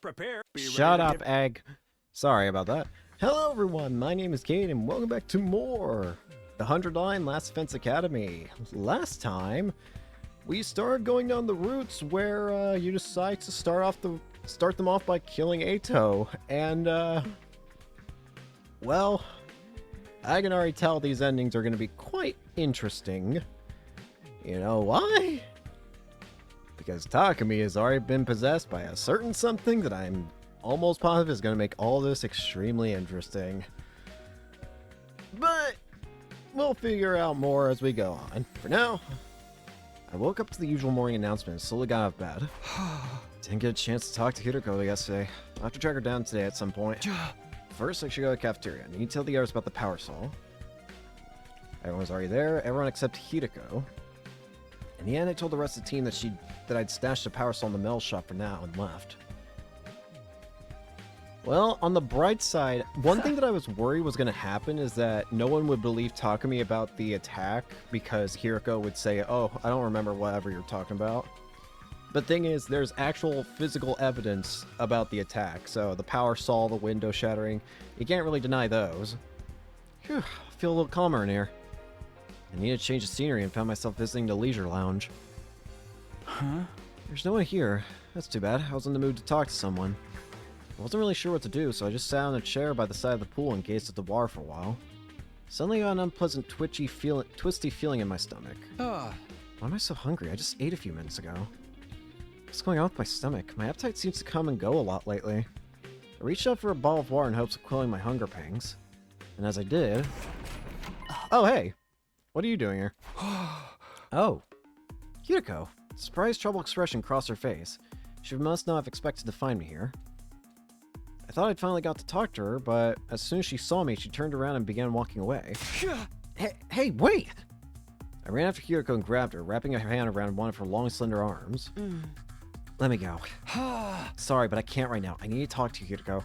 prepare. Shut up, Egg. Sorry about that. Hello, everyone. My name is Cade, and welcome back to more the 100 Line Last Defense Academy. Last time, we started going down the routes where you decide to start them off by killing Ato, and well, I can already tell these endings are going to be quite interesting. You know why? Because Takumi has already been possessed by a certain something that I'm almost positive is going to make all this extremely interesting. But we'll figure out more as we go on. For now, I woke up to the usual morning announcement and slowly got out of bed. Didn't get a chance to talk to Hiroko yesterday. I'll have to track her down today at some point. First, I should go to the cafeteria. I need to tell the others about the power saw. Everyone's already there, everyone except Hiroko. In the end, I told the rest of the team that I'd stashed the power saw in the metal shop for now and left. Well, on the bright side, one thing that I was worried was going to happen is that no one would believe Takumi about the attack because Hiroko would say, oh, I don't remember whatever you're talking about. But thing is, there's actual physical evidence about the attack, so the power saw, the window shattering, you can't really deny those. Phew, I feel a little calmer in here. I needed to change the scenery and found myself visiting the leisure lounge. Huh? There's no one here. That's too bad. I was in the mood to talk to someone. I wasn't really sure what to do, so I just sat on a chair by the side of the pool and gazed at the water for a while. Suddenly I got an unpleasant twisty feeling in my stomach. Why am I so hungry? I just ate a few minutes ago. What's going on with my stomach? My appetite seems to come and go a lot lately. I reached out for a bottle of water in hopes of quelling my hunger pangs. And as I did... Oh, hey! What are you doing here? Oh. Hiroko. Surprised, troubled expression crossed her face. She must not have expected to find me here. I thought I'd finally got to talk to her, but as soon as she saw me, she turned around and began walking away. Hey, wait! I ran after Hiroko and grabbed her, wrapping a hand around one of her long, slender arms. Let me go. Sorry, but I can't right now. I need to talk to you, Hiroko.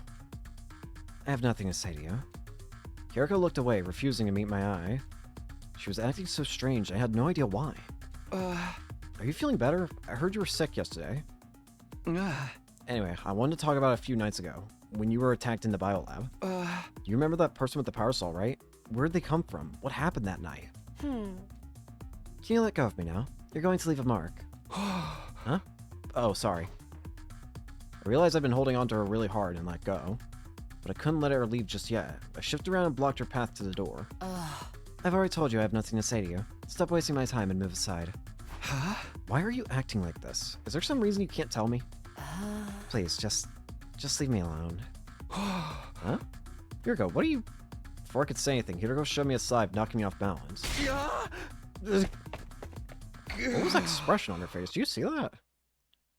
I have nothing to say to you. Hiroko looked away, refusing to meet my eye. She was acting so strange, I had no idea why. Are you feeling better? I heard you were sick yesterday. Anyway, I wanted to talk about a few nights ago, when you were attacked in the biolab. You remember that person with the power saw, right? Where'd they come from? What happened that night? Can you let go of me now? You're going to leave a mark. Huh? Oh, sorry. I realized I've been holding on to her really hard and let go, but I couldn't let her leave just yet. I shifted around and blocked her path to the door. I've already told you I have nothing to say to you. Stop wasting my time and move aside. Huh? Why are you acting like this? Is there some reason you can't tell me? Please, just leave me alone. Huh? Hiroko, what are you... Before I could say anything, Hiroko shoved me aside, knocking me off balance. What was that expression on her face? Do you see that?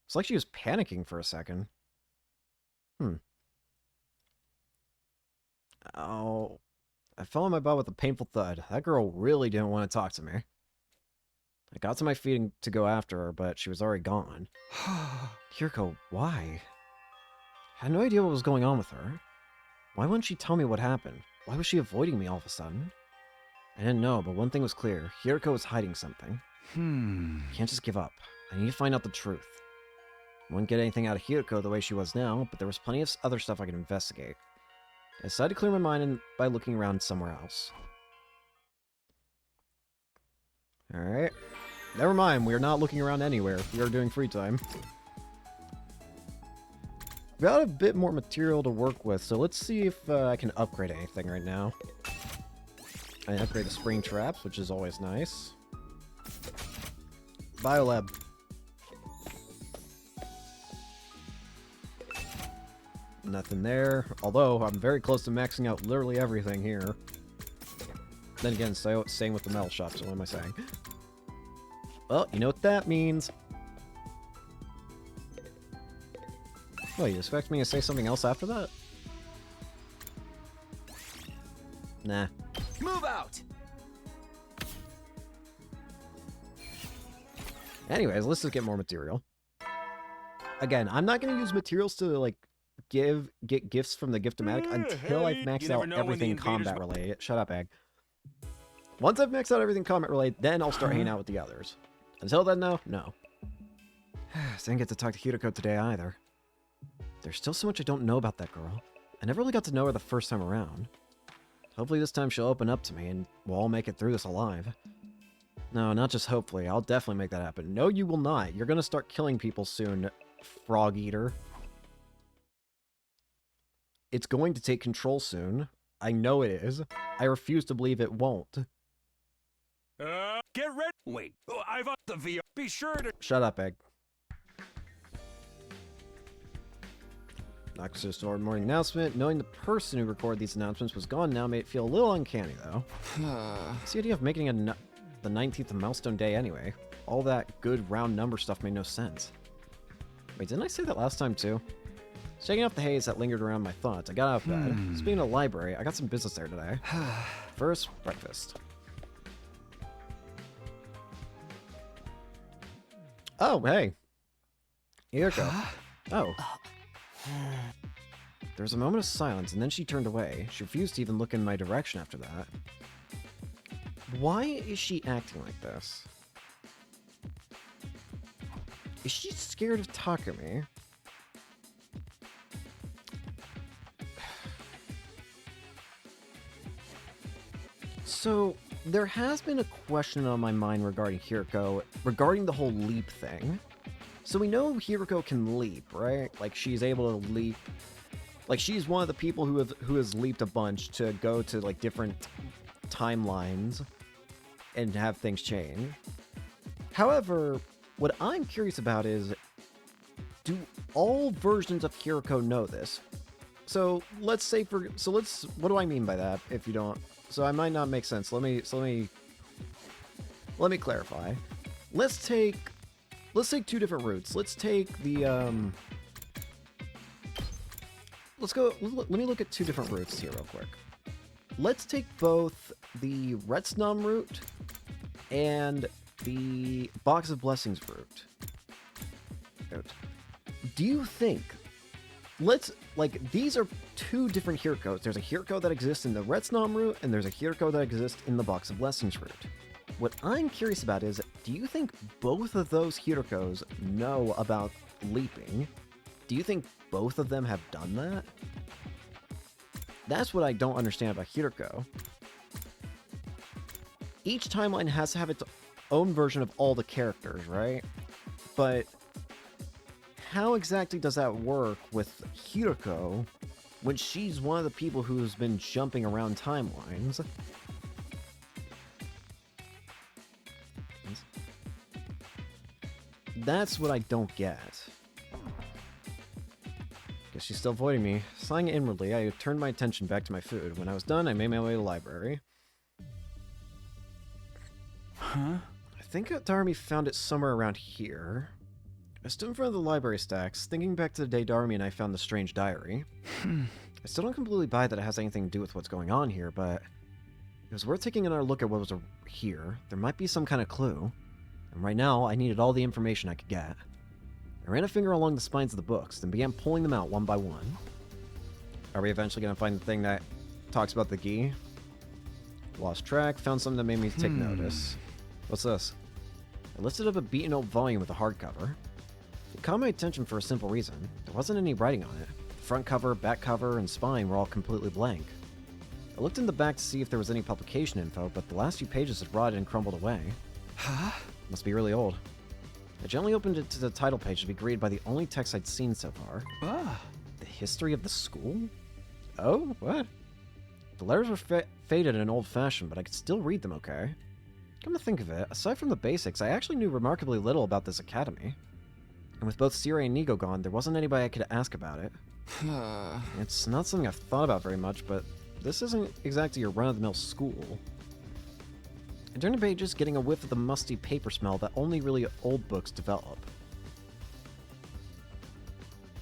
It's like she was panicking for a second. Oh... I fell on my butt with a painful thud. That girl really didn't want to talk to me. I got to my feet to go after her, but she was already gone. Hiroko, why? I had no idea what was going on with her. Why wouldn't she tell me what happened? Why was she avoiding me all of a sudden? I didn't know, but one thing was clear. Hiroko was hiding something. I can't just give up. I need to find out the truth. I wouldn't get anything out of Hiroko the way she was now, but there was plenty of other stuff I could investigate. I decided to clear my mind by looking around somewhere else. Alright. Never mind, we are not looking around anywhere. We are doing free time. Got a bit more material to work with, so let's see if I can upgrade anything right now. I upgrade the spring traps, which is always nice. Biolab. Nothing there, although I'm very close to maxing out literally everything here. Then again, same with the metal shop, so what am I saying? Well, you know what that means. Oh, you expect me to say something else after that? Nah. Move out! Anyways, let's just get more material. Again, I'm not going to use materials to, like, get gifts from the Gift-O-Matic until I've maxed out everything combat related. Shut up, Egg. Once I've maxed out everything combat related, then I'll start hanging out with the others. Until then, no. Didn't get to talk to Hiroko today either. There's still so much I don't know about that girl. I never really got to know her the first time around. Hopefully this time she'll open up to me and we'll all make it through this alive. No, not just hopefully. I'll definitely make that happen. No, you will not. You're gonna start killing people soon, Frog Eater. It's going to take control soon. I know it is. I refuse to believe it won't. Get ready. Wait, I've upped the VR. Be sure to. Shut up, Egg. Not just an morning announcement. Knowing the person who recorded these announcements was gone now made it feel a little uncanny, though. It's the idea of making the 19th a milestone day anyway. All that good round number stuff made no sense. Wait, didn't I say that last time too? Shaking off the haze that lingered around my thoughts, I got out of bed. Speaking of the library, I got some business there today. First, breakfast. Oh, hey. Here you go. Oh. There was a moment of silence, and then she turned away. She refused to even look in my direction after that. Why is she acting like this? Is she scared of Takumi? So, there has been a question on my mind regarding Hiroko, regarding the whole leap thing. So we know Hiroko can leap, right? Like, she's able to leap. Like, she's one of the people who has leaped a bunch to go to, like, different timelines and have things change. However, what I'm curious about is, do all versions of Hiroko know this? So, let's say what do I mean by that, if you don't? So I might not make sense. Let me clarify. Let's take two different routes. Let's take the let me look at two different routes here real quick. Let's take both the Retsnam route and the Box of Blessings route. Do you think these are two different Hirokos. There's a Hiroko that exists in the Retsnam route, and there's a Hiroko that exists in the Box of Blessings route. What I'm curious about is, do you think both of those Hirokos know about leaping? Do you think both of them have done that? That's what I don't understand about Hiroko. Each timeline has to have its own version of all the characters, right? But how exactly does that work with Hiroko when she's one of the people who's been jumping around timelines? That's what I don't get. Guess she's still avoiding me. Sighing inwardly, I turned my attention back to my food. When I was done, I made my way to the library. Huh? I think Darmy found it somewhere around here. I stood in front of the library stacks, thinking back to the day Darmy and I found the strange diary. I still don't completely buy that it has anything to do with what's going on here, but it was worth taking another look at what was here. There might be some kind of clue. And right now, I needed all the information I could get. I ran a finger along the spines of the books, then began pulling them out one by one. Are we eventually going to find the thing that talks about the gi? Lost track, found something that made me take notice. What's this? I lifted up a beaten old volume with a hardcover. It caught my attention for a simple reason. There wasn't any writing on it. The front cover, back cover, and spine were all completely blank. I looked in the back to see if there was any publication info, but the last few pages had rotted and crumbled away. Huh? Must be really old. I gently opened it to the title page to be greeted by the only text I'd seen so far. Ah. The history of the school? Oh, what? The letters were faded and old-fashioned, but I could still read them okay. Come to think of it, aside from the basics, I actually knew remarkably little about this academy. And with both Siri and Nigo gone, there wasn't anybody I could ask about it. It's not something I've thought about very much, but this isn't exactly your run-of-the-mill school. I turned the pages, getting a whiff of the musty paper smell that only really old books develop.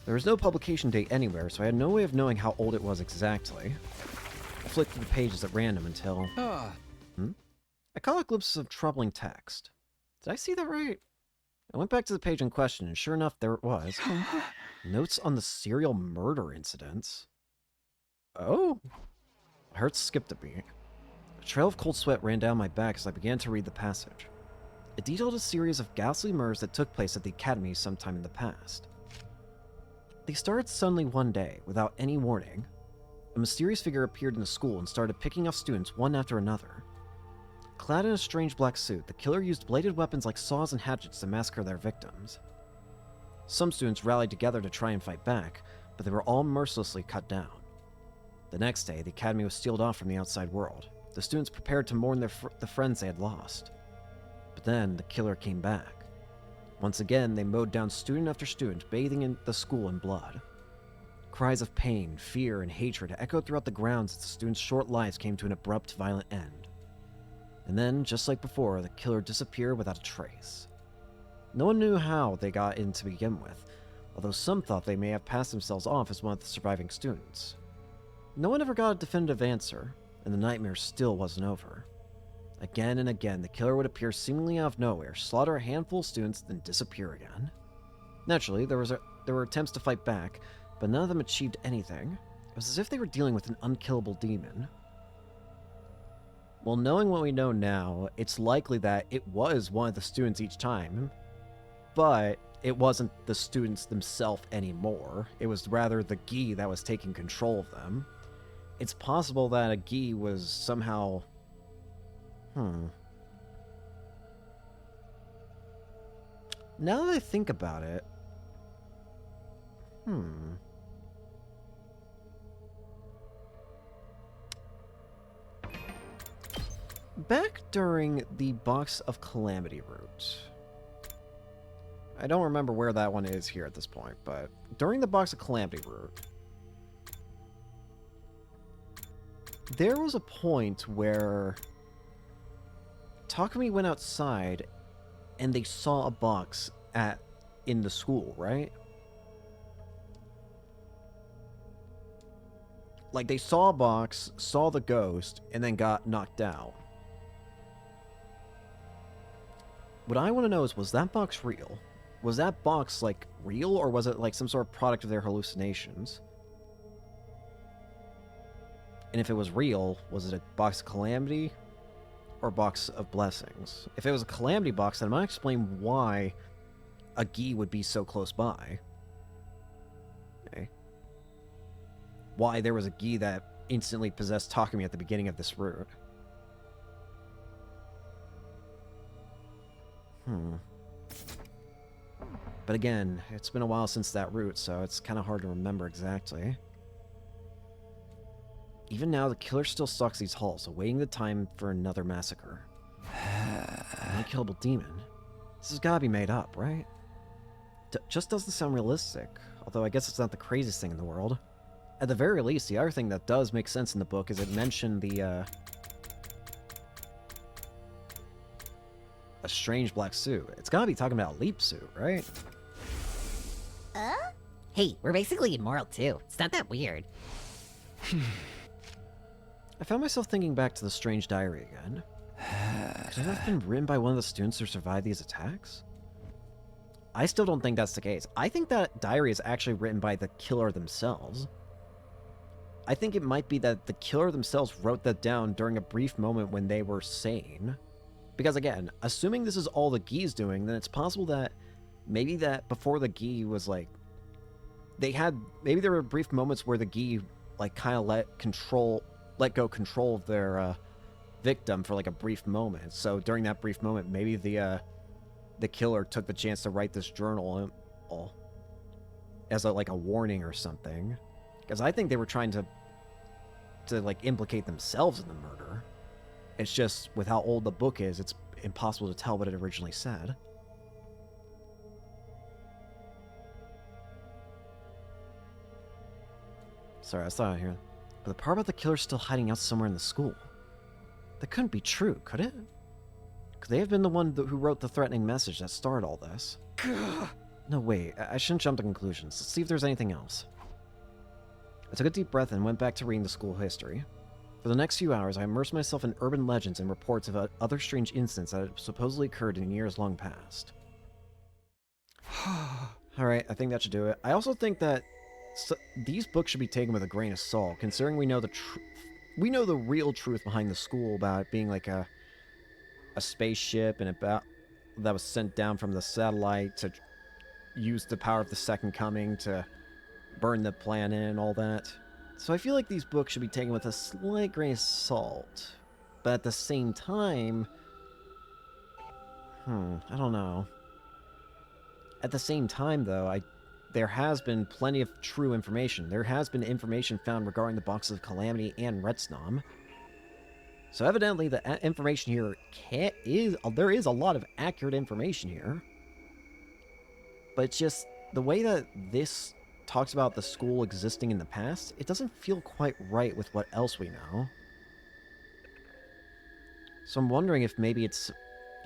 There was no publication date anywhere, so I had no way of knowing how old it was exactly. I flicked through the pages at random until... I caught a glimpse of troubling text. Did I see that right? I went back to the page in question, and sure enough, there it was. Notes on the serial murder incidents. Oh? My heart skipped a beat. A trail of cold sweat ran down my back as I began to read the passage. It detailed a series of ghastly murders that took place at the academy sometime in the past. They started suddenly one day, without any warning. A mysterious figure appeared in the school and started picking off students one after another. Clad in a strange black suit, the killer used bladed weapons like saws and hatchets to massacre their victims. Some students rallied together to try and fight back, but they were all mercilessly cut down. The next day, the academy was sealed off from the outside world. The students prepared to mourn the friends they had lost. But then, the killer came back. Once again, they mowed down student after student, bathing in the school in blood. Cries of pain, fear, and hatred echoed throughout the grounds as the students' short lives came to an abrupt, violent end. And then, just like before, the killer disappeared without a trace. No one knew how they got in to begin with, although some thought they may have passed themselves off as one of the surviving students. No one ever got a definitive answer, and the nightmare still wasn't over. Again and again, the killer would appear seemingly out of nowhere, slaughter a handful of students, then disappear again. Naturally, there were attempts to fight back, but none of them achieved anything. It was as if they were dealing with an unkillable demon. Well, knowing what we know now, it's likely that it was one of the students each time, but it wasn't the students themselves anymore. It was rather the Gi that was taking control of them. It's possible that a Gi was somehow... Now that I think about it... Back during the Box of Calamity route... I don't remember where that one is here at this point, but during the Box of Calamity route... there was a point where... Takumi went outside, and they saw a box in the school, right? Like, they saw a box, saw the ghost, and then got knocked out. What I want to know is, was that box real? Was that box, like, real, or was it, like, some sort of product of their hallucinations? And if it was real, was it a box of calamity or a box of blessings? If it was a calamity box, then it might explain why a Gi would be so close by. Okay. Why there was a Gi that instantly possessed Takumi at the beginning of this route. But again, it's been a while since that route, so it's kind of hard to remember exactly. Even now, the killer still stalks these halls, awaiting the time for another massacre. An unkillable demon? This has gotta be made up, right? Just doesn't sound realistic, although I guess it's not the craziest thing in the world. At the very least, the other thing that does make sense in the book is it mentioned a strange black suit. It's gotta be talking about a leap suit, right? Hey, we're basically immoral too. It's not that weird. I found myself thinking back to the strange diary again. Could it have been written by one of the students who survived these attacks? I still don't think that's the case. I think that diary is actually written by the killer themselves. I think it might be that the killer themselves wrote that down during a brief moment when they were sane. Because again, assuming this is all the Gi's doing, then it's possible that maybe that before the Gi was like... maybe there were brief moments where the Gi like kind of let go control of their victim for like a brief moment. So during that brief moment, maybe the killer took the chance to write this journal as like a warning or something. Because I think they were trying to like implicate themselves in the murder. It's just with how old the book is, it's impossible to tell what it originally said. Sorry, I saw it here. But the part about the killer still hiding out somewhere in the school. That couldn't be true, could it? Could they have been the one who wrote the threatening message that started all this? No, wait. I shouldn't jump to conclusions. Let's see if there's anything else. I took a deep breath and went back to reading the school history. For the next few hours, I immersed myself in urban legends and reports of other strange incidents that had supposedly occurred in years long past. Alright, I think that should do it. I also think that these books should be taken with a grain of salt, considering we know the real truth behind the school about it being like a spaceship and about that was sent down from the satellite to use the power of the Second Coming to burn the plan in and all that. So I feel like these books should be taken with a slight grain of salt. But at the same time... I don't know. At the same time, though, there has been plenty of true information. There has been information found regarding the Boxes of Calamity and Retsnom. So evidently the information here there is a lot of accurate information here. But it's just the way that this talks about the school existing in the past, it doesn't feel quite right with what else we know. So I'm wondering if maybe it's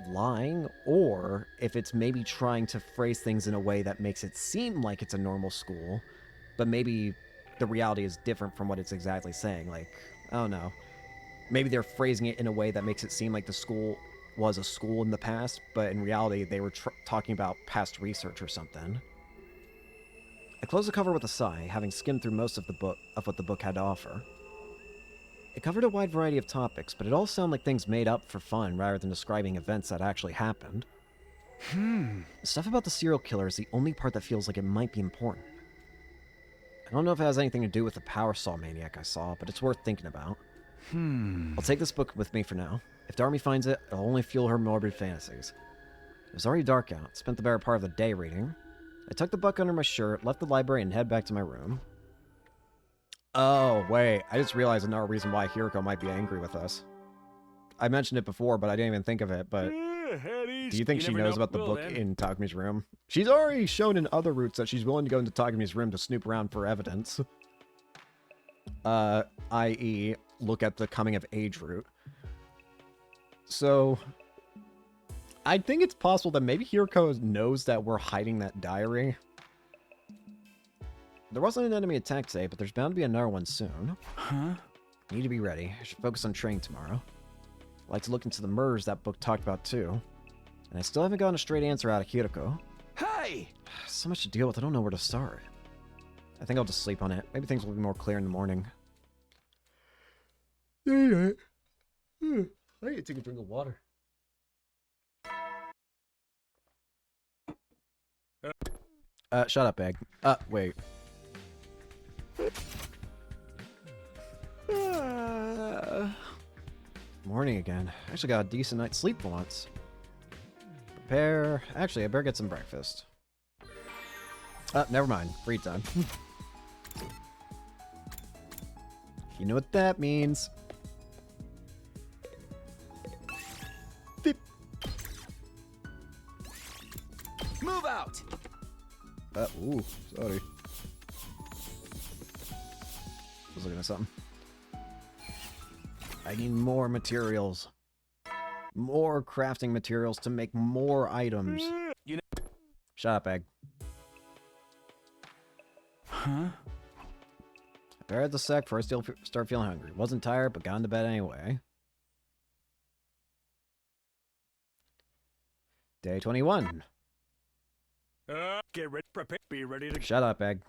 lying, or if it's maybe trying to phrase things in a way that makes it seem like it's a normal school, but maybe the reality is different from what it's exactly saying. Like, I don't know. Maybe they're phrasing it in a way that makes it seem like the school was a school in the past, but in reality they were talking about past research or something. I closed the cover with a sigh, having skimmed through most of what the book had to offer. It covered a wide variety of topics, but it all sounded like things made up for fun rather than describing events that actually happened. The stuff about the serial killer is the only part that feels like it might be important. I don't know if it has anything to do with the power saw maniac I saw, but it's worth thinking about. I'll take this book with me for now. If Darmy finds it, it'll only fuel her morbid fantasies. It was already dark out. Spent the better part of the day reading. I tucked the book under my shirt, left the library, and head back to my room. Oh, wait. I just realized another reason why Hiroko might be angry with us. I mentioned it before, but I didn't even think of it, but... Do you think she knows about the book in Takumi's room? She's already shown in other routes that she's willing to go into Takumi's room to snoop around for evidence. I.e., look at the coming-of-age route. So... I think it's possible that maybe Hiroko knows that we're hiding that diary. There wasn't an enemy attack today, but there's bound to be another one soon. Need to be ready. I should focus on training tomorrow. I'd like to look into the murders that book talked about too. And I still haven't gotten a straight answer out of Hiroko. Hey! So much to deal with, I don't know where to start. I think I'll just sleep on it. Maybe things will be more clear in the morning. I need to take a drink of water. Shut up, Egg. Wait. Morning again. I actually got a decent night's sleep for once. Actually, I better get some breakfast. Never mind. Free time. You know what that means. Beep. Move out! Ooh, sorry. I was looking at something. I need more materials. More crafting materials to make more items. You know... Shut up, Egg. Huh? I better head the sec before I still start feeling hungry. Wasn't tired, but got into bed anyway. Day 21. Get ready, prepare, be ready to... Shut up, Egg.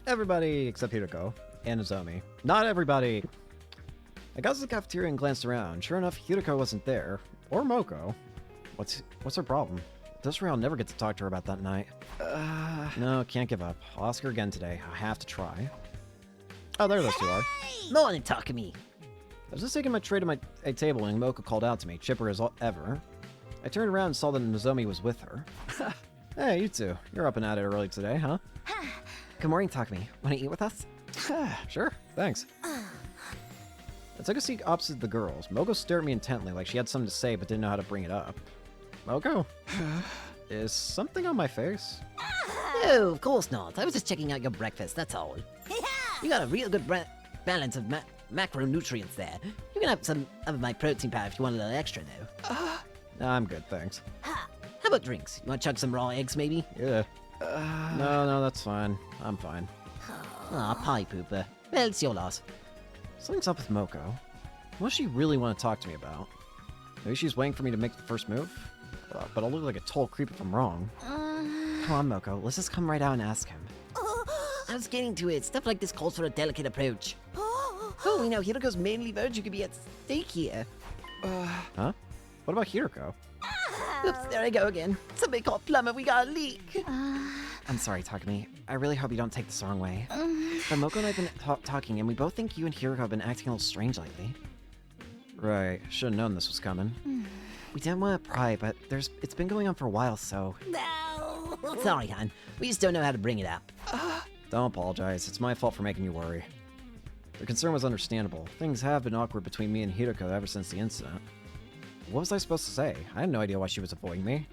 Everybody except Hiroko and Nozomi. Not everybody! I got to the cafeteria and glanced around. Sure enough, Hiroko wasn't there. Or Moko. What's her problem? This way I'll never get to talk to her about that night. No, can't give up. I'll ask her again today. I have to try. Oh, there those two are. Morning, Takumi. I was just taking my tray to a table when Moko called out to me, chipper as ever. I turned around and saw that Nozomi was with her. Hey, you two. You're up and at it early today, huh? Good morning, Takumi. Want to eat with us? Sure, thanks. I took a seat opposite the girls. Moko stared at me intently like she had something to say but didn't know how to bring it up. Moko? Is something on my face? No, of course not. I was just checking out your breakfast, that's all. You got a real good balance of macronutrients there. You can have some of my protein powder if you want a little extra, though. I'm good, thanks. How about drinks? You want to chug some raw eggs, maybe? Yeah. No, that's fine. I'm fine. Aw, pie pooper. Well, it's your loss. Something's up with Moko. What does she really want to talk to me about? Maybe she's waiting for me to make the first move? But I'll look like a total creep if I'm wrong. Come on, Moko. Let's just come right out and ask him. I was getting to it. Stuff like this calls for a delicate approach. Oh, we know Hiroko's mainly virtue could be at stake here. Huh? What about Hiroko? Oops, there I go again. Somebody call plumber, we got a leak. I'm sorry, Takumi. I really hope you don't take this the wrong way. But Moko and I have been talking, and we both think you and Hiroko have been acting a little strange lately. Right, should've known this was coming. We didn't want to pry, but it's been going on for a while, so... No! Sorry, hon. We just don't know how to bring it up. Don't apologize, it's my fault for making you worry. The concern was understandable. Things have been awkward between me and Hiroko ever since the incident. What was I supposed to say? I had no idea why she was avoiding me.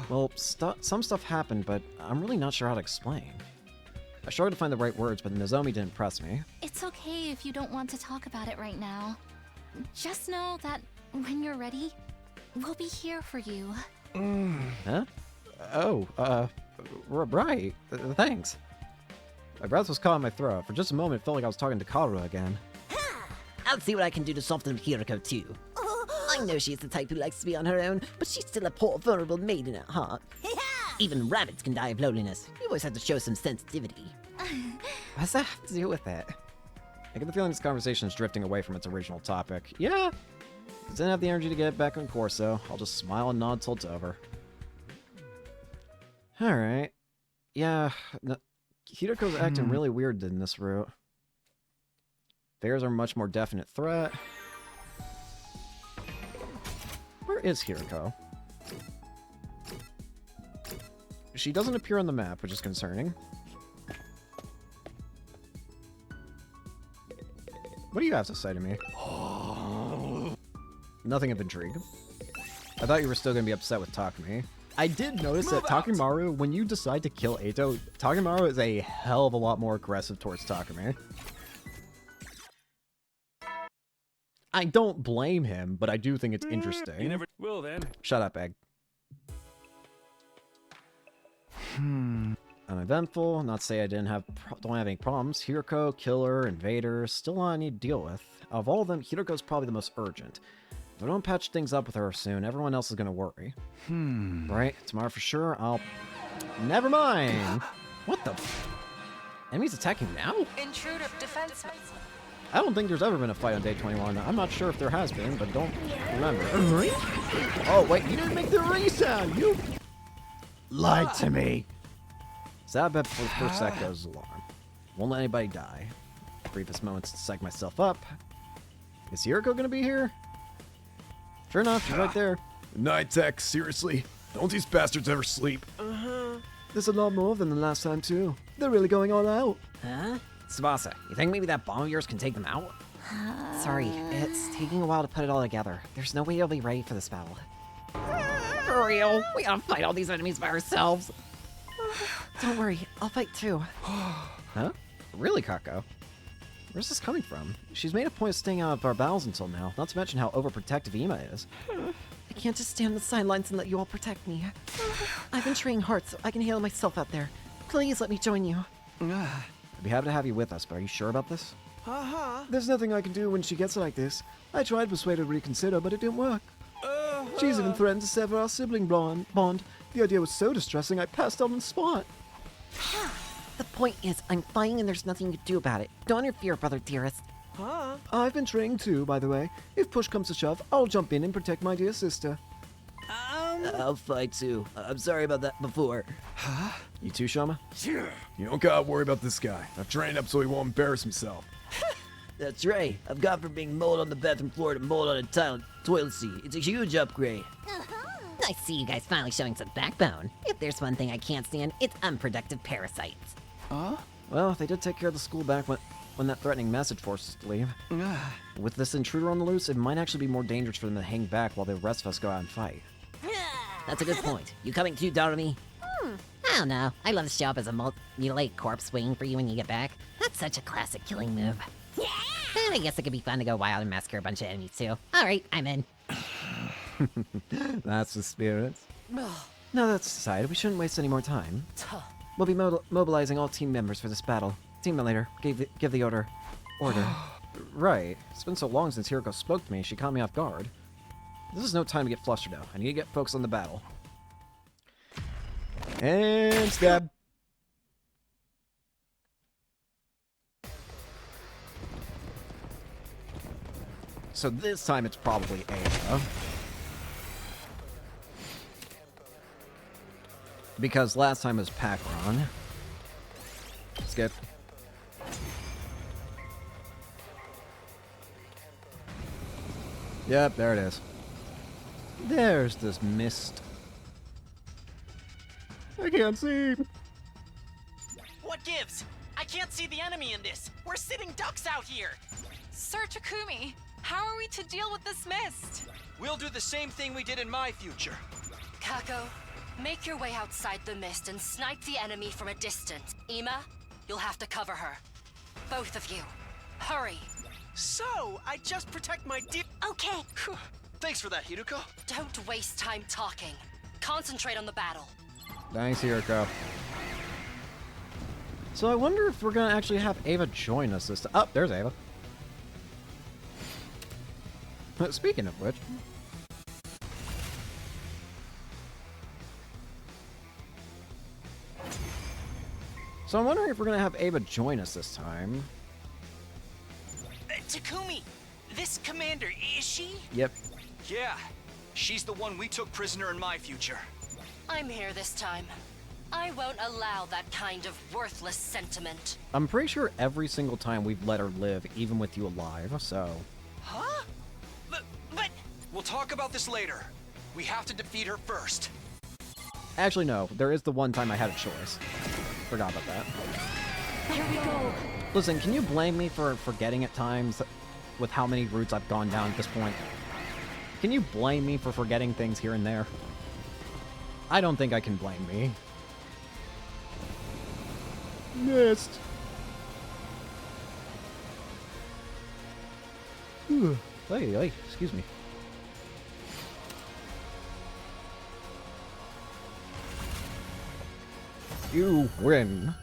Well, some stuff happened, but I'm really not sure how to explain. I struggled to find the right words, but Nozomi didn't press me. It's okay if you don't want to talk about it right now. Just know that when you're ready, we'll be here for you. Huh? Oh, right. Thanks. My breath was caught in my throat. For just a moment, it felt like I was talking to Kaoru again. I'll see what I can do to soften Hiroko, too. I know she's the type who likes to be on her own, but she's still a poor, vulnerable maiden at heart. Even rabbits can die of loneliness. You always have to show some sensitivity. What does that have to do with it? I get the feeling this conversation is drifting away from its original topic. Yeah, didn't have the energy to get back on course, so I'll just smile and nod till it's over. Alright. Yeah, no, Hiroko's acting really weird in this route. Bears are a much more definite threat. Where is Hiroko? She doesn't appear on the map, which is concerning. What do you have to say to me? Nothing of intrigue. I thought you were still going to be upset with Takumi. I did notice that Takumaru, when you decide to kill Eito, Takumaru is a hell of a lot more aggressive towards Takumi. I don't blame him, but I do think it's interesting. You never will then. Shut up, Egg. Uneventful. Not to say I don't have any problems. Hiroko, Killer, Invader, still all I need to deal with. Out of all of them, Hiroko's probably the most urgent. If I don't patch things up with her soon, everyone else is gonna worry. Right? Tomorrow for sure, I'll... Never mind! What the Enemies attacking now? Intruder defense. I don't think there's ever been a fight on day 21. I'm not sure if there has been, but don't remember. Oh, wait, you didn't make the ring sound! You lied to me! Sad bet before the first set goes alarm. Won't let anybody die. Briefest moments to psych myself up. Is Hiroko gonna be here? Sure enough, she's right there. Night Tech, seriously? Don't these bastards ever sleep? There's a lot more than the last time, too. They're really going all out. Huh? Tsubasa, you think maybe that bomb of yours can take them out? Sorry, it's taking a while to put it all together. There's no way you'll be ready for this battle. For real? We gotta fight all these enemies by ourselves. Don't worry, I'll fight too. Huh? Really, Kako? Where's this coming from? She's made a point of staying out of our battles until now, not to mention how overprotective Ima is. I can't just stand on the sidelines and let you all protect me. I've been training hard so I can handle myself out there. Please let me join you. I'd be happy to have you with us, but are you sure about this? There's nothing I can do when she gets like this. I tried to persuade her to reconsider, but it didn't work. She's even threatened to sever our sibling bond. The idea was so distressing, I passed out on the spot. The point is, I'm fighting and there's nothing you can do about it. Don't interfere, brother dearest. I've been training too, by the way. If push comes to shove, I'll jump in and protect my dear sister. I'll fight too. I'm sorry about that before. You too, Shama? You don't gotta worry about this guy. I've trained up so he won't embarrass himself. That's right. I've gone from being mold on the bathroom floor to mold on a toilet seat. It's a huge upgrade. I see you guys finally showing some backbone. If there's one thing I can't stand, it's unproductive parasites. Well, they did take care of the school back when that threatening message forced us to leave. With this intruder on the loose, it might actually be more dangerous for them to hang back while the rest of us go out and fight. That's a good point. You coming too, Darumi? I don't know. I love to show up as a mutilated corpse waiting for you when you get back. That's such a classic killing move. And I guess it could be fun to go wild and massacre a bunch of enemies too. Alright, I'm in. That's the spirit. Now that's decided, we shouldn't waste any more time. We'll be mobilizing all team members for this battle. Team leader, give the order. Right. It's been so long since Hiroko spoke to me, she caught me off guard. This is no time to get flustered though. I need to get focused on the battle. And stab. So this time it's probably Ava. Because last time was Pac-Ron. Skip. Yep, there it is. There's this mist. I can't see. What gives? I can't see the enemy in this. We're sitting ducks out here. Sir Takumi, how are we to deal with this mist? We'll do the same thing we did in my future. Kako, make your way outside the mist and snipe the enemy from a distance. Ima, you'll have to cover her. Both of you. Hurry. So, I just protect my dear. Okay. Thanks for that, Hiruko. Don't waste time talking. Concentrate on the battle. Thanks, Hiroko. So I wonder if we're gonna actually have Ava join us this time. Oh, there's Ava. Speaking of which. So I'm wondering if we're gonna have Ava join us this time. Takumi, this commander, is she? Yep. Yeah, she's the one we took prisoner in my future. I'm here this time. I won't allow that kind of worthless sentiment. I'm pretty sure every single time we've let her live, even with you alive, so... Huh? But... We'll talk about this later. We have to defeat her first. Actually, no. There is the one time I had a choice. Forgot about that. Here we go. Listen, can you blame me for forgetting at times with how many routes I've gone down at this point? Can you blame me for forgetting things here and there? I don't think I can blame me. Missed. Hey, excuse me. You win.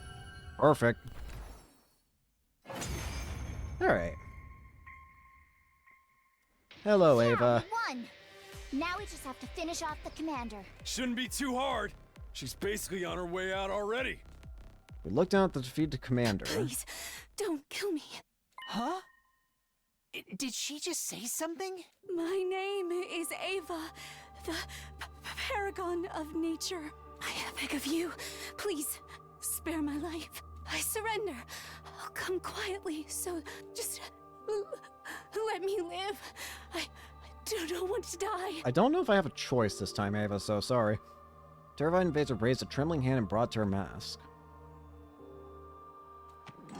Perfect. Alright. Hello, Ava. We won. Now we just have to finish off the commander. Shouldn't be too hard. She's basically on her way out already. We looked down at the defeated commander. Please, don't kill me. Huh? Did she just say something? My name is Ava, the paragon of nature. I beg of you, please spare my life. I surrender. I'll come quietly, so just let me live. I don't want to die. I don't know if I have a choice this time, Ava, so sorry. Terrified Invader raised a trembling hand and brought to her mask.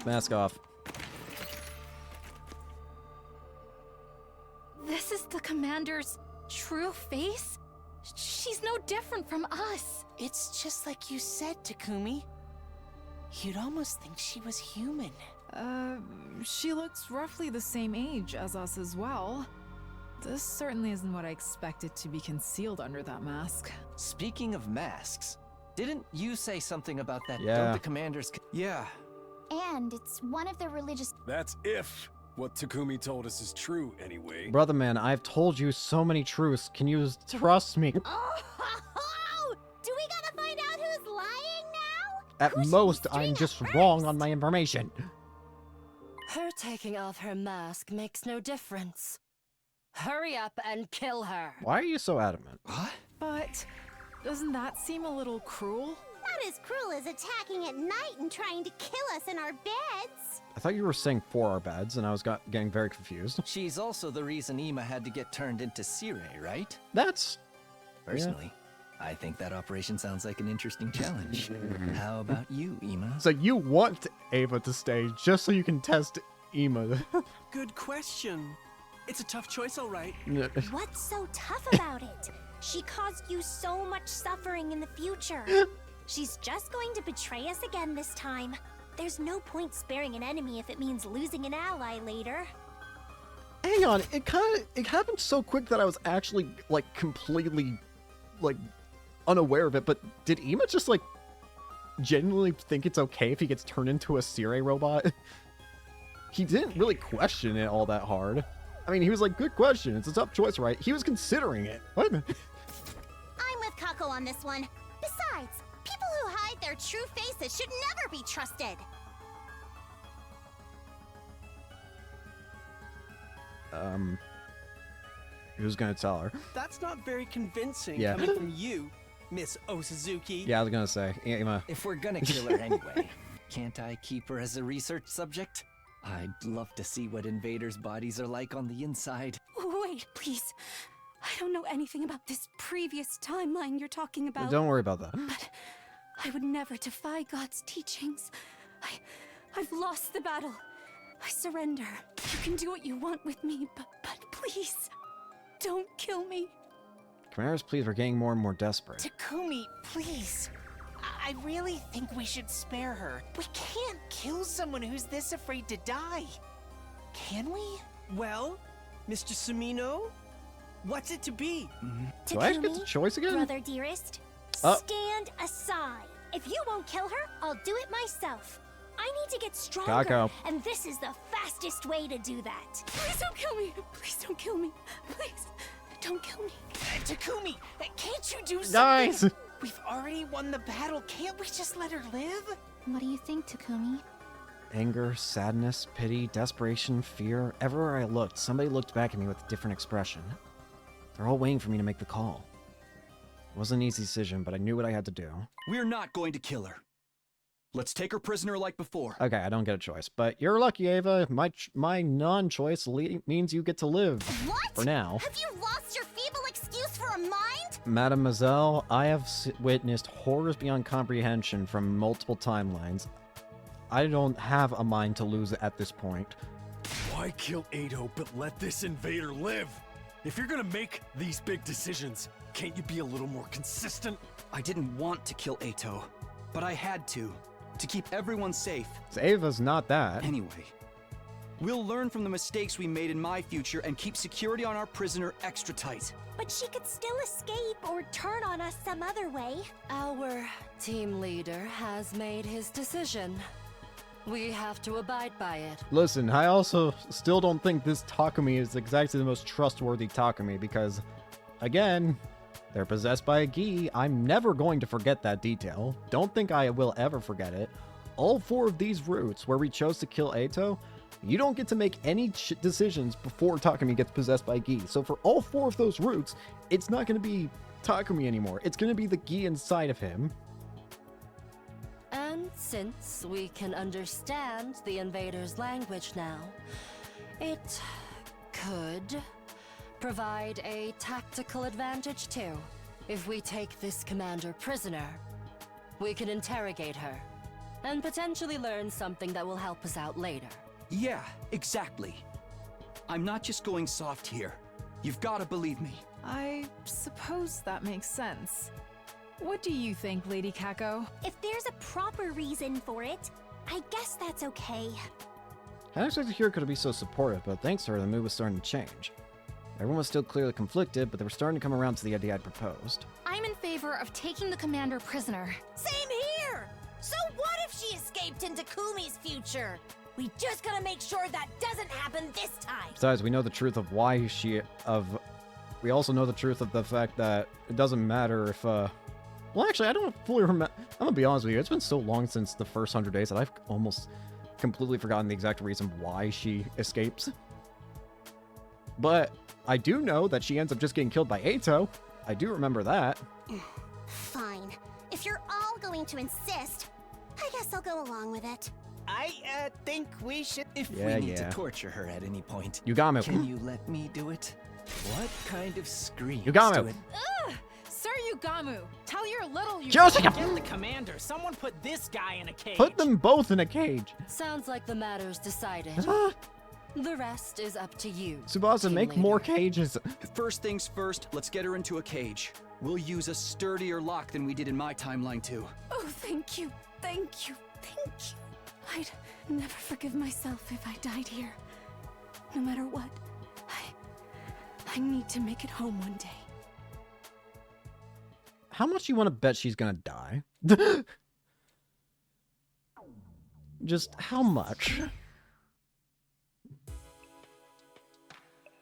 Mask off. This is the commander's true face? She's no different from us. It's just like you said, Takumi. You'd almost think she was human. She looks roughly the same age as us as well. This certainly isn't what I expected to be concealed under that mask. Speaking of masks, didn't you say something about that? Yeah. Don't the commanders... Yeah. And it's one of the religious... That's if what Takumi told us is true, anyway. Brother man, I've told you so many truths. Can you trust me? Oh! Do we gotta find out who's lying now? At most, I'm just wrong on my information. Her taking off her mask makes no difference. Hurry up and kill her. Why are you so adamant? What? But doesn't that seem a little cruel? Not as cruel as attacking at night and trying to kill us in our beds. I thought you were saying for our beds, and I was getting very confused. She's also the reason Ima had to get turned into Sire, right? That's... Personally, I think that operation sounds like an interesting challenge. How about you, Ima? So you want Ava to stay just so you can test Ima. Good question. It's a tough choice, all right. What's so tough about it? She caused you so much suffering in the future. She's just going to betray us again this time. There's no point sparing an enemy if it means losing an ally later. Hang on, it happened so quick that I was actually, like, completely, like, unaware of it, but did Ima just, like, genuinely think it's okay if he gets turned into a Sire robot? He didn't really question it all that hard. I mean, he was like, good question, it's a tough choice, right? He was considering it. What? I'm with Kako on this one. Besides, people who hide their true faces should never be trusted. Who's gonna tell her? That's not very convincing Yeah. coming from you. Miss Osuzuki. Yeah, I was gonna say, Ima. If we're gonna kill her anyway, can't I keep her as a research subject? I'd love to see what invaders' bodies are like on the inside. Wait, please. I don't know anything about this previous timeline you're talking about. Don't worry about that. But I would never defy God's teachings. I've lost the battle. I surrender. You can do what you want with me, but please, don't kill me. Chimera's pleas were getting more and more desperate. Takumi, please. I really think we should spare her. We can't kill someone who's this afraid to die. Can we? Well, Mr. Sumino, what's it to be? Do I get the choice again? Brother dearest, Oh. stand aside. If you won't kill her, I'll do it myself. I need to get stronger, Kako. and this is the fastest way to do that. Please don't kill me. Please don't kill me. Please, don't kill me. Takumi, can't you do something? Nice! We've already won the battle. Can't we just let her live? What do you think, Takumi? Anger, sadness, pity, desperation, fear. Everywhere I looked, somebody looked back at me with a different expression. They're all waiting for me to make the call. It wasn't an easy decision, but I knew what I had to do. We're not going to kill her. Let's take her prisoner like before. Okay, I don't get a choice, but you're lucky, Ava. My non-choice means you get to live. What? For now. Have you lost your feeble excuse for a mind? Mademoiselle, I have witnessed horrors beyond comprehension from multiple timelines. I don't have a mind to lose at this point. Why kill Ado but let this invader live? If you're gonna make these big decisions, can't you be a little more consistent? I didn't want to kill Ato, but I had to keep everyone safe. So Ava's not that. Anyway, we'll learn from the mistakes we made in my future and keep security on our prisoner extra tight. But she could still escape or turn on us some other way. Our team leader has made his decision. We have to abide by it. Listen, I also still don't think this Takumi is exactly the most trustworthy Takumi because, again, they're possessed by a gi. I'm never going to forget that detail. Don't think I will ever forget it. All 4 of these routes where we chose to kill Ato, you don't get to make any decisions before Takumi gets possessed by gi. So for all 4 of those routes, it's not going to be Takumi anymore. It's going to be the gi inside of him. And since we can understand the invader's language now, it could provide a tactical advantage too. If we take this commander prisoner, we can interrogate her and potentially learn something that will help us out later. Yeah, exactly. I'm not just going soft here. You've got to believe me. I suppose that makes sense. What do you think, Lady Kako? If there's a proper reason for it, I guess that's okay. I didn't expect Hiro to be so supportive, but thanks to her, the mood was starting to change. Everyone was still clearly conflicted, but they were starting to come around to the idea I'd proposed. I'm in favor of taking the commander prisoner. Same here! So what if she escaped into Kumi's future? We just gotta make sure that doesn't happen this time. Besides, we know the truth of why we also know the truth of the fact that it doesn't matter if, well, actually, I don't fully remember. I'm gonna be honest with you, it's been so long since the first 100 days that I've almost completely forgotten the exact reason why she escapes. But I do know that she ends up just getting killed by Ato. I do remember that. Fine. If you're all going to insist, I guess I'll go along with it. I think we should. If Yeah, we need yeah. to torture her at any point, Yugame. can you let me do it? What kind of screams Yugame. do it? Ugh! Sir Yugamu, tell your little Joseph! Get the commander. Someone put this guy in a cage. Put them both in a cage. Sounds like the matter's decided. The rest is up to you. Tsubasa, team make leader. more cages. First things first, let's get her into a cage. We'll use a sturdier lock than we did in my timeline too. Oh, thank you, thank you, thank you. I'd never forgive myself if I died here. No matter what, I need to make it home one day. How much you want to bet she's gonna die? Just how much?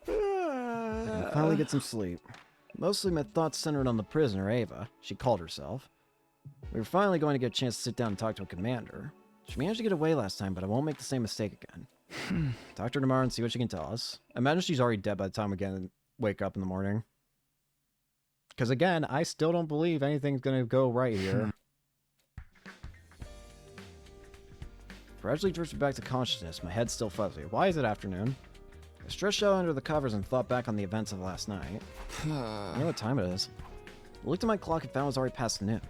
I finally get some sleep. Mostly my thoughts centered on the prisoner, Ava. She called herself. We were finally going to get a chance to sit down and talk to a commander. She managed to get away last time, but I won't make the same mistake again. Talk to her tomorrow and see what she can tell us. Imagine she's already dead by the time we wake up in the morning. Because again, I still don't believe anything's gonna go right here. Gradually drifted back to consciousness, my head's still fuzzy. Why is it afternoon? I stretched out under the covers and thought back on the events of last night. I know what time it is. I looked at my clock and found it was already past noon.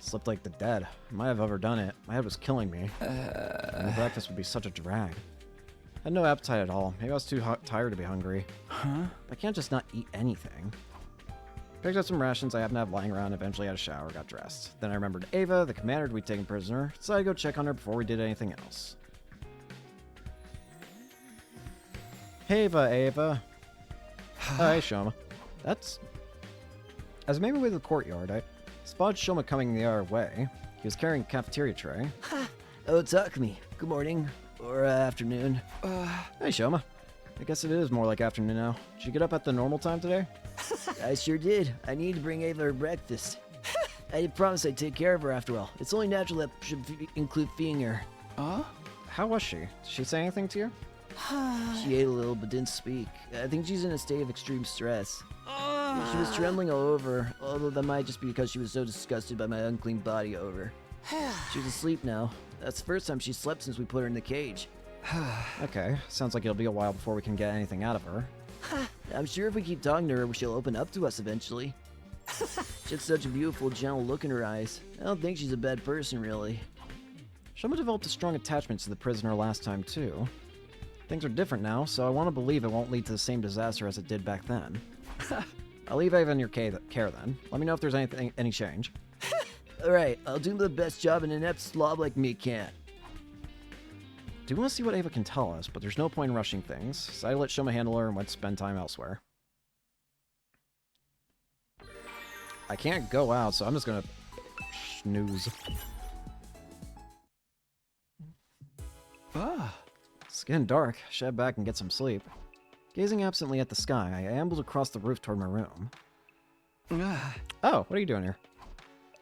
Slept like the dead. I might have overdone it. My head was killing me. And the breakfast would be such a drag. I had no appetite at all. Maybe I was too tired to be hungry. Huh? I can't just not eat anything. Picked up some rations I happened to have lying around, eventually had a shower, got dressed. Then I remembered Ava, the commander we'd taken prisoner, decided to go check on her before we did anything else. Hey, Ava. Hi, Shoma. That's... As I made my way to the courtyard, I spotted Shoma coming the other way. He was carrying a cafeteria tray. Oh, talk to me. Good morning. Or afternoon. Hey, Shoma. I guess it is more like afternoon now. Did you get up at the normal time today? I sure did. I needed to bring Ava her breakfast. I did promise I'd take care of her after all. It's only natural that should include feeding her. Huh? How was she? Did she say anything to you? She ate a little but didn't speak. I think she's in a state of extreme stress. She was trembling all over, although that might just be because she was so disgusted by my unclean body odor. She's asleep now. That's the first time she slept since we put her in the cage. Okay, sounds like it'll be a while before we can get anything out of her. I'm sure if we keep talking to her, she'll open up to us eventually. She has such a beautiful, gentle look in her eyes. I don't think she's a bad person, really. Shoma developed a strong attachment to the prisoner last time, too. Things are different now, so I want to believe it won't lead to the same disaster as it did back then. I'll leave Ava in your care then. Let me know if there's any change. Alright, I'll do the best job an inept slob like me can. Do want to see what Ava can tell us, but there's no point in rushing things, so I let Shoma handle her and went to spend time elsewhere. I can't go out, so I'm just gonna snooze. It's getting dark. Should head back and get some sleep. Gazing absently at the sky, I ambled across the roof toward my room. Oh, what are you doing here?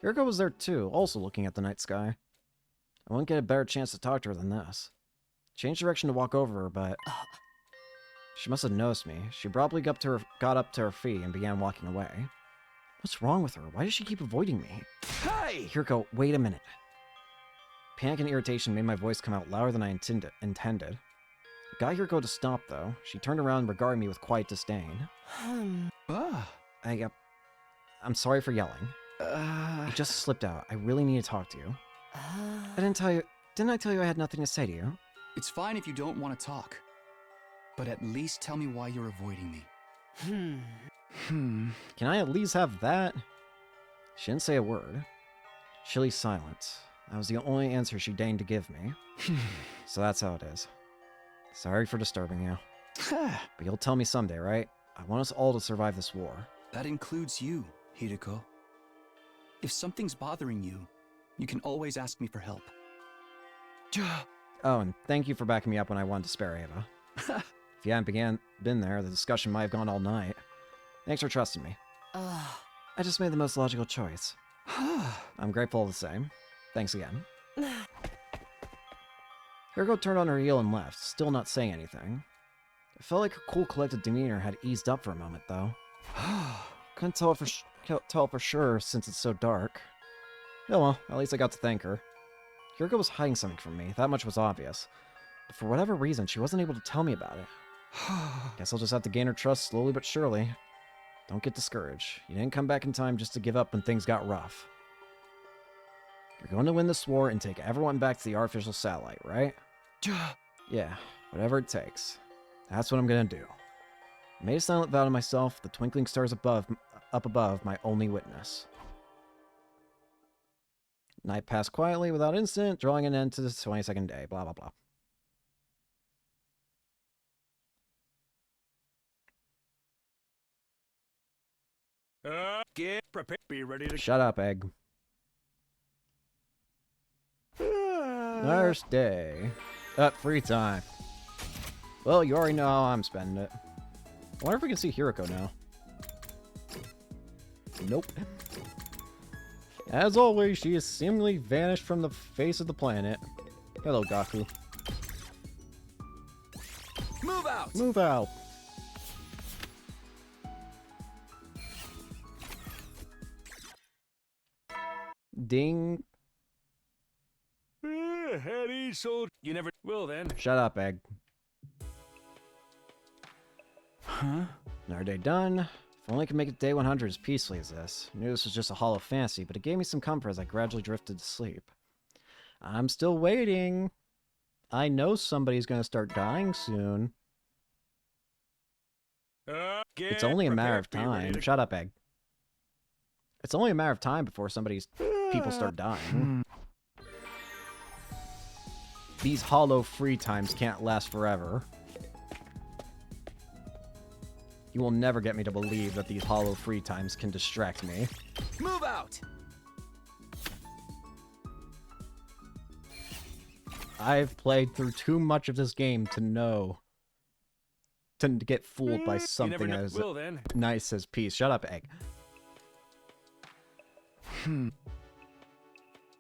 Yuriko was there too, also looking at the night sky. I won't get a better chance to talk to her than this. Changed direction to walk over her, but... She must have noticed me. She probably got up to her feet and began walking away. What's wrong with her? Why does she keep avoiding me? Hey! Yuriko, wait a minute. Panic and irritation made my voice come out louder than I intended. I got Yuriko to stop, though. She turned around and regarded me with quiet disdain. I'm sorry for yelling. It just slipped out. I really need to talk to you. Didn't I tell you I had nothing to say to you? It's fine if you don't want to talk. But at least tell me why you're avoiding me. Can I at least have that? She didn't say a word. Chilly silence. That was the only answer she deigned to give me. So that's how it is. Sorry for disturbing you. But you'll tell me someday, right? I want us all to survive this war. That includes you, Hideko. If something's bothering you, you can always ask me for help. Oh, and thank you for backing me up when I wanted to spare Ava. If you hadn't been there, the discussion might have gone all night. Thanks for trusting me. I just made the most logical choice. I'm grateful all the same. Thanks again. Yuriko turned on her heel and left, still not saying anything. It felt like her cool, collected demeanor had eased up for a moment, though. Couldn't tell for sure since it's so dark. Oh well, at least I got to thank her. Yuriko was hiding something from me, that much was obvious. But for whatever reason, she wasn't able to tell me about it. Guess I'll just have to gain her trust slowly but surely. Don't get discouraged. You didn't come back in time just to give up when things got rough. You're going to win this war and take everyone back to the artificial satellite, right? Yeah, whatever it takes. That's what I'm gonna do. I made a silent vow to myself, the twinkling stars up above, my only witness. Night passed quietly without incident, drawing an end to the 22nd day, blah blah blah. Get prepared. Be ready to... Shut up, Egg. Nurse day. Free time. Well, you already know how I'm spending it. I wonder if we can see Hideko now. Nope. As always, she has seemingly vanished from the face of the planet. Hello, Gaku. Move out! Move out! Ding. Eddie, so you never will then. Shut up, Egg. Huh? Another day done. If only I could make it to day 100 as peacefully as this. I knew this was just a hollow fantasy, but it gave me some comfort as I gradually drifted to sleep. I'm still waiting. I know somebody's gonna start dying soon. It's only a matter of time. Shut up, Egg. It's only a matter of time before people start dying. These hollow free times can't last forever. You will never get me to believe that these hollow free times can distract me. Move out! I've played through too much of this game to know. To get fooled by something as nice as peace. Shut up, Egg.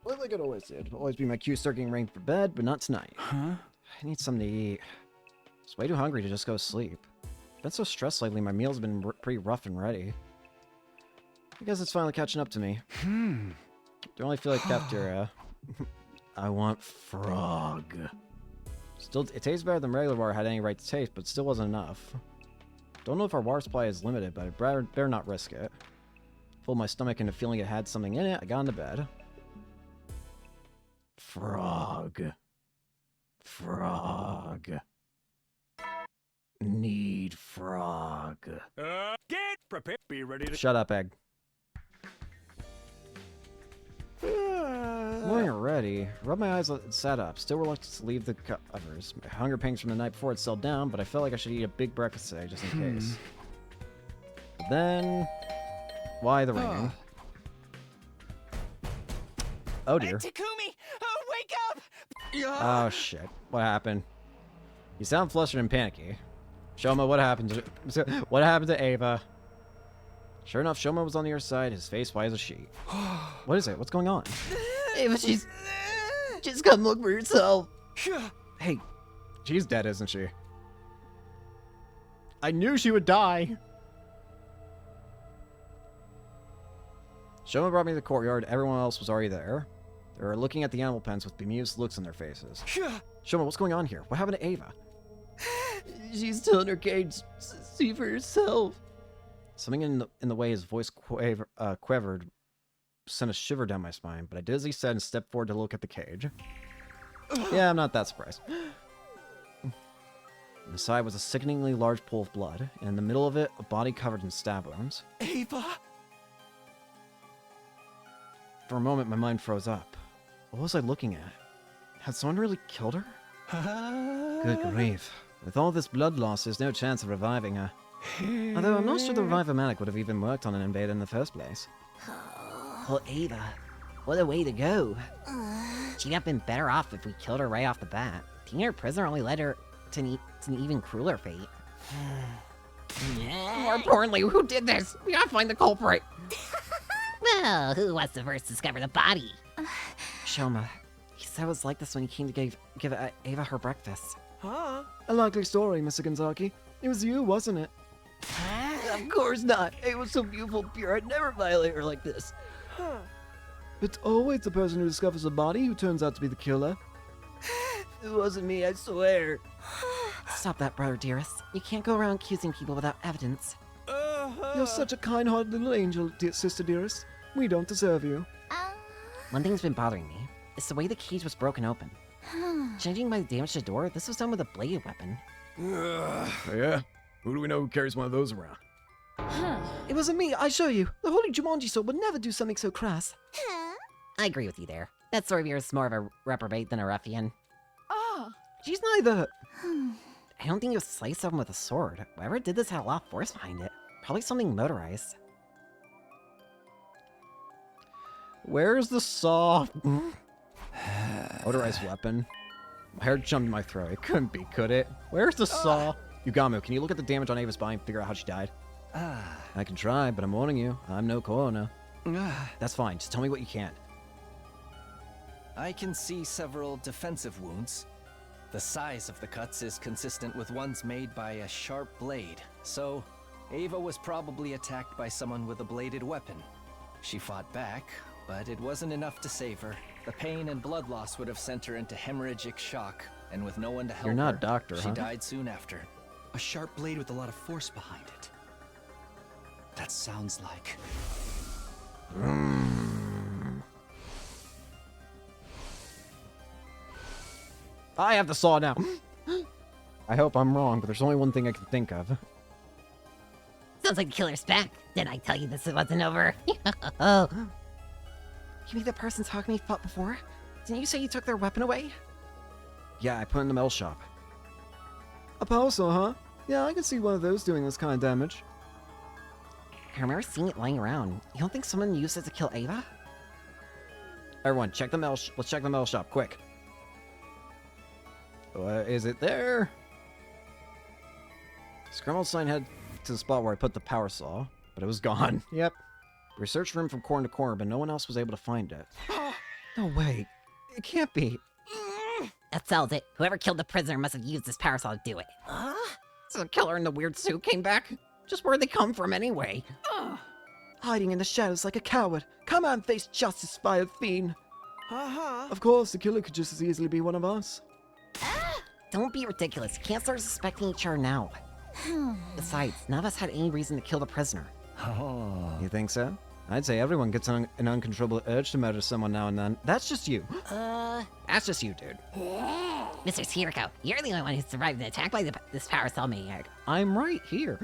Like it always did. It'll always be my cue start getting ready for bed, but not tonight. Huh? I need something to eat. I was way too hungry to just go to sleep. I've been so stressed lately, my meals have been pretty rough and ready. I guess it's finally catching up to me. Don't really feel like cafeteria. I want frog. Still, it tastes better than regular water had any right to taste, but it still wasn't enough. Don't know if our water supply is limited, but I'd better not risk it. Pulled my stomach into feeling it had something in it, I got into bed. Frog. Frog. Need frog. Get prepared. Be ready to. Shut up, Egg. Morning already. Rub my eyes and sat up. Still reluctant to leave the covers. My hunger pangs from the night before had settled down, but I felt like I should eat a big breakfast today, just in case. But then... Why the ringing? Oh dear. Takumi! Wake up! Oh shit. What happened? You sound flustered and panicky. Shoma, what happened to Ava? Sure enough, Shoma was on the other side, his face white as a sheet. What is it? What's going on? Ava, just come look for yourself. Hey, she's dead, isn't she? I knew she would die. Shoma brought me to the courtyard. Everyone else was already there. They were looking at the animal pens with bemused looks on their faces. Shoma, what's going on here? What happened to Ava? She's still in her cage. See for yourself. Something in the way his voice quivered sent a shiver down my spine, but I did as he said and stepped forward to look at the cage. Yeah, I'm not that surprised. Inside was a sickeningly large pool of blood, and in the middle of it, a body covered in stab wounds. Ava! For a moment, my mind froze up. What was I looking at? Had someone really killed her? Good grief. With all this blood loss, there's no chance of reviving her. Although I'm not sure the Revivomatic would have even worked on an invader in the first place. Oh, Ava. What a way to go. She'd have been better off if we killed her right off the bat. Taking her prisoner only led her to an even crueler fate. More importantly, who did this? We gotta find the culprit. Well, who was the first to discover the body? Shoma. He said it was like this when he came to give Ava her breakfast. Huh? A likely story, Mr. Gonzaki. It was you, wasn't it? Of course not. Ava was so beautiful, pure. I'd never violate her like this. It's always the person who discovers a body who turns out to be the killer. It wasn't me, I swear. Stop that, brother dearest. You can't go around accusing people without evidence. You're such a kind-hearted little angel, sister dearest. We don't deserve you. One thing's been bothering me. It's the way the cage was broken open. Judging by the damage to the door, this was done with a bladed weapon. Yeah? Who do we know who carries one of those around? It wasn't me, I show you. The holy Jumanji soul would never do something so crass. I agree with you there. That sword of yours is more of a reprobate than a ruffian. She's neither. I don't think you sliced someone with a sword. Whoever did this had a lot of force behind it. Probably something motorized. Where's the saw? Motorized weapon. My hair jumped in my throat. It couldn't be, could it? Where's the saw? Yugamu, can you look at the damage on Ava's body and figure out how she died? I can try, but I'm warning you, I'm no coroner. That's fine, just tell me what you can. I can see several defensive wounds. The size of the cuts is consistent with ones made by a sharp blade, so Ava was probably attacked by someone with a bladed weapon. She fought back, but it wasn't enough to save her. The pain and blood loss would have sent her into hemorrhagic shock, and with no one to help You're not her, a doctor, she huh? died soon after. A sharp blade with a lot of force behind it. That sounds like... I have the saw now. I hope I'm wrong, but there's only one thing I can think of. Sounds like the killer's back. Did I tell you this wasn't over? Oh. You mean the person Takumi fought before? Didn't you say you took their weapon away? Yeah, I put it in the metal shop. A power saw, huh? Yeah, I can see one of those doing this kind of damage. I remember seeing it lying around. You don't think someone used it to kill Ava? Everyone, check the metal. Let's check the metal shop, quick. Is it there? Scrambled sign head to the spot where I put the power saw, but it was gone. Yep. We searched for him from corner to corner, but no one else was able to find it. No way. It can't be. That sells it. Whoever killed the prisoner must have used this parasol to do it. So the killer in the weird suit came back? Just where'd they come from anyway? Hiding in the shadows like a coward. Come on, face justice, vile fiend. Of course, the killer could just as easily be one of us. Don't be ridiculous. You can't start suspecting each other now. Besides, none of us had any reason to kill the prisoner. Oh. You think so? I'd say everyone gets an uncontrollable urge to murder someone now and then. That's just you. That's just you, dude. Mr. Hiriko, you're the only one who survived an attack by this parasol maniac. I'm right here.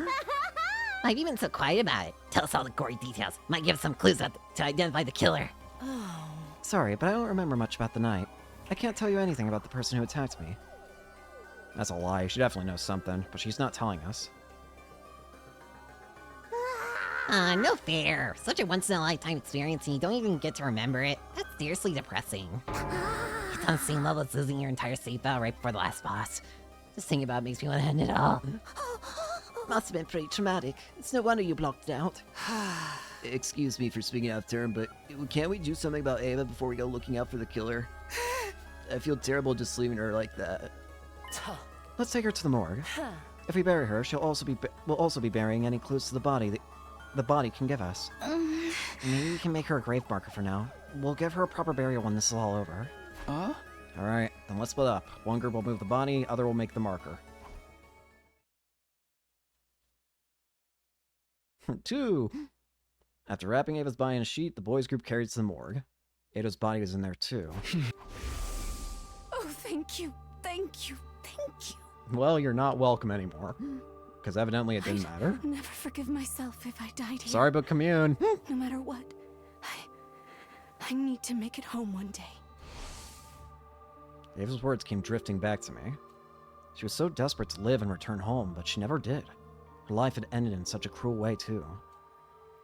Why have you been so quiet about it? Tell us all the gory details. Might give us some clues to identify the killer. Sorry, but I don't remember much about the night. I can't tell you anything about the person who attacked me. That's a lie. She definitely knows something, but she's not telling us. No fair. Such a once-in-a-lifetime experience and you don't even get to remember it. That's seriously depressing. It's on the same level as losing your entire save file right before the last boss. Just thinking about it makes me want to end it all. Must have been pretty traumatic. It's no wonder you blocked it out. Excuse me for speaking out of turn, but can't we do something about Ava before we go looking out for the killer? I feel terrible just leaving her like that. Let's take her to the morgue. If we bury her, we'll also be burying any clues to the body that the body can give us. Maybe we can make her a grave marker for now. We'll give her a proper burial when this is all over. Alright, then let's split up. One group will move the body, other will make the marker. 2. After wrapping Ava's body in a sheet, the boys' group carried it to the morgue. Ada's body was in there too. Oh, thank you, thank you, thank you. Well, you're not welcome anymore. Because evidently it didn't matter. I'll never forgive myself if I died here. Sorry, but commune. No matter what, I need to make it home one day. Ava's words came drifting back to me. She was so desperate to live and return home, but she never did. Her life had ended in such a cruel way, too.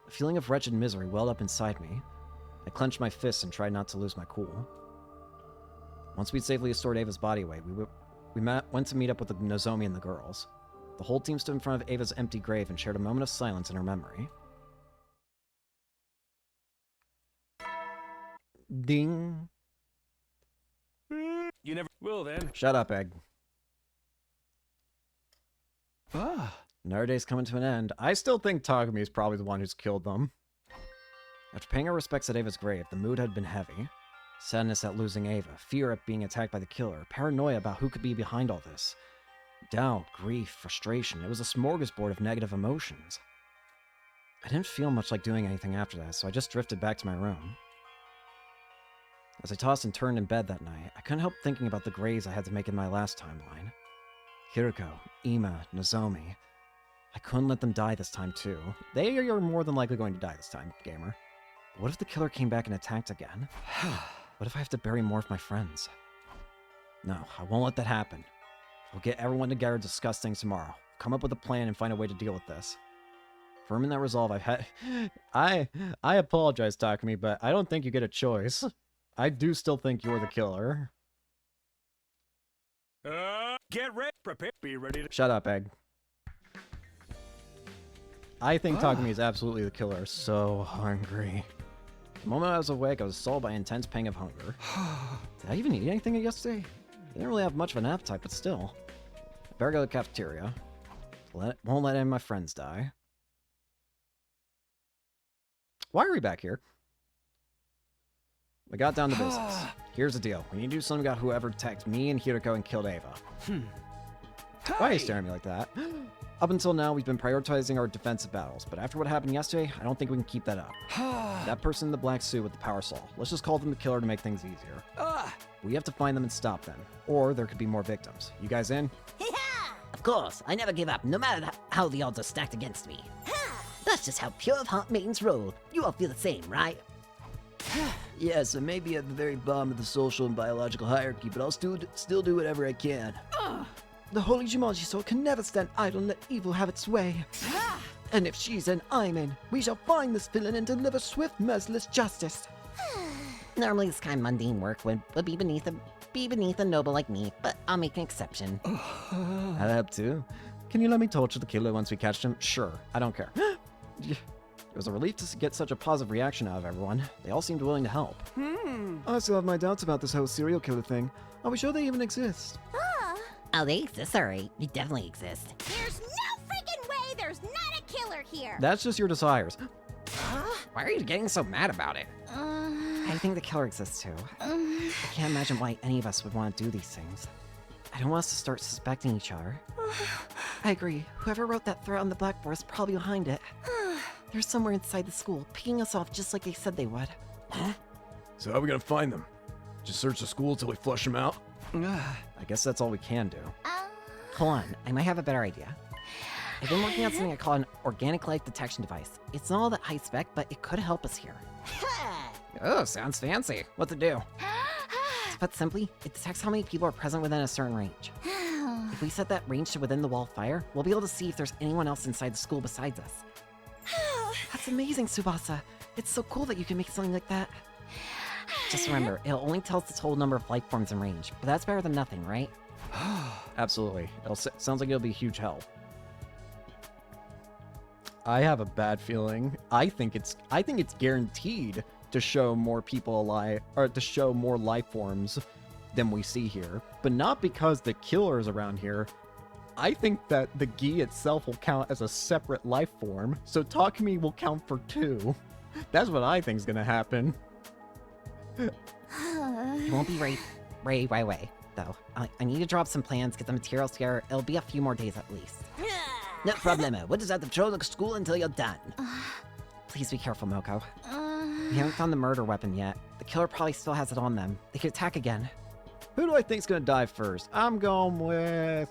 A feeling of wretched misery welled up inside me. I clenched my fists and tried not to lose my cool. Once we'd safely stored Ava's body away, we went to meet up with the Nozomi and the girls. The whole team stood in front of Ava's empty grave and shared a moment of silence in her memory. Ding. You never will then. Shut up, Egg. Ah. Another day's coming to an end. I still think Takumi is probably the one who's killed them. After paying our respects at Ava's grave, the mood had been heavy. Sadness at losing Ava, fear at being attacked by the killer, paranoia about who could be behind all this. Doubt, grief, frustration. It was a smorgasbord of negative emotions. I didn't feel much like doing anything after that, so I just drifted back to my room. As I tossed and turned in bed that night, I couldn't help thinking about the grades I had to make in my last timeline. Hiriko, Ima, Nozomi. I couldn't let them die this time, too. They are more than likely going to die this time, gamer. But what if the killer came back and attacked again? What if I have to bury more of my friends? No, I won't let that happen. We'll get everyone together and discuss things tomorrow. Come up with a plan and find a way to deal with this. Firm in that resolve, I apologize, Takumi, but I don't think you get a choice. I do still think you're the killer. Get ready, prepare, be ready to... Shut up, Egg. I think Takumi is absolutely the killer. So hungry. The moment I was awake, I was assaulted by an intense pang of hunger. Did I even eat anything yesterday? I didn't really have much of an appetite, but still. I better go to the cafeteria. Won't let any of my friends die. Why are we back here? We got down to business. Here's the deal. We need to do something about whoever attacked me and Hiroko and killed Ava. Why are you staring at me like that? Up until now, we've been prioritizing our defensive battles, but after what happened yesterday, I don't think we can keep that up. That person in the black suit with the power saw. Let's just call them the killer to make things easier. We have to find them and stop them, or there could be more victims. You guys in? Of course, I never give up, no matter how the odds are stacked against me. That's just how pure of heart maidens roll. You all feel the same, right? Yes, I may be at the very bottom of the social and biological hierarchy, but I'll still do whatever I can. The holy Jumanji soul can never stand idle and let evil have its way. And if she's in, I'm in. We shall find this villain and deliver swift, merciless justice. Normally this kind of mundane work would be beneath a noble like me, but I'll make an exception. I have to. Can you let me torture the killer once we catch him? Sure, I don't care. It was a relief to get such a positive reaction out of everyone. They all seemed willing to help. I still have my doubts about this whole serial killer thing. Are we sure they even exist? Oh, they exist, alright. They definitely exist. There's no freaking way there's not a killer here! That's just your desires. Why are you getting so mad about it? I think the killer exists too. I can't imagine why any of us would want to do these things. I don't want us to start suspecting each other. I agree. Whoever wrote that threat on the blackboard is probably behind it. They're somewhere inside the school, picking us off just like they said they would. So how are we gonna find them? Just search the school till we flush them out? I guess that's all we can do. Hold on, I might have a better idea. I've been working on something I call an organic life detection device. It's not all that high spec, but it could help us here. Oh, sounds fancy. What's it do? Ah. To put simply, it detects how many people are present within a certain range. If we set that range to within the wall of fire, we'll be able to see if there's anyone else inside the school besides us. That's amazing, Tsubasa. It's so cool that you can make something like that. Just remember, it'll only tell us the total number of life forms in range, but that's better than nothing, right? Absolutely. Sounds like it'll be a huge help. I have a bad feeling. I think it's guaranteed to show more people alive, or to show more life forms than we see here. But not because the killer is around here. I think that the gi itself will count as a separate life form, so Takumi will count for 2. That's what I think's gonna happen. It won't be right away, though. I need to drop some plans, get the materials here. It'll be a few more days at least. No problemo. We'll just have to patrol the school until you're done. Please be careful, Moko. We haven't found the murder weapon yet. The killer probably still has it on them. They could attack again. Who do I think's gonna die first? I'm going with,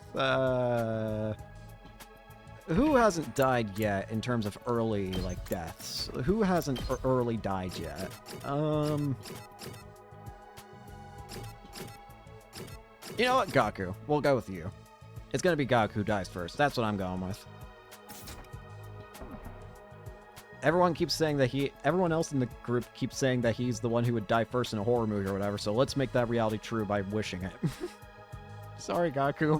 who hasn't died yet in terms of early, like, deaths? Who hasn't early died yet? You know what? Gaku. We'll go with you. It's gonna be Gaku who dies first. That's what I'm going with. Everyone keeps saying that everyone else in the group keeps saying that he's the one who would die first in a horror movie or whatever, so let's make that reality true by wishing it. Sorry, Gaku.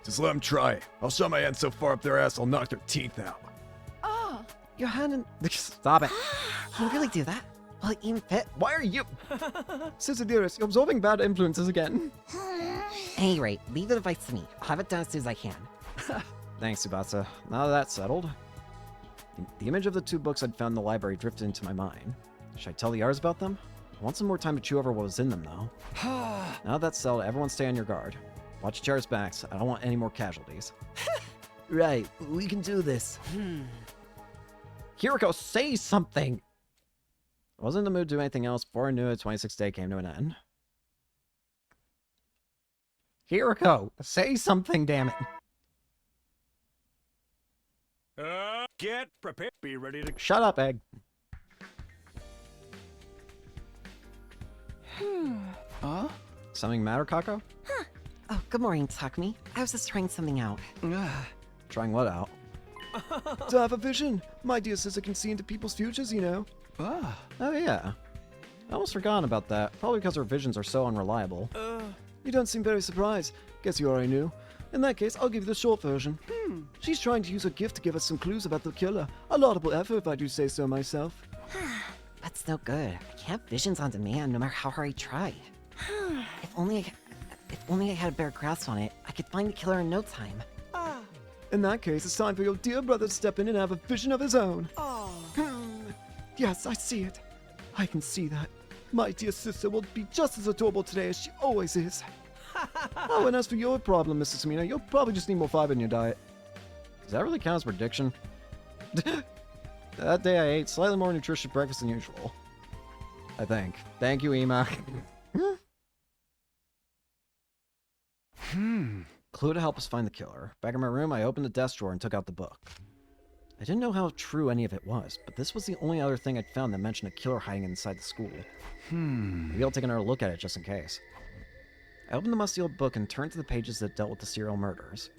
Just let them try. I'll shove my hand so far up their ass I'll knock their teeth out. Oh, your hand in... Stop it. Can you really do that? Will it even fit? Why are you... Sister Dearest, you're absorbing bad influences again. At any rate, leave the device to me. I'll have it done as soon as I can. Thanks, Tsubasa. Now that that's settled, the image of the 2 books I'd found in the library drifted into my mind. Should I tell the others about them? I want some more time to chew over what was in them, though. Now that's settled, everyone stay on your guard. Watch each other's backs. I don't want any more casualties. Right, we can do this. Hiroko, say something! I wasn't in the mood to do anything else before I knew it, 26th day came to an end. Hiroko, say something, damn it! Get prepared. Be ready to... Shut up, Egg. Huh? Something matter, Kako? Oh, good morning, Takumi. I was just trying something out. Trying what out? To have a vision. My dear sister can see into people's futures, you know. Ah. Oh, yeah. I almost forgotten about that. Probably because her visions are so unreliable. You don't seem very surprised. Guess you already knew. In that case, I'll give you the short version. She's trying to use her gift to give us some clues about the killer. A laudable effort, if I do say so myself. That's no good. I can't have visions on demand, no matter how hard I try. If only I had a better grasp on it, I could find the killer in no time. In that case, it's time for your dear brother to step in and have a vision of his own. Yes, I see it. I can see that. My dear sister will be just as adorable today as she always is. Oh, and as for your problem, Mrs. Samina, you'll probably just need more fiber in your diet. Does that really count as prediction? That day I ate slightly more nutritious breakfast than usual. I think. Thank you, Ema. Clue to help us find the killer. Back in my room, I opened the desk drawer and took out the book. I didn't know how true any of it was, but this was the only other thing I'd found that mentioned a killer hiding inside the school. Maybe I'll take another look at it just in case. I opened the musty old book and turned to the pages that dealt with the serial murders.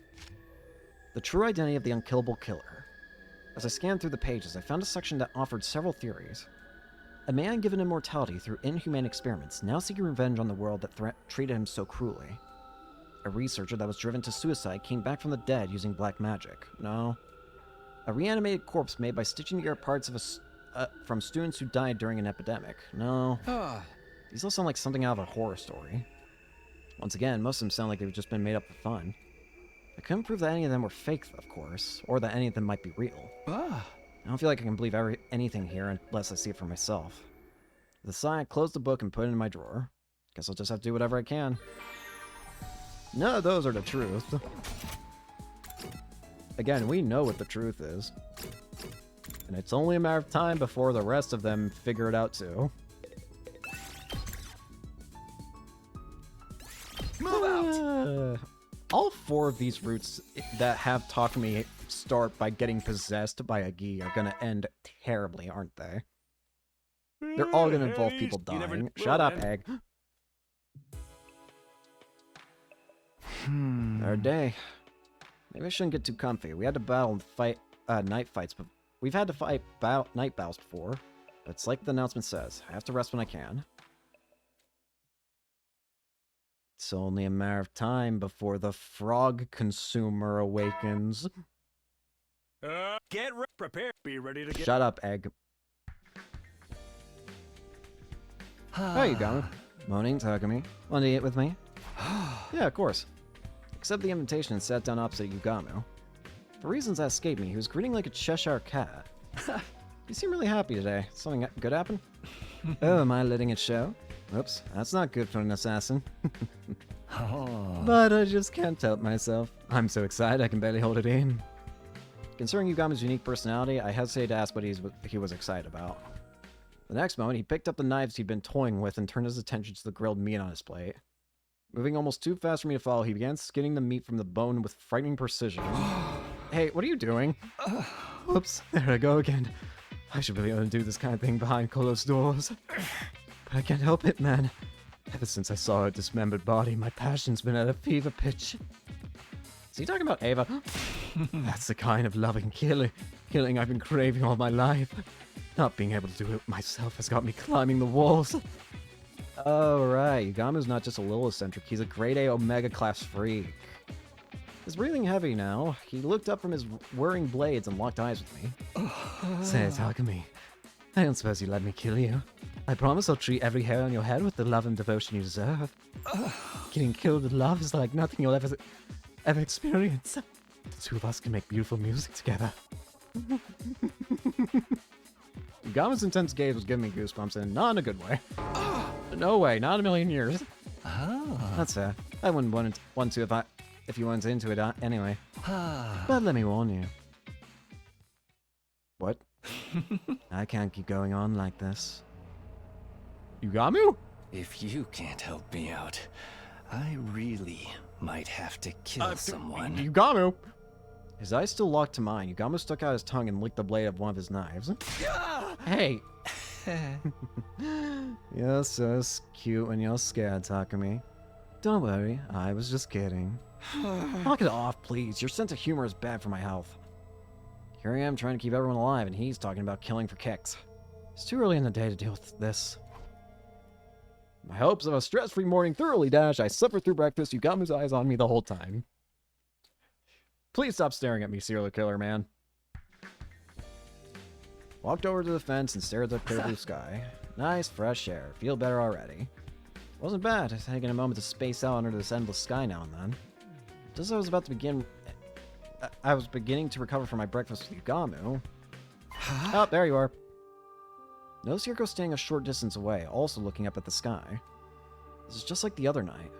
The true identity of the unkillable killer. As I scanned through the pages, I found a section that offered several theories. A man given immortality through inhumane experiments, now seeking revenge on the world that treated him so cruelly. A researcher that was driven to suicide came back from the dead using black magic. No. A reanimated corpse made by stitching together parts of from students who died during an epidemic. No. These all sound like something out of a horror story. Once again, most of them sound like they've just been made up for fun. I couldn't prove that any of them were fake, of course, or that any of them might be real. I don't feel like I can believe anything here unless I see it for myself. With a sigh, I closed the book and put it in my drawer. Guess I'll just have to do whatever I can. None of those are the truth. Again, we know what the truth is. And it's only a matter of time before the rest of them figure it out too. Move out! All 4 of these routes that have Takumi start by getting possessed by a Gi are gonna end terribly, aren't they? They're all gonna involve people dying. Shut up, Egg. Third day. Maybe I shouldn't get too comfy. We had to battle and fight night fights, but we've had to fight night battles before. But it's like the announcement says, I have to rest when I can. It's only a matter of time before the frog consumer awakens. Get prepared. Be ready to get. Shut up, Egg. There you go. Morning, Takumi. Want to eat with me? Yeah, of course. Accepted the invitation and sat down opposite Yugamu. For reasons that escaped me, he was grinning like a Cheshire cat. You seem really happy today. Something good happened? Oh, am I letting it show? Oops, that's not good for an assassin. But I just can't help myself. I'm so excited I can barely hold it in. Considering Yugamu's unique personality, I hesitated to ask what he was excited about. The next moment, he picked up the knives he'd been toying with and turned his attention to the grilled meat on his plate. Moving almost too fast for me to follow, he began skinning the meat from the bone with frightening precision. Hey, what are you doing? Whoops, there I go again. I should really undo this kind of thing behind closed doors. But I can't help it, man. Ever since I saw her dismembered body, my passion's been at a fever pitch. Is he talking about Ava? That's the kind of loving killing I've been craving all my life. Not being able to do it myself has got me climbing the walls. Oh, right. Yugamu's not just a little eccentric. He's a grade A Omega class freak. He's breathing heavy now. He looked up from his whirring blades and locked eyes with me. Say, Takumi, I don't suppose you'd let me kill you. I promise I'll treat every hair on your head with the love and devotion you deserve. Getting killed with love is like nothing you'll ever experience. The two of us can make beautiful music together. Yugamu's intense gaze was giving me goosebumps, and not in a good way. No way, not in a million years. That's fair. I wouldn't want to if you weren't into it anyway. But let me warn you. What? I can't keep going on like this. Yugamu? If you can't help me out, I really might have to kill someone. Yugamu! His eyes still locked to mine. Yugamu stuck out his tongue and licked the blade of one of his knives. Hey! You're so cute when you're scared, Takumi. Don't worry, I was just kidding. Knock it off, please. Your sense of humor is bad for my health. Here I am trying to keep everyone alive, and he's talking about killing for kicks. It's too early in the day to deal with this. My hopes of a stress-free morning thoroughly dashed. I suffered through breakfast. Yugamu's eyes on me the whole time. Please stop staring at me, serial killer man. Walked over to the fence and stared at the clear blue sky. Nice, fresh air. Feel better already. Wasn't bad, taking a moment to space out under this endless sky now and then. Just as I was about to begin... I was beginning to recover from my breakfast with Yugamu. Oh, there you are. Notice Hiriko standing a short distance away, also looking up at the sky. This is just like the other night.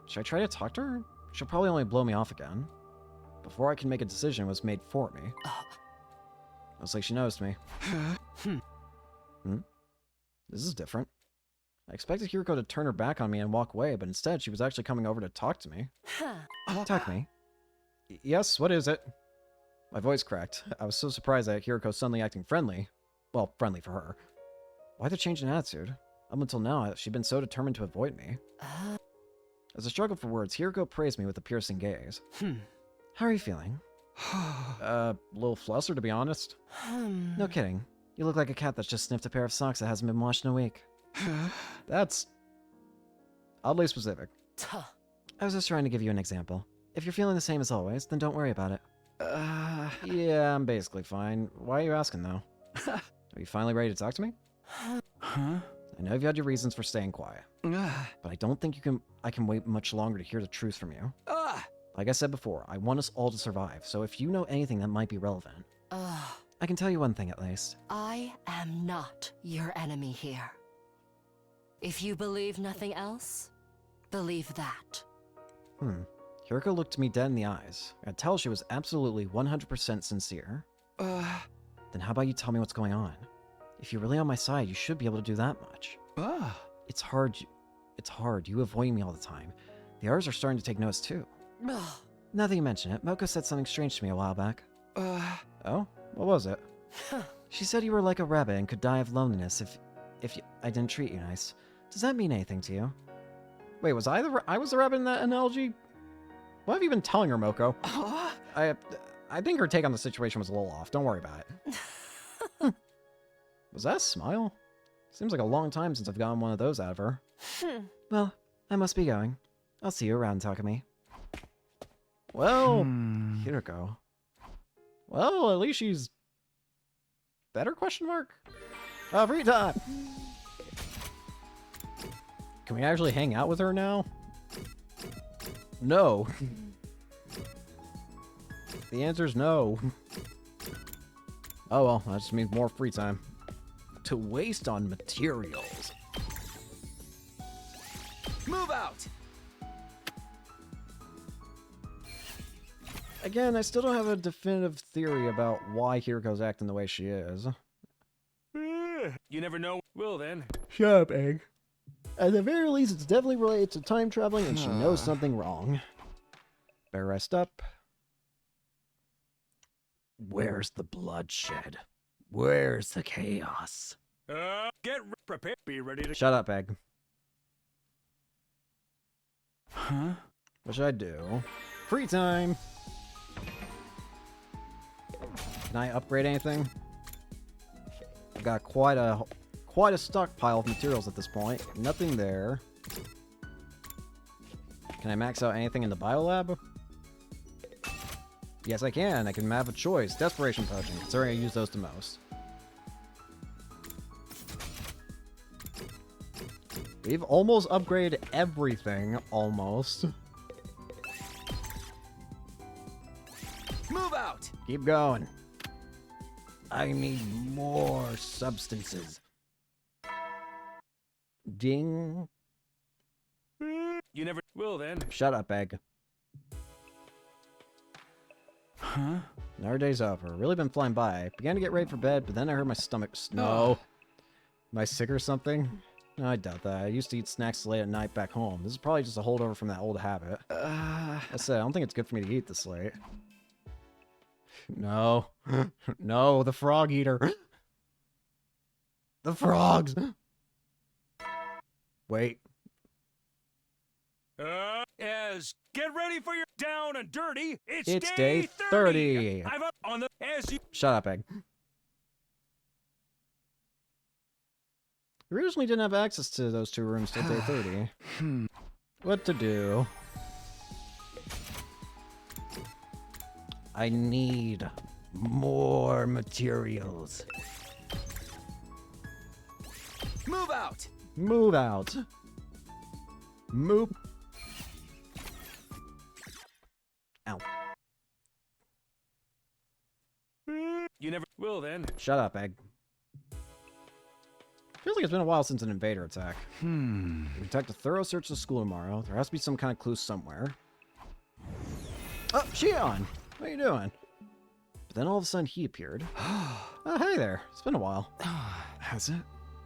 Should I try to talk to her? She'll probably only blow me off again. Before I can make a decision was made for me. Looks like she noticed me. This is different. I expected Hiriko to turn her back on me and walk away, but instead she was actually coming over to talk to me. Talk to me? Yes, what is it? My voice cracked. I was so surprised at Hiriko suddenly acting friendly. Well, friendly for her. Why the change in attitude? Up until now, she'd been so determined to avoid me. As I struggled for words, Hiriko praised me with a piercing gaze. How are you feeling? A little flustered, to be honest. No kidding. You look like a cat that's just sniffed a pair of socks that hasn't been washed in a week. That's oddly specific. I was just trying to give you an example. If you're feeling the same as always, then don't worry about it. Yeah, I'm basically fine. Why are you asking, though? Are you finally ready to talk to me? I know you've had your reasons for staying quiet, but I don't think I can wait much longer to hear the truth from you. Like I said before, I want us all to survive, so if you know anything that might be relevant, I can tell you one thing at least. I am not your enemy here. If you believe nothing else, believe that. Hiriko looked me dead in the eyes. I could tell she was absolutely 100% sincere. Then how about you tell me what's going on? If you're really on my side, you should be able to do that much. It's hard. It's hard. You avoid me all the time. The others are starting to take notice too. Now that you mention it, Moko said something strange to me a while back. Oh? What was it? She said you were like a rabbit and could die of loneliness if I didn't treat you nice. Does that mean anything to you? Wait, was I the rabbit in that analogy? What have you been telling her, Moko? I think her take on the situation was a little off. Don't worry about it. Was that a smile? Seems like a long time since I've gotten one of those out of her. Well, I must be going. I'll see you around, Takumi. Well, Hiriko. Well, at least she's better, question mark? Free time! Can we actually hang out with her now? No. The answer's no. Oh well, that just means more free time. To waste on materials. Move out! Again, I still don't have a definitive theory about why Hiriko's acting the way she is. You never know. Well then. Shut up, Egg. At the very least, it's definitely related to time traveling, and she knows something wrong. Better rest up. Where's the bloodshed? Where's the chaos? Get prepared. Be ready to. Shut up, Egg. Huh? What should I do? Free time! Can I upgrade anything? I've got quite a stockpile of materials at this point. Nothing there. Can I max out anything in the biolab? Yes, I can. I can have a choice. Desperation potion, considering I use those the most. We've almost upgraded everything. Almost. Move out! Keep going. I need more substances. Ding. You never will then. Shut up, Egg. Huh? Another day's over. Really been flying by. I began to get ready for bed, but then I heard my stomach. No. Am I sick or something? No, I doubt that. I used to eat snacks late at night back home. This is probably just a holdover from that old habit. I said, I don't think it's good for me to eat this late. No. No, the frog eater. The frogs. Wait. As get ready for your down and dirty. It's day 30. I've up on the as you. Shut up, Egg. We originally didn't have access to those two rooms till day 30. What to do? I need more materials. Move out! Move out. Move. Ow. You never will then. Shut up, Egg. Feels like it's been a while since an invader attack. We We conduct a thorough search of the school tomorrow. There has to be some kind of clue somewhere. Oh, Shion! What are you doing? But then all of a sudden he appeared. Oh, hey there. It's been a while. Has it?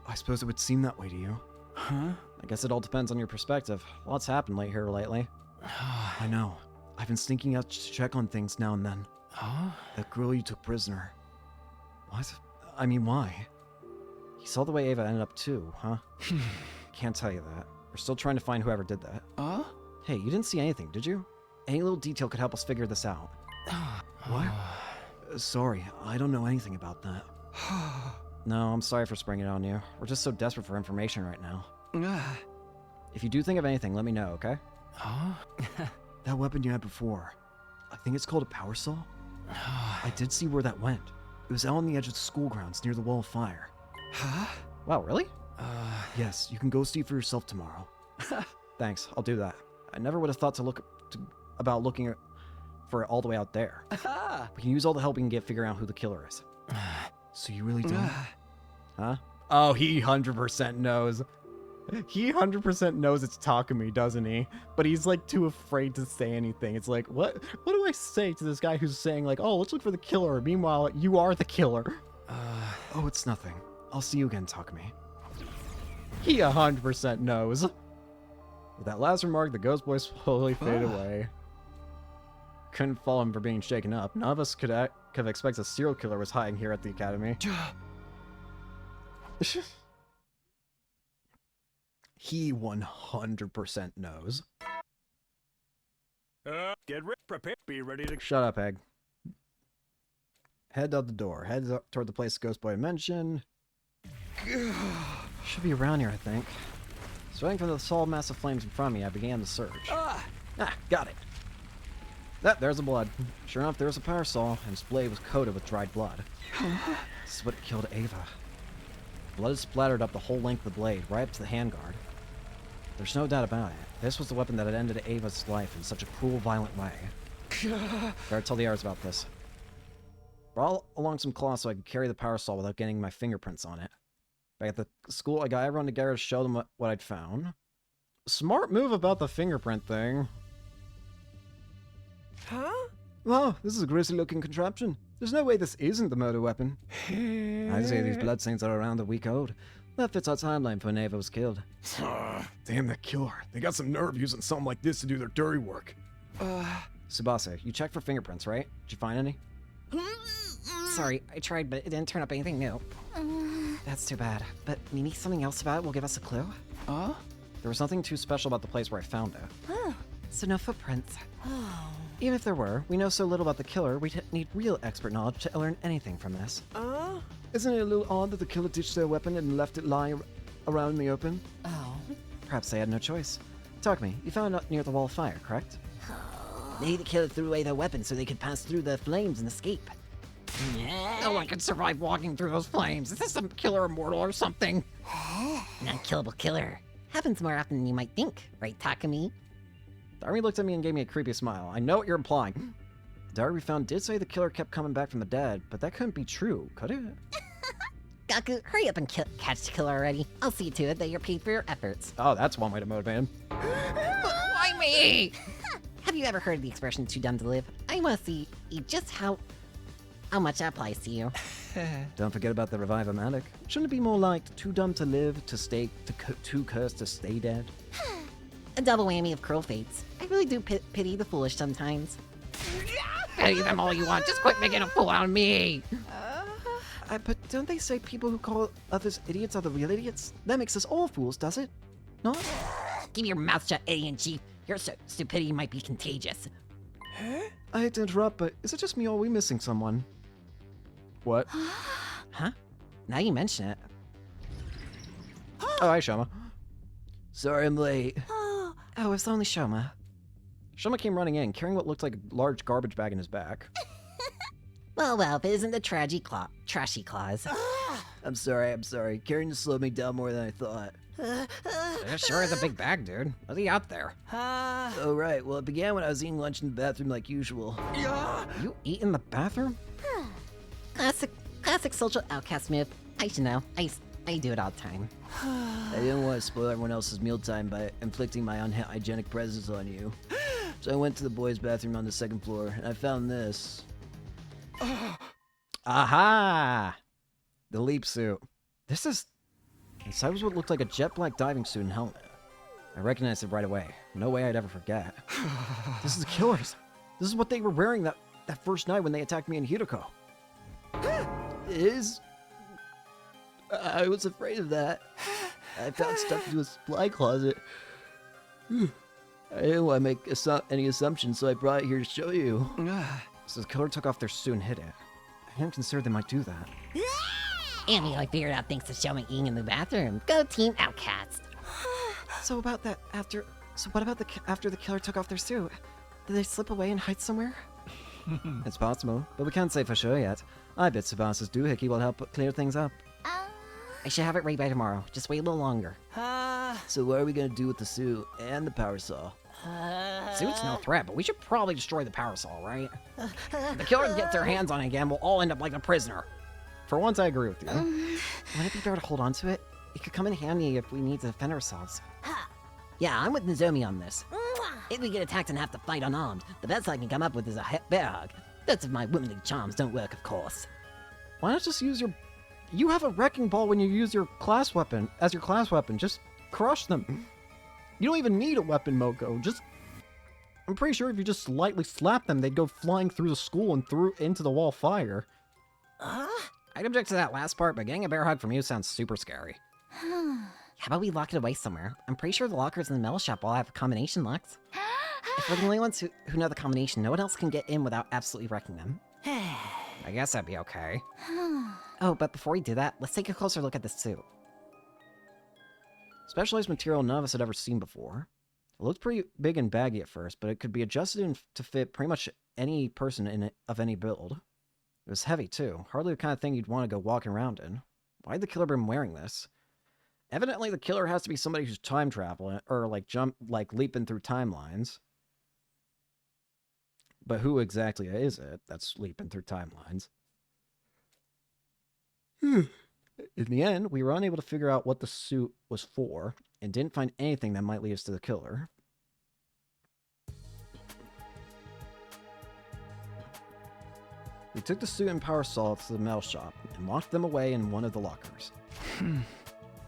I suppose it would seem that way to you. Huh? I guess it all depends on your perspective. Lots happened here lately. I know. I've been sneaking out to check on things now and then. Huh? That girl you took prisoner. What? I mean, why? You saw the way Ava ended up too, huh? Can't tell you that. We're still trying to find whoever did that. Hey, you didn't see anything, did you? Any little detail could help us figure this out. What? Sorry, I don't know anything about that. No, I'm sorry for springing it on you. We're just so desperate for information right now. If you do think of anything, let me know, okay? That weapon you had before. I think it's called a power saw. I did see where that went. It was out on the edge of the school grounds near the wall of fire. Wow, really? Yes, you can go see for yourself tomorrow. Thanks, I'll do that. I never would have thought about looking for it all the way out there. We can use all the help we can get figuring out who the killer is. So you really don't? Huh? Oh, he 100% knows. He 100% knows it's Takumi, doesn't he? But he's like too afraid to say anything. It's like, what do I say to this guy who's saying like, oh, let's look for the killer. Meanwhile, you are the killer. Oh, it's nothing. I'll see you again, Takumi. He 100% knows. With that last remark, the ghost boy slowly faded away. Couldn't fault him for being shaken up. None of us could have expected a serial killer was hiding here at the academy. He 100% knows. Get ready, prepare, be ready to... Shut up, Egg. Head out the door. Head toward the place the ghost boy mentioned. Should be around here, I think. Sweating from the solid mass of flames in front of me, I began the search. Got it. There's the blood. Sure enough, there was a power saw, and its blade was coated with dried blood. This is what killed Ava. Blood had splattered up the whole length of the blade, right up to the handguard. There's no doubt about it. This was the weapon that had ended Ava's life in such a cruel, violent way. Better tell the others about this. Brought along some cloth so I could carry the power saw without getting my fingerprints on it. Back at the school, I got everyone together to show them what I'd found. Smart move about the fingerprint thing. Huh? Wow, this is a grisly looking contraption. There's no way this isn't the murder weapon. I'd say these bloodstains are around a week old. That fits our timeline for when Ava was killed. Damn that killer. They got some nerve using something like this to do their dirty work. Tsubasa, you checked for fingerprints, right? Did you find any? Sorry, I tried, but it didn't turn up anything new. That's too bad. But maybe something else about it will give us a clue? There was nothing too special about the place where I found it. So no footprints. Even if there were, we know so little about the killer, we'd need real expert knowledge to learn anything from this. Isn't it a little odd that the killer ditched their weapon and left it lying around in the open? Perhaps they had no choice. Talk to me. You found it near the wall of fire, correct? Maybe the killer threw away their weapon so they could pass through the flames and escape. No one could survive walking through those flames. Is this some killer immortal or something? An unkillable killer. Happens more often than you might think, right, Takumi? Darby looked at me and gave me a creepy smile. I know what you're implying. The diary we found did say the killer kept coming back from the dead, but that couldn't be true, could it? Gaku, hurry up and catch the killer already. I'll see to it that you're paid for your efforts. Oh, that's one way to motivate him. Why me? Have you ever heard the expression too dumb to live? I want to see just how much that applies to you. Don't forget about the revive-o-matic. Shouldn't it be more like too dumb to live, too cursed to stay dead? A double whammy of cruel fates. I really do pity the foolish sometimes. Pity them all you want, just quit making a fool out of me! But don't they say people who call others idiots are the real idiots? That makes us all fools, does it? No? Keep your mouth shut, idiot chief. Your stupidity might be contagious. I hate to interrupt, but is it just me or are we missing someone? What? Huh? Now you mention it. Oh, hi, Shoma. Sorry I'm late. Oh, it's only Shoma. Shoma came running in, carrying what looked like a large garbage bag in his back. Well, if it isn't the trashy claws. I'm sorry. Carrying this slowed me down more than I thought. It sure is a big bag, dude. What's he out there? Oh, right. Well, it began when I was eating lunch in the bathroom like usual. You eat in the bathroom? Classic social outcast move. I should know. I I do it all the time. I didn't want to spoil everyone else's mealtime by inflicting my unhygienic presence on you. So I went to the boys' bathroom on the second floor, and I found this. Aha! The leap suit. This is... Inside was what looked like a jet black diving suit and helmet. I recognized it right away. No way I'd ever forget. This is the killers. This is what they were wearing that first night when they attacked me in Hideko. It is... I was afraid of that. I found stuff into a supply closet. I didn't want to make any assumptions, so I brought it here to show you. So the killer took off their suit and hid it. I hadn't considered they might do that. And I figured out thanks to showing eating in the bathroom. Go Team Outcast. So what about after the killer took off their suit? Did they slip away and hide somewhere? It's possible, but we can't say for sure yet. I bet Tsubas's doohickey will help clear things up. I should have it ready by tomorrow. Just wait a little longer. So what are we gonna do with the suit and the power saw? Suit's no threat, but we should probably destroy the power saw, right? If the killers get their hands on it again, we'll all end up like a prisoner. For once, I agree with you. Wouldn't it be better to hold on to it? It could come in handy if we need to defend ourselves. Yeah, I'm with Nozomi on this. If we get attacked and have to fight unarmed, the best I can come up with is a bear hug. That's if my womanly charms don't work, of course. Why not just use your... You have a wrecking ball when you use your class weapon as your class weapon. Just crush them. You don't even need a weapon, Moko. Just... I'm pretty sure if you just slightly slap them, they'd go flying through the school and through into the wall of fire. I'd object to that last part, but getting a bear hug from you sounds super scary. How about we lock it away somewhere? I'm pretty sure the lockers in the metal shop all have combination locks. If we're the only ones who know the combination, no one else can get in without absolutely wrecking them. I guess that'd be okay. Oh, but before we do that, let's take a closer look at this suit. Specialized material none of us had ever seen before. It looked pretty big and baggy at first, but it could be adjusted to fit pretty much any person in it of any build. It was heavy, too. Hardly the kind of thing you'd want to go walking around in. Why'd the killer been wearing this? Evidently, the killer has to be somebody who's time traveling, or leaping through timelines. But who exactly is it that's leaping through timelines? In the end, we were unable to figure out what the suit was for, and didn't find anything that might lead us to the killer. We took the suit and power saw to the metal shop, and locked them away in one of the lockers.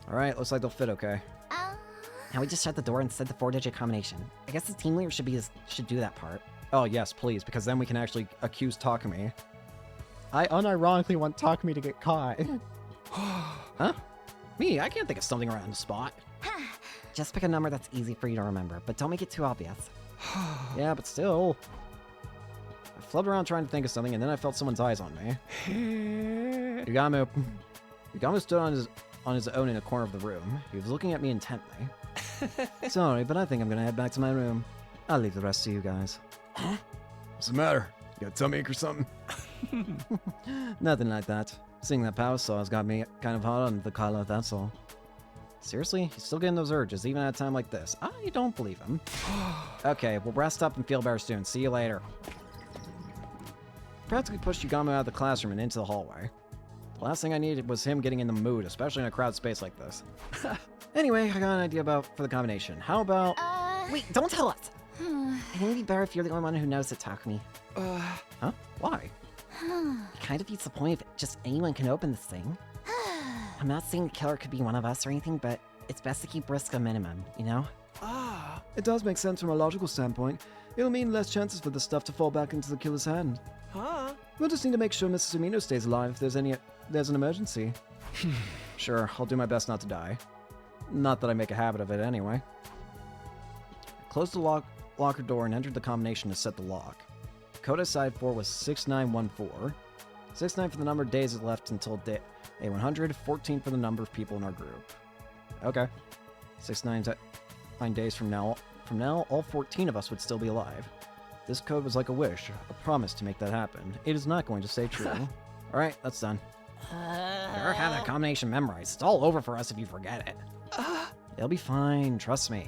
Alright, looks like they'll fit okay. Now we just shut the door and set the 4-digit combination. I guess the team leader should do that part. Oh yes, please, because then we can actually accuse Takumi. I unironically want Takumi to get caught. Huh? Me? I can't think of something right on the spot. Just pick a number that's easy for you to remember, but don't make it too obvious. Yeah, but still. I flubbed around trying to think of something, and then I felt someone's eyes on me. Yugamo stood on his own in a corner of the room. He was looking at me intently. Sorry, but I think I'm gonna head back to my room. I'll leave the rest to you guys. What's the matter? You got a tummy ache or something? Nothing like that. Seeing that power saw has got me kind of hot on the collar, that's all. Seriously? He's still getting those urges, even at a time like this? I don't believe him. Okay, we'll rest up and feel better soon. See you later. Practically pushed Yugamo out of the classroom and into the hallway. The last thing I needed was him getting in the mood, especially in a crowded space like this. Anyway, I got an idea for the combination. How about... Wait, don't tell us! I think it'd be better if you're the only one who knows it, Takumi. Huh? Why? It kind of beats the point if just anyone can open this thing. I'm not saying the killer could be one of us or anything, but it's best to keep risk a minimum, you know? It does make sense from a logical standpoint. It'll mean less chances for the stuff to fall back into the killer's hand. We'll just need to make sure Mrs. Sumino stays alive if there's an emergency. Sure, I'll do my best not to die. Not that I make a habit of it anyway. I closed the locker door and entered the combination to set the lock. The code I decided for was 6914. 69 for the number of days left until day 100, 14 for the number of people in our group. Okay. 69 days from now, all 14 of us would still be alive. This code was like a wish, a promise to make that happen. It is not going to stay true. Alright, that's done. Better have that combination memorized. It's all over for us if you forget it. It'll be fine, trust me.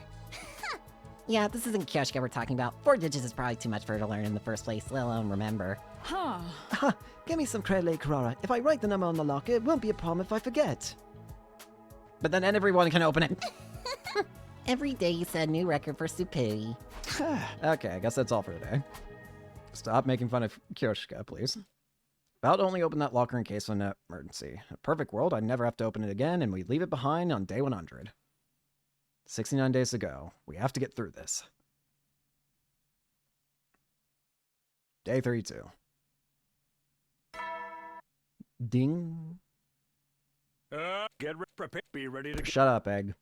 Yeah, this isn't Kyoshika we're talking about. 4 digits is probably too much for her to learn in the first place, let alone remember. Give me some credit, Kurara. If I write the number on the locker, it won't be a problem if I forget. but then everyone can open it. Every day you set a new record for stupidity. Okay, I guess that's all for today. Stop making fun of Kyoshika, please. About to only open that locker in case of an emergency. In a perfect world, I'd never have to open it again, and we leave it behind on day 100. 69 days to go. We have to get through this. Day 32. Ding. Get prepared. Be ready to. Shut up, Egg.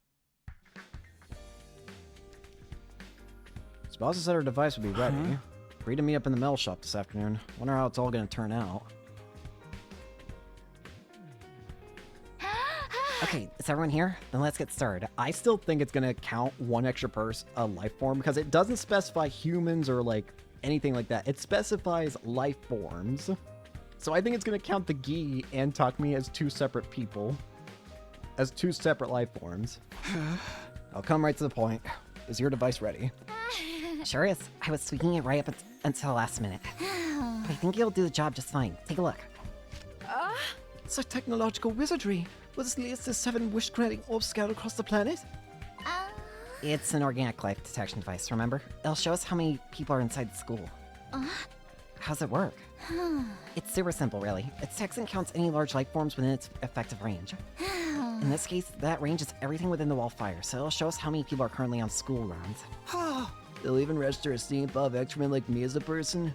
Spazza said her device would be ready. Free to meet up in the mail shop this afternoon. Wonder how it's all gonna turn out. Okay, is everyone here? Then let's get started. I still think it's gonna count one extra life form because it doesn't specify humans or like anything like that. It specifies life forms. So I think it's gonna count the Gi and Takumi as two separate people. As two separate life forms. I'll come right to the point. Is your device ready? Sure is. I was tweaking it right up until the last minute. I think it'll do the job just fine. Take a look. It's like technological wizardry. Will this lead us to 7 wish-granting orbs scattered across the planet? It's an organic life detection device, remember? It'll show us how many people are inside the school. How's it work? It's super simple, really. It detects and counts any large life forms within its effective range. In this case, that range is everything within the wall fire, so it'll show us how many people are currently on school grounds. They'll even register a steam above Extraman like me as a person?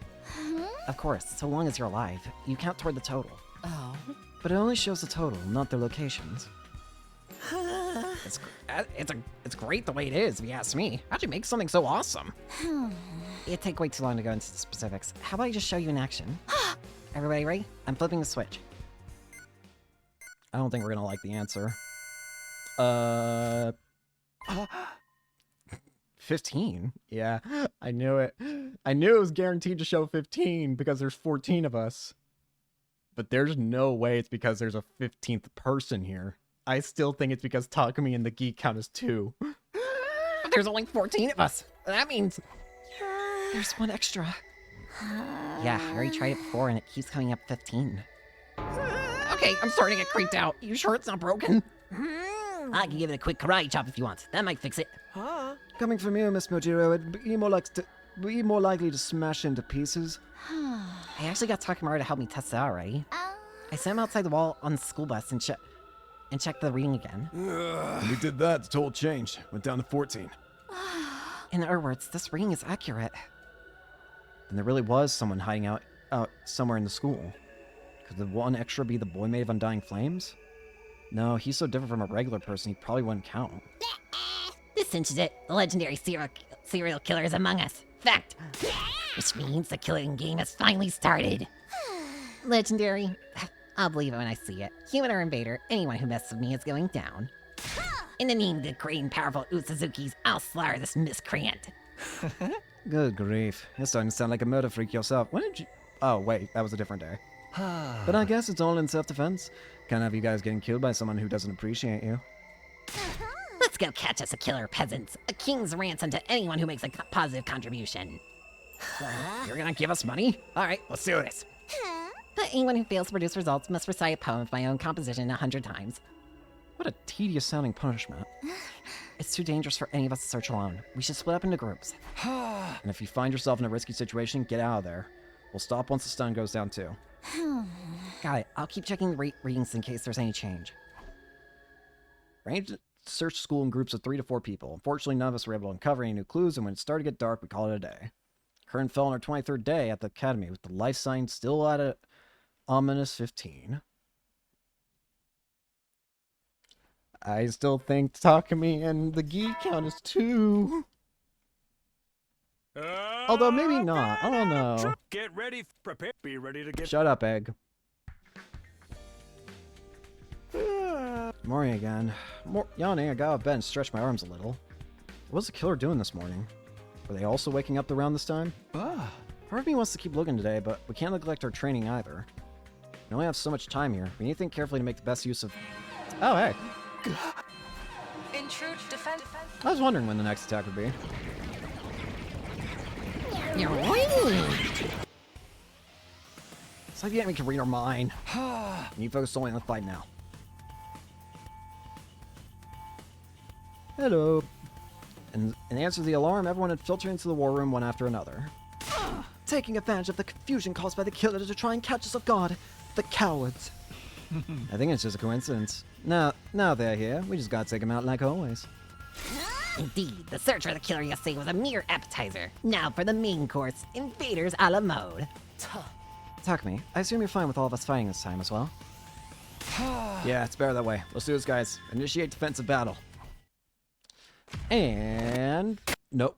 Of course, so long as you're alive, you count toward the total. Oh. But it only shows the total, not their locations. It's great the way it is, if you ask me. How'd you make something so awesome? It'd take way too long to go into the specifics. How about I just show you in action? Everybody ready? I'm flipping the switch. I don't think we're gonna like the answer. 15? Yeah, I knew it. I knew it was guaranteed to show 15 because there's 14 of us. But there's no way it's because there's a 15th person here. I still think it's because Takumi and the Geek count as 2. But there's only 14 of us. That means There's one extra. yeah, I already tried it before and it keeps coming up 15. Okay, I'm starting to get creeped out. You sure it's not broken? I can give it a quick karate chop if you want. That might fix it. Coming from you, Miss Mojiro, it'd be more likely to smash into pieces. I actually got Takamaru to help me test it out already. I sent him outside the wall on the school bus and checked the reading again. When we did that, the total changed. Went down to 14. In other words, this reading is accurate. And there really was someone hiding out somewhere in the school. Could the one extra be the boy made of undying flames? No, he's so different from a regular person, he probably wouldn't count. This cinches it. The legendary serial killer is among us. Fact. Which means the killing game has finally started. Legendary? I'll believe it when I see it. Human or invader, anyone who messes with me is going down. In the name of the great and powerful Usuzukis, I'll slaughter this miscreant. Good grief. You're starting to sound like a murder freak yourself. When did you... Oh, wait, that was a different day. But I guess it's all in self-defense. Can't have you guys getting killed by someone who doesn't appreciate you. Let's go catch us a killer, peasants. A king's ransom to anyone who makes a positive contribution. You're gonna give us money? Alright, let's do this. But anyone who fails to produce results must recite a poem of my own composition 100 times. What a tedious-sounding punishment. It's too dangerous for any of us to search alone. We should split up into groups. And if you find yourself in a risky situation, get out of there. We'll stop once the stun goes down too. Got it. I'll keep checking the readings in case there's any change. Arranged to search school in groups of 3 to 4 people. Unfortunately, none of us were able to uncover any new clues, and when it started to get dark, we called it a day. Current fell on our 23rd day at the academy, with the life sign still at a ominous 15. I still think Takumi and the Gi count as 2. Although maybe not. I don't know. Get ready, prepare, be ready to get. Shut up, Egg. Morning again. Yawning, I got out of bed and stretched my arms a little. What was the killer doing this morning? Were they also waking up around this time? Part of me wants to keep looking today, but we can't neglect our training either. We only have so much time here. We need to think carefully to make the best use of... Oh, hey. Intrude defense. I was wondering when the next attack would be. It's like the enemy can read our mind. We need to focus solely on the fight now. Hello. And in answer to the alarm, everyone had filtered into the war room one after another. Taking advantage of the confusion caused by the killer to try and catch us off guard. The cowards. I think it's just a coincidence. Now they're here. We just gotta take them out like always. Indeed, the search for the killer yesterday was a mere appetizer. Now for the main course, invaders a la mode. Takumi, I assume you're fine with all of us fighting this time as well? Yeah, it's better that way. Let's do this, guys. Initiate defensive battle. And... nope.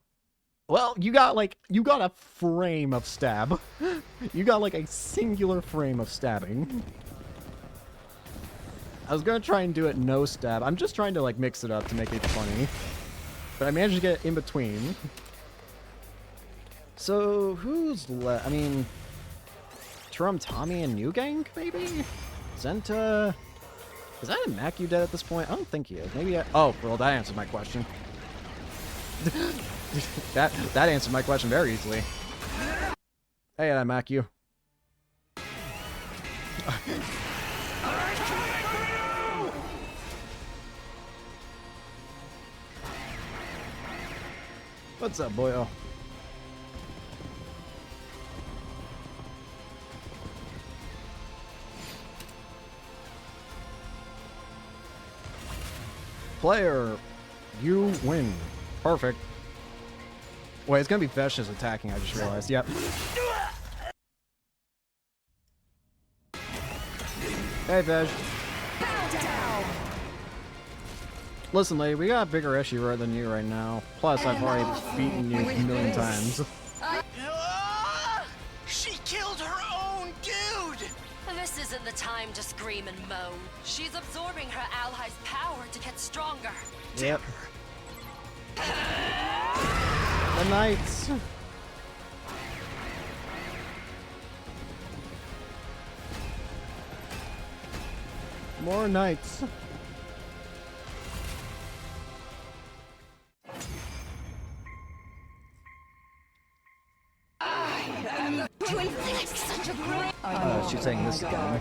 Well, you got a frame of stab. You got like a singular frame of stabbing. I was gonna try and do it no stab. I'm just trying to like mix it up to make it funny. But I managed to get it in between. So, who's left? I mean... Trum, Tommy, and New Gang, maybe? Zenta... Is that a Macu dead at this point? I don't think he is. Maybe oh, well, that answered my question. that answered my question very easily. Hey, I Macu. What's up, boyo? Player, you win. Perfect. Wait, it's gonna be Vesh's attacking, I just realized. Yep. Hey, Vesh. Listen, lady, we got a bigger issue than you right now. Plus, I've already beaten you a million times. She killed her own dude! This isn't the time to scream and moan. She's absorbing her allies' power to get stronger. Yep. The Knights. More Knights. She's saying this again.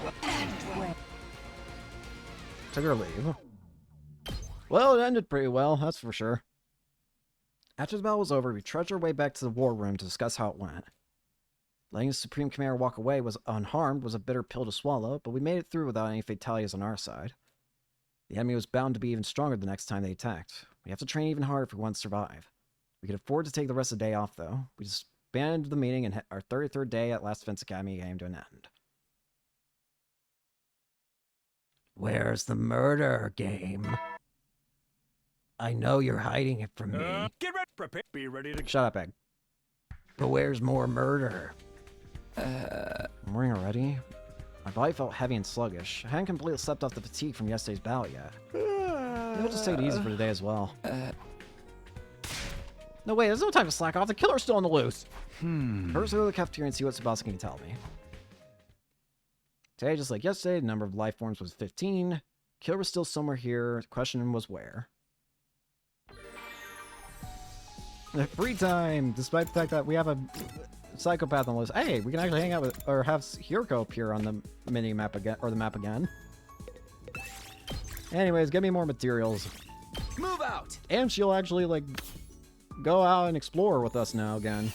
Took her leave. Well, it ended pretty well, that's for sure. After the battle was over, we trudged our way back to the war room to discuss how it went. Letting the Supreme Commander walk away was unharmed was a bitter pill to swallow, but we made it through without any fatalities on our side. The enemy was bound to be even stronger the next time they attacked. We have to train even harder if we want to survive. We could afford to take the rest of the day off, though. We disbanded the meeting and our 33rd day at Last Defense Academy came to an end. Where's the murder game? I know you're hiding it from me. Get ready, prepare, be ready to... Shut up, Egg. But where's more murder? Morning already? My body felt heavy and sluggish. I hadn't completely slept off the fatigue from yesterday's battle yet. Maybe I'll just take it easy for today as well. No, wait, there's no time to slack off. The killer's still on the loose. First, go to the cafeteria and see what Tsubasa can tell me. Today, just like yesterday, the number of life forms was 15. Killer was still somewhere here. The question was where. Free time, despite the fact that we have a psychopath on the list. Hey, we can actually hang out with, or have Hiroko appear on the mini map again, or the map again. Anyways, get me more materials. Move out! And she'll actually, like, go out and explore with us now again.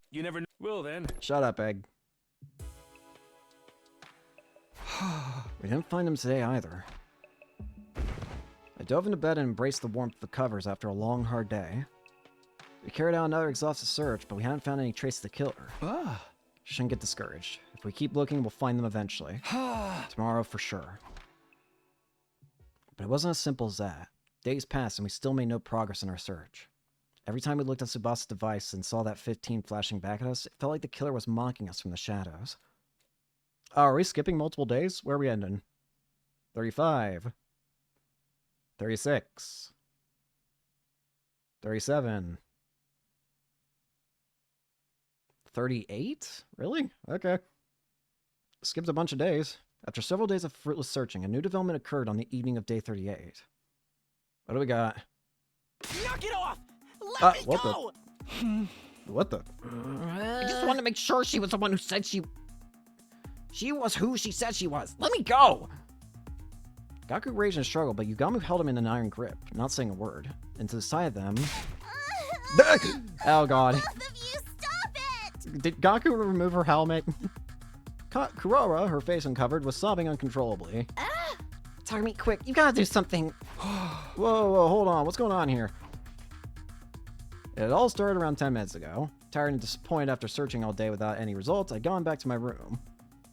You never will then. Shut up, Egg. We didn't find them today either. I dove into bed and embraced the warmth of the covers after a long, hard day. We carried out another exhaustive search, but we hadn't found any trace of the killer. Shouldn't get discouraged. If we keep looking, we'll find them eventually. Tomorrow for sure. But it wasn't as simple as that. Days passed and we still made no progress in our search. Every time we looked at Tsubasa's device and saw that 15 flashing back at us, it felt like the killer was mocking us from the shadows. Oh, are we skipping multiple days? Where are we ending? 35. 36. 37. 38? Really? Okay. Skipped a bunch of days. After several days of fruitless searching, a new development occurred on the evening of day 38. What do we got? Knock it off! Let me what go! What the? I just wanted to make sure she was the one who said she... She was who she said she was. Let me go! Gaku raged and struggled, but Yugamu held him in an iron grip, not saying a word. And to the side of them... Oh god. Both of you, stop it! Did Gaku remove her helmet? Kurora, her face uncovered, was sobbing uncontrollably. Tarumi, quick, you gotta do something. Whoa, hold on, what's going on here? It all started around 10 minutes ago. Tired and disappointed after searching all day without any results, I'd gone back to my room.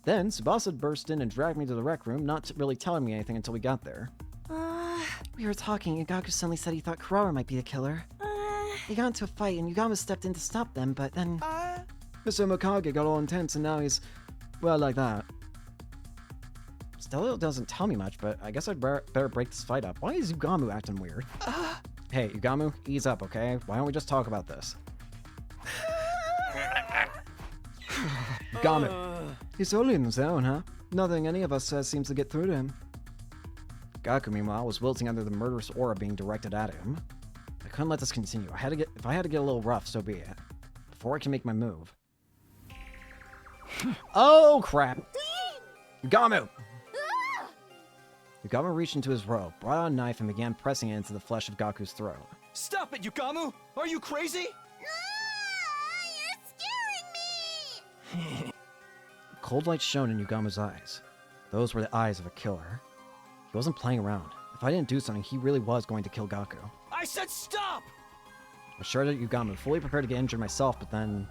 Then, Tsubasa burst in and dragged me to the rec room, not really telling me anything until we got there. We were talking, and Gaku suddenly said he thought Kurara might be the killer. They got into a fight, and Yugama stepped in to stop them, but then... Mr. Mokage got all intense, and now he's... well, like that. Still doesn't tell me much, but I guess I'd better break this fight up. Why is Yugamu acting weird? Hey, Yugamu, ease up, okay? Why don't we just talk about this? Yugamu. He's totally in the zone, huh? Nothing any of us says seems to get through to him. Gaku, meanwhile, was wilting under the murderous aura being directed at him. I couldn't let this continue. If I had to get a little rough, so be it. Before I can make my move. Oh, crap! Yugamu! Yugamu reached into his robe, brought out a knife, and began pressing it into the flesh of Gaku's throat. Stop it, Yugamu! Are you crazy? You're scaring me! Cold light shone in Yugamu's eyes. Those were the eyes of a killer. He wasn't playing around. If I didn't do something, he really was going to kill Gaku. I said stop! I shouted at Yugamu, fully prepared to get injured myself, but then...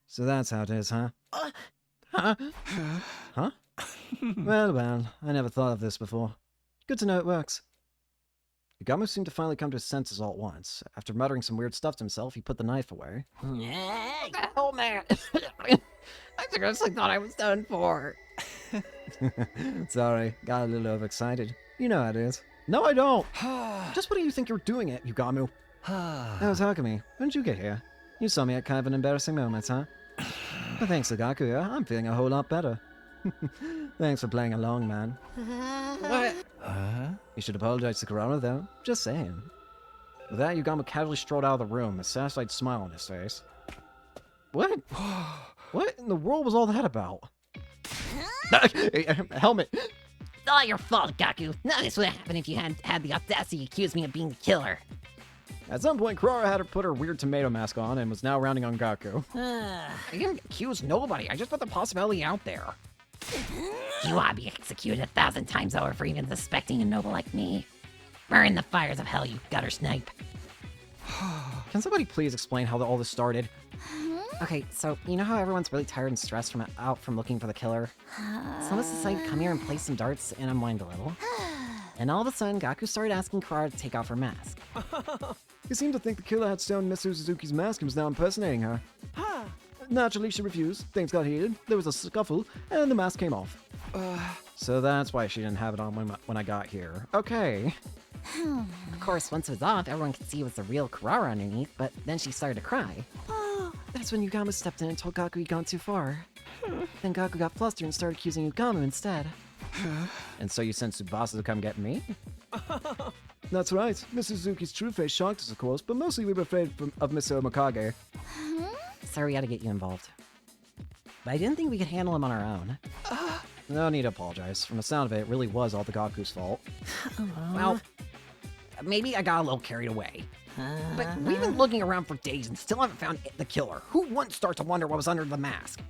So that's how it is, huh? Huh? Well, I never thought of this before. Good to know it works. Yugamu seemed to finally come to his senses all at once. After muttering some weird stuff to himself, he put the knife away. What the hell, man? I seriously thought I was done for. Sorry, got a little overexcited. You know how it is. No, I don't! Just what do you think you're doing it, Yugamu? That was Hakumi. When did you get here? You saw me at kind of an embarrassing moment, huh? But thanks to Gaku, I'm feeling a whole lot better. Thanks for playing along, man. What? You should apologize to Kurara, though. Just saying. With that, Yugamu casually strolled out of the room, a satisfied smile on his face. What? What in the world was all that about? Helmet! It's all your fault, Gaku. None of this would have happened if you hadn't had the audacity to accuse me of being the killer. At some point, Kurara had her put her weird tomato mask on and was now rounding on Gaku. I didn't accuse nobody. I just put the possibility out there. You ought to be executed 1,000 times over for even suspecting a noble like me. Burn the fires of hell, you gutter snipe. Can somebody please explain how all this started? Okay, so you know how everyone's really tired and stressed out from looking for the killer? Some of us decided to come here and play some darts and unwind a little. And all of a sudden, Gaku started asking Kurara to take off her mask. He seemed to think the killer had stolen Miss Suzuki's mask and was now impersonating her. Naturally, she refused. Things got heated. There was a scuffle, and the mask came off. So that's why she didn't have it on when I got here. Okay. Of course, once it was off, everyone could see it was the real Kurara underneath, but then she started to cry. That's when Yugamu stepped in and told Gaku he'd gone too far. Then Gaku got flustered and started accusing Yugamu instead. And so you sent Tsubasa to come get me? That's right. Miss Suzuki's true face shocked us, of course, but mostly we were afraid of Mr. Omokage. Sorry we had to get you involved. But I didn't think we could handle him on our own. No need to apologize. From the sound of it, it really was all the Gaku's fault. Well, maybe I got a little carried away. But we've been looking around for days and still haven't found the killer. Who wouldn't start to wonder what was under the mask?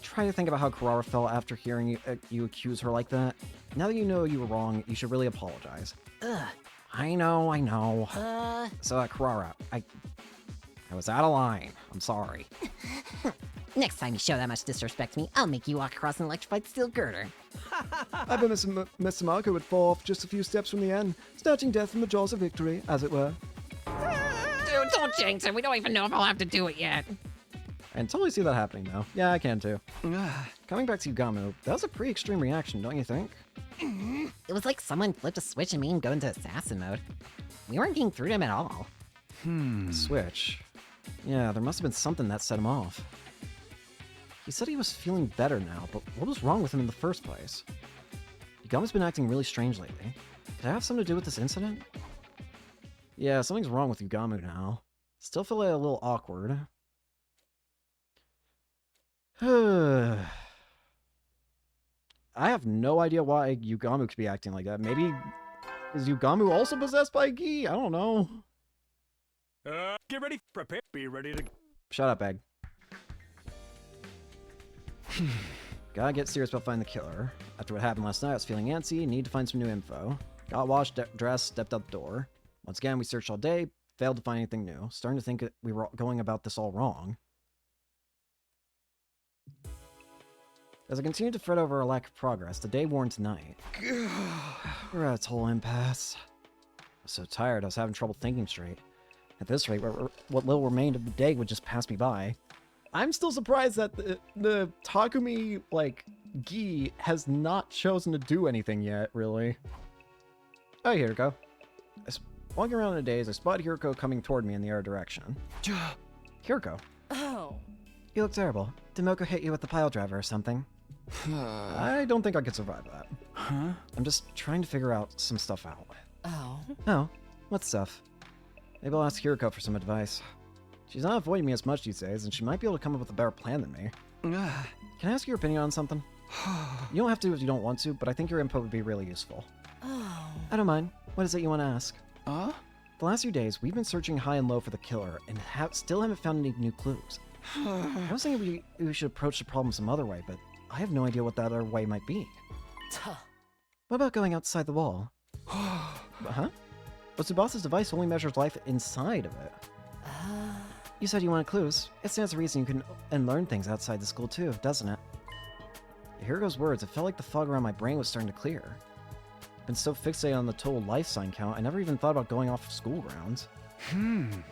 Try to think about how Kurara felt after hearing you accuse her like that. Now that you know you were wrong, you should really apologize. I know. So, Kurara, I was out of line. I'm sorry. Next time you show that much disrespect to me, I'll make you walk across an electrified steel girder. I bet Mr. Marco would fall off just a few steps from the end, snatching death from the jaws of victory, as it were. Dude, don't jinx it. We don't even know if I'll have to do it yet. I can totally see that happening, though. Yeah, I can, too. Coming back to Yugamu, that was a pretty extreme reaction, don't you think? It was like someone flipped a switch and made him go into assassin mode. We weren't getting through to him at all. Switch. Yeah, there must have been something that set him off. He said he was feeling better now, but what was wrong with him in the first place? Yugamu's been acting really strange lately. Could it have something to do with this incident? Yeah, something's wrong with Yugamu now. Still feel a little awkward. I have no idea why Yugamu could be acting like that. Maybe is Yugamu also possessed by Gi? I don't know. Get ready, prepare, be ready to... Shut up, Egg. Gotta get serious about finding the killer. After what happened last night, I was feeling antsy, need to find some new info. Got washed, dressed, stepped out the door. Once again, we searched all day, failed to find anything new. Starting to think that we were going about this all wrong. As I continued to fret over our lack of progress, the day wore into night. We're at a total impasse. I was so tired, I was having trouble thinking straight. At this rate, what little remained of the day would just pass me by. I'm still surprised that the Takumi, like, Gi has not chosen to do anything yet, really. Oh, Hiroko. Walking around in a daze, I spot Hiroko coming toward me in the other direction. Hiroko. Oh. You look terrible. Did Moko hit you with the pile driver or something? I don't think I could survive that. Huh? I'm just trying to figure out some stuff out. Oh. Oh, what stuff? Maybe I'll ask Hiroko for some advice. She's not avoiding me as much these days, and she might be able to come up with a better plan than me. Can I ask your opinion on something? You don't have to if you don't want to, but I think your input would be really useful. Oh. I don't mind. What is it you want to ask? Huh? The last few days, we've been searching high and low for the killer, and still haven't found any new clues. I was thinking we should approach the problem some other way, but I have no idea what that other way might be. What about going outside the wall? Huh? But Tsubasa's device only measures life inside of it. You said you wanted clues. It stands to reason you can learn things outside the school too, doesn't it? To hear those words, it felt like the fog around my brain was starting to clear. I've been so fixated on the total life sign count, I never even thought about going off school grounds.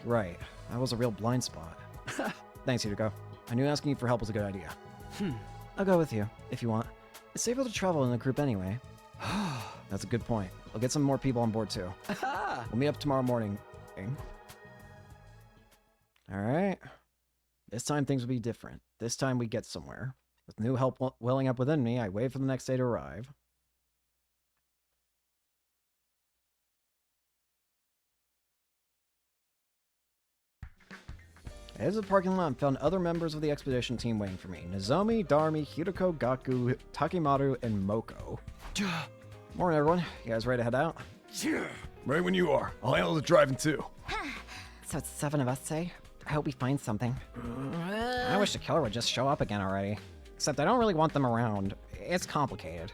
Right. That was a real blind spot. Thanks, Hiroko. I knew asking you for help was a good idea. I'll go with you, if you want. It's safer to travel in a group anyway. That's a good point. I'll get some more people on board too. We'll meet up tomorrow morning. Alright. This time things will be different. This time we get somewhere. With new help welling up within me, I wait for the next day to arrive. I headed to the parking lot and found other members of the expedition team waiting for me. Nozomi, Darumi, Hiroko, Gaku, Takimaru, and Moko. Morning, everyone. You guys ready to head out? Yeah, right when you are. I'll handle the driving too. So it's 7 of us, say? I hope we find something. I wish the killer would just show up again already. Except I don't really want them around. It's complicated.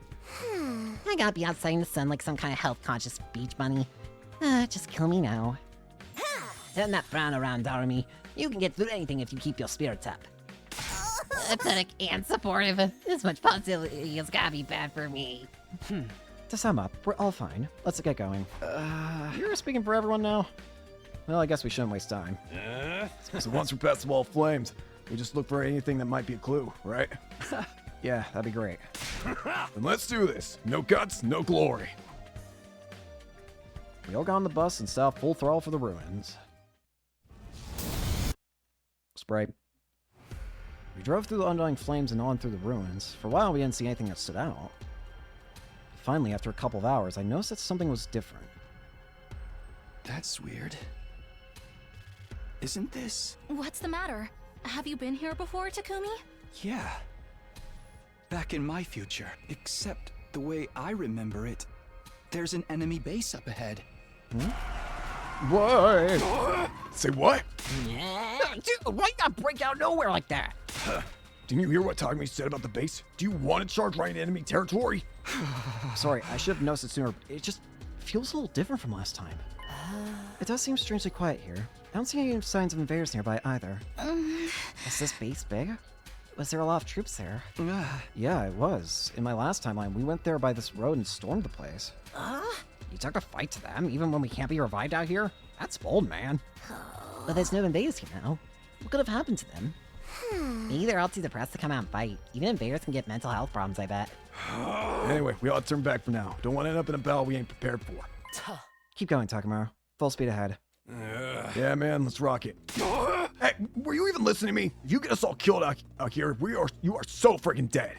I gotta be outside in the sun like some kind of health-conscious beach bunny. Just kill me now. Turn that frown around, Darumi. You can get through anything if you keep your spirits up. Pathetic and supportive. This much positivity has gotta be bad for me. To sum up, we're all fine. Let's get going. You're speaking for everyone now? Well, I guess we shouldn't waste time. So once we're past the wall of flames, we just look for anything that might be a clue, right? Yeah, that'd be great. Then let's do this. No cuts, no glory. We all got on the bus and set off full throttle for the ruins. Sprite. We drove through the undying flames and on through the ruins. For a while, we didn't see anything that stood out. Finally, after a couple of hours, I noticed that something was different. That's weird. Isn't this? What's the matter? Have you been here before, Takumi? Yeah. Back in my future, except the way I remember it, there's an enemy base up ahead. What? Say what? Dude, why you gotta break out of nowhere like that? Didn't you hear what Takumi said about the base? Do you want to charge right into enemy territory? Sorry, I should have noticed it sooner. It just feels a little different from last time. It does seem strangely quiet here. I don't see any signs of invaders nearby either. Is this base big? Was there a lot of troops there? Yeah, it was. In my last timeline, we went there by this road and stormed the place. You took a fight to them, even when we can't be revived out here? That's bold, man. But there's no invaders here now. What could have happened to them? Maybe they're all too depressed to come out and fight. Even invaders can get mental health problems, I bet. Anyway, we ought to turn back for now. Don't want to end up in a battle we ain't prepared for. Keep going, Takamaru. Full speed ahead. Yeah, man, let's rock it. Hey, were you even listening to me? If you get us all killed out here, you are so freaking dead.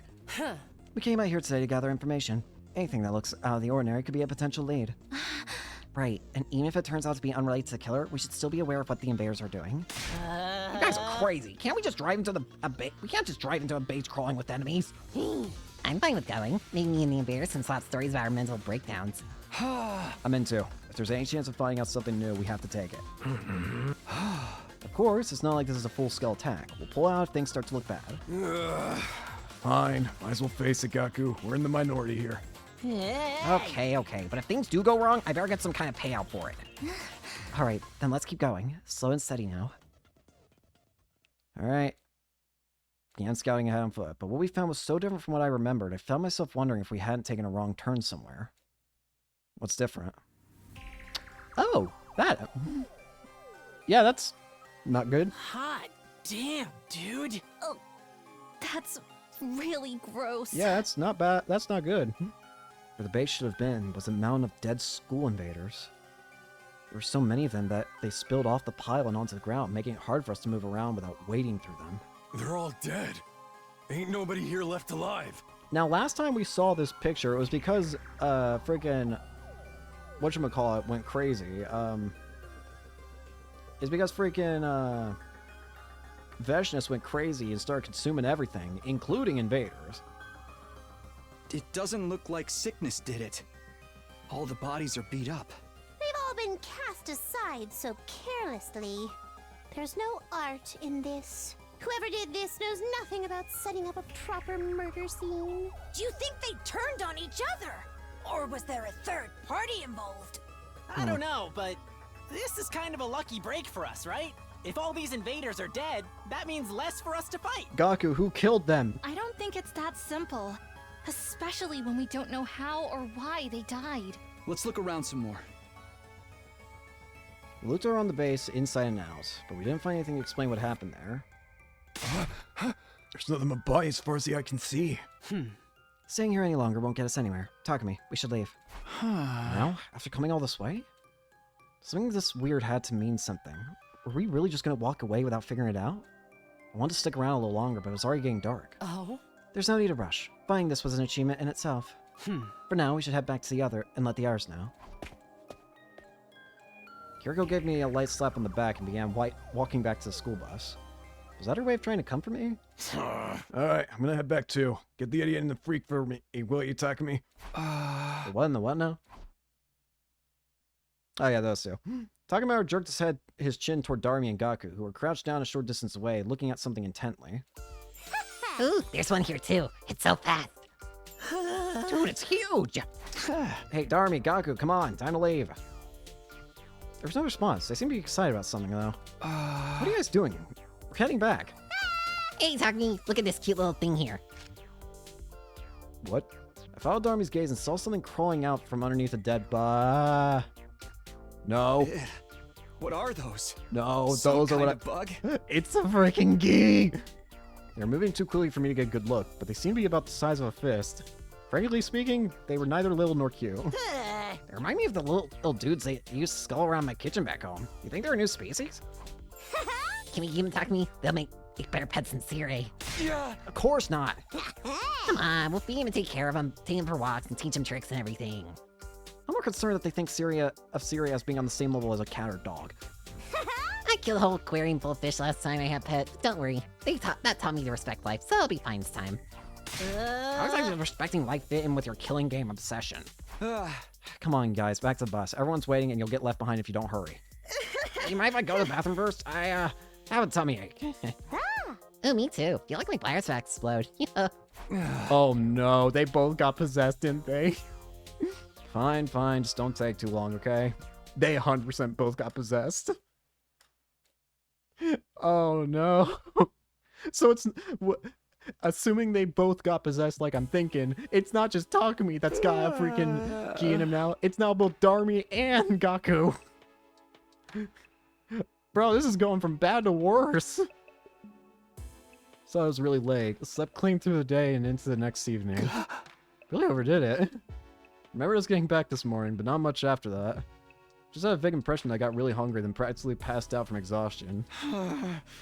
We came out here today to gather information. Anything that looks out of the ordinary could be a potential lead. Right, and even if it turns out to be unrelated to the killer, we should still be aware of what the invaders are doing. You guys are crazy. Can't we just drive into a base? We can't just drive into a base crawling with enemies. I'm fine with going. Maybe me and the invaders can swap stories about our mental breakdowns. I'm in too. If there's any chance of finding out something new, we have to take it. Of course, it's not like this is a full-scale attack. We'll pull out if things start to look bad. Fine. Might as well face it, Gaku. We're in the minority here. Okay, but if things do go wrong, I better get some kind of payout for it. Alright, then let's keep going. Slow and steady now. Alright. Began scouting ahead on foot, but what we found was so different from what I remembered, I found myself wondering if we hadn't taken a wrong turn somewhere. What's different? Oh, that. Yeah, that's not good. Hot damn, dude. Oh, that's really gross. Yeah, that's not bad. That's not good. Where the base should have been was a mountain of dead school invaders. There were so many of them that they spilled off the pile onto the ground, making it hard for us to move around without wading through them. They're all dead. Ain't nobody here left alive. Now, last time we saw this picture, it was because, freaking, whatchamacallit went crazy. It's because freaking, Veshness went crazy and started consuming everything, including invaders. It doesn't look like sickness did it. All the bodies are beat up. They've all been cast aside so carelessly. There's no art in this. Whoever did this knows nothing about setting up a proper murder scene. Do you think they turned on each other? Or was there a third party involved? I don't know, but this is kind of a lucky break for us, right? If all these invaders are dead, that means less for us to fight. Gaku, who killed them? I don't think it's that simple. Especially when we don't know how or why they died. Let's look around some more. We looked around the base inside and out, but we didn't find anything to explain what happened there. There's nothing but bodies as far as the eye can see. Staying here any longer won't get us anywhere. Takumi, we should leave. Now, after coming all this way? Something this weird had to mean something. Were we really just gonna walk away without figuring it out? I wanted to stick around a little longer, but it was already getting dark. Oh? There's no need to rush. Finding this was an achievement in itself. For now, we should head back to the other and let the others know. Kiriko gave me a light slap on the back and began walking back to the school bus. Was that her way of trying to comfort me? Alright, I'm gonna head back too. Get the idiot and the freak for me, will you, Takumi? The what and the what now? Oh yeah, those two. Takamaru jerked his chin toward Darmi and Gaku, who were crouched down a short distance away, looking at something intently. Ooh, there's one here too. It's so fast. Dude, it's huge. Hey, Darmi, Gaku, come on, time to leave. There was no response. They seemed to be excited about something, though. What are you guys doing? We're heading back. Hey, Takumi, look at this cute little thing here. What? I followed Darmi's gaze and saw something crawling out from underneath a dead No. What are those? No, Some those are kind what of bug? It's a freaking gee! They're moving too quickly for me to get a good look, but they seem to be about the size of a fist. Frankly speaking, they were neither little nor cute. They remind me of the little dudes they used to skull around my kitchen back home. You think they're a new species? Can we even talk to me? They'll make better pets than Siri. Yeah. Of course not. Come on, we'll feed him and take care of him, take him for walks, and teach him tricks and everything. I'm more concerned that they think Syria as being on the same level as a cat or dog. I killed a whole aquarium full of fish last time I had pets. Don't worry, that taught me to respect life, so I'll be fine this time. How does like respecting life fit in with your killing game obsession? Come on, guys, back to the bus. Everyone's waiting, and you'll get left behind if you don't hurry. You mind if I go to the bathroom first? I have a tummy ache. Oh, me too. Feel like my bladder sac explode. Oh no, they both got possessed, didn't they? Fine, just don't take too long, okay? They 100% both got possessed. Oh no. So it's... Assuming they both got possessed like I'm thinking, it's not just Takumi that's got a freaking key in him now. It's now both Darmi and Gaku. Bro, this is going from bad to worse. So I was really late. Slept clean through the day and into the next evening. Really overdid it. Remember just getting back this morning, but not much after that. Just had a vague impression that I got really hungry, then practically passed out from exhaustion.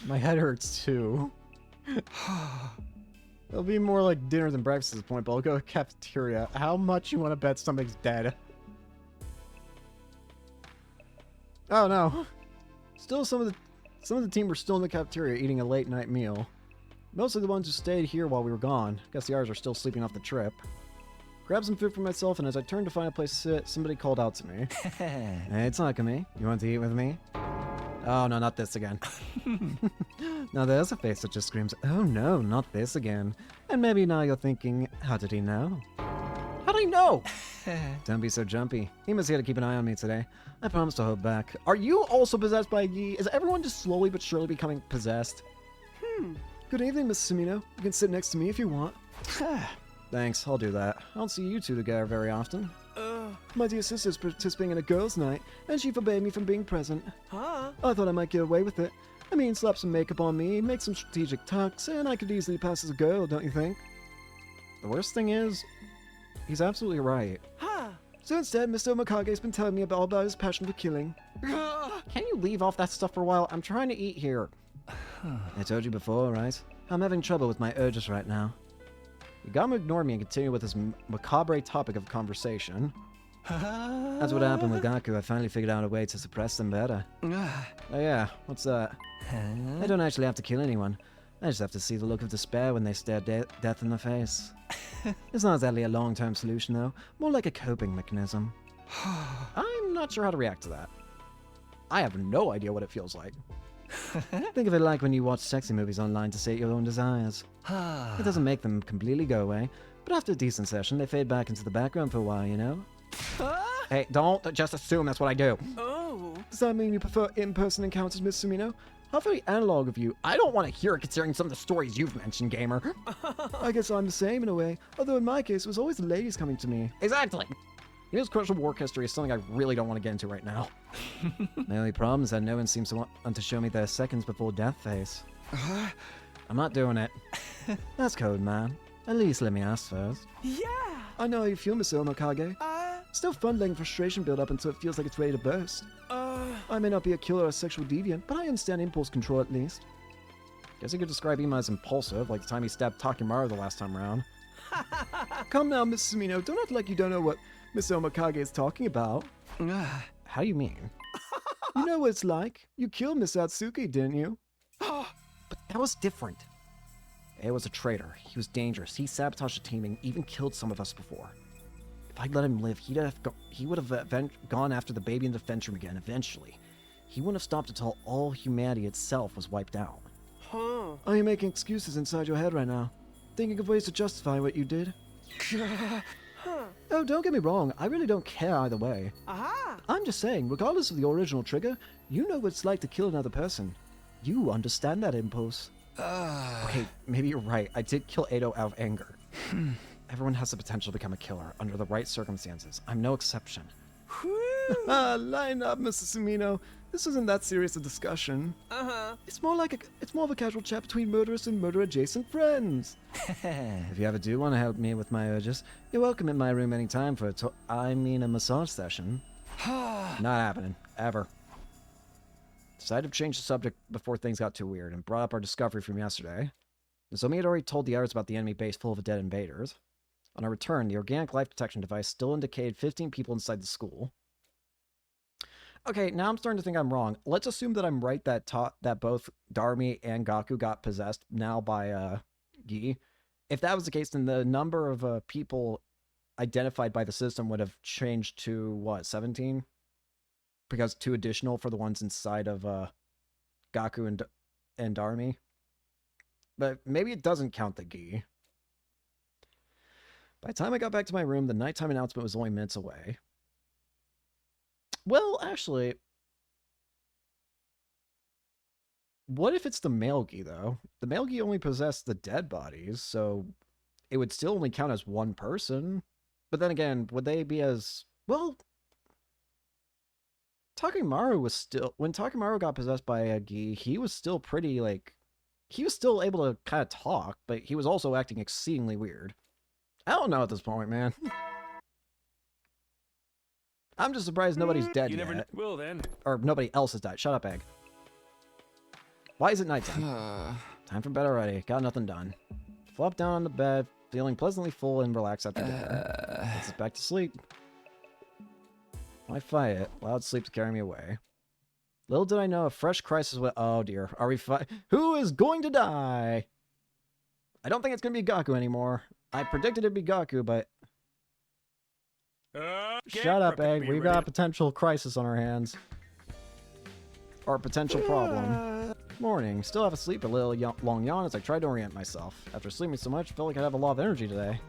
My head hurts too. It'll be more like dinner than breakfast at this point, but I'll go to cafeteria. How much you want to bet something's dead? Oh no. Still some of the team were still in the cafeteria eating a late night meal. Mostly the ones who stayed here while we were gone. Guess the others are still sleeping off the trip. Grabbed some food for myself, and as I turned to find a place to sit, somebody called out to me. Hey, it's Akame. You want to eat with me? Oh, no, not this again. Now there's a face that just screams, oh no, not this again. And maybe now you're thinking, how did he know? How did he know? Don't be so jumpy. He must here to keep an eye on me today. I promise to hold back. Are you also possessed by Yi? Is everyone just slowly but surely becoming possessed? Good evening, Mrs. Sumino. You can sit next to me if you want. Thanks, I'll do that. I don't see you two together very often. My dear sister's participating in a girls' night, and she forbade me from being present. I thought I might get away with it. I mean, slap some makeup on me, make some strategic tucks, and I could easily pass as a girl, don't you think? The worst thing is, he's absolutely right. So instead, Mr. Omakage's been telling me about his passion for killing. Can you leave off that stuff for a while? I'm trying to eat here. I told you before, right? I'm having trouble with my urges right now. Yagami ignored me and continued with his macabre topic of conversation. That's what happened with Gaku. I finally figured out a way to suppress them better. Oh yeah, what's that? I don't actually have to kill anyone. I just have to see the look of despair when they stare death in the face. It's not exactly a long-term solution, though. More like a coping mechanism. I'm not sure how to react to that. I have no idea what it feels like. Think of it like when you watch sexy movies online to sate your own desires. It doesn't make them completely go away, but after a decent session, they fade back into the background for a while, you know? Hey, don't just assume that's what I do. Does that mean you prefer in-person encounters, Miss Sumino? How very analog of you. I don't want to hear it considering some of the stories you've mentioned, gamer. I guess I'm the same in a way, although in my case, it was always the ladies coming to me. Exactly. You know, questionable work history is something I really don't want to get into right now. My only problem is that no one seems to want to show me their seconds before death face. I'm not doing it. That's code, man. At least let me ask first. Yeah! I know how you feel, Mr. Omokage. Still fun letting frustration build up until it feels like it's ready to burst. I may not be a killer or a sexual deviant, but I understand impulse control at least. Guess you could describe Ima as impulsive, like the time he stabbed Takimaru the last time around. Come now, Miss Sumino. Don't act like you don't know what Mr. Omokage is talking about. How do you mean? You know what it's like. You killed Miss Atsuki, didn't you? But that was different. It was a traitor. He was dangerous. He sabotaged the team and even killed some of us before. If I'd let him live, he would have gone after the baby in the defense room again eventually. He wouldn't have stopped until all humanity itself was wiped out. Are you making excuses inside your head right now? Thinking of ways to justify what you did? Oh, don't get me wrong. I really don't care either way. I'm just saying, regardless of the original trigger, you know what it's like to kill another person. You understand that impulse. Okay, maybe you're right. I did kill Edo out of anger. Everyone has the potential to become a killer under the right circumstances. I'm no exception. Line up, Mr. Sumino. This isn't that serious a discussion. It's more of a casual chat between murderous and murder-adjacent friends. If you ever do want to help me with my urges, you're welcome in my room anytime for a massage session. Not happening. Ever. Decided to change the subject before things got too weird and brought up our discovery from yesterday. Nozomi had already told the others about the enemy base full of dead invaders. On our return, the organic life detection device still indicated 15 people inside the school. Okay, now I'm starting to think I'm wrong. Let's assume that I'm right that both Darmi and Gaku got possessed now by Gi. If that was the case, then the number of people identified by the system would have changed to, what, 17? Because 2 additional for the ones inside of Gaku and Darmi. But maybe it doesn't count the Gi. By the time I got back to my room, the nighttime announcement was only minutes away. Well, actually, what if it's the male Gi, though? The male Gi only possessed the dead bodies, so it would still only count as one person. But then again, would they be as... Well, Takimaru was still... When Takimaru got possessed by a Gi, he was still pretty, like... He was still able to kind of talk, but he was also acting exceedingly weird. I don't know at this point, man. I'm just surprised nobody's dead You yet. never will then. Or nobody else has died. Shut up, Egg. Why is it nighttime? Time for bed already. Got nothing done. Flop down on the bed, feeling pleasantly full and relaxed after dinner. Let's get back to sleep. Why fight it? Loud sleep's carrying me away. Little did I know a fresh crisis would... Oh dear. Are we Who is going to die? I don't think it's gonna be Gaku anymore. I predicted it'd be Gaku, but... Shut up, Egg. We've got a potential crisis on our hands. Or a potential problem. Morning. Still have a sleep, a little long yawn as I tried to orient myself. After sleeping so much, I felt like I'd have a lot of energy today.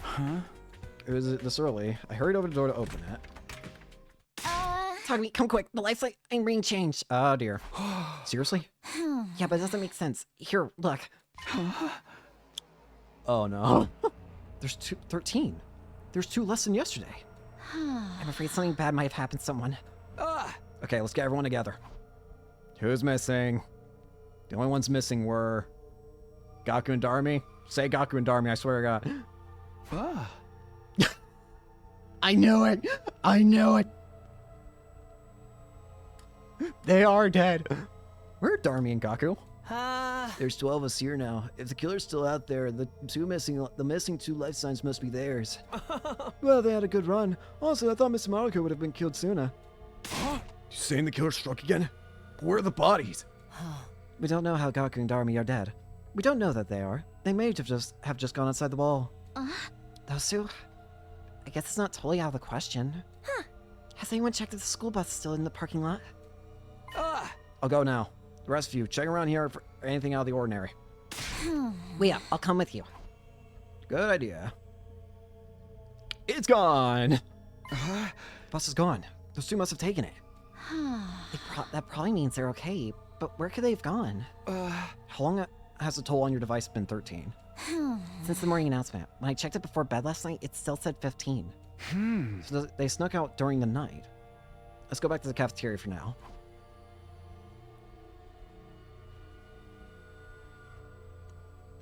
Huh? It was this early. I hurried over the door to open it. Tagmi, come quick. The lights I'm being changed. Oh dear. Seriously? Yeah, but it doesn't make sense. Here, look. Oh no. There's 13. There's 2 less than yesterday. I'm afraid something bad might have happened to someone. Okay, let's get everyone together. Who's missing? The only ones missing were... Gaku and Darmi? Say Gaku and Darmi, I swear to God. I knew it! I knew it! They are dead. Where are Darmi and Gaku? There's 12 of us here now. If the killer's still out there, the missing 2 life signs must be theirs. Well, they had a good run. Also, I thought Mr. Maruko would have been killed sooner. You saying the killer struck again? Where are the bodies? We don't know how Gaku and Darmi are dead. We don't know that they are. They may have just gone outside the wall. Those 2? I guess it's not totally out of the question. Has anyone checked if the school bus is still in the parking lot? I'll go now. The rest of you, check around here for anything out of the ordinary. Wait up, I'll come with you. Good idea. It's gone! The bus is gone. Those 2 must have taken it. That probably means they're okay, but where could they have gone? How long has the toll on your device been 13? Since the morning announcement. When I checked it before bed last night, it still said 15. So they snuck out during the night. Let's go back to the cafeteria for now.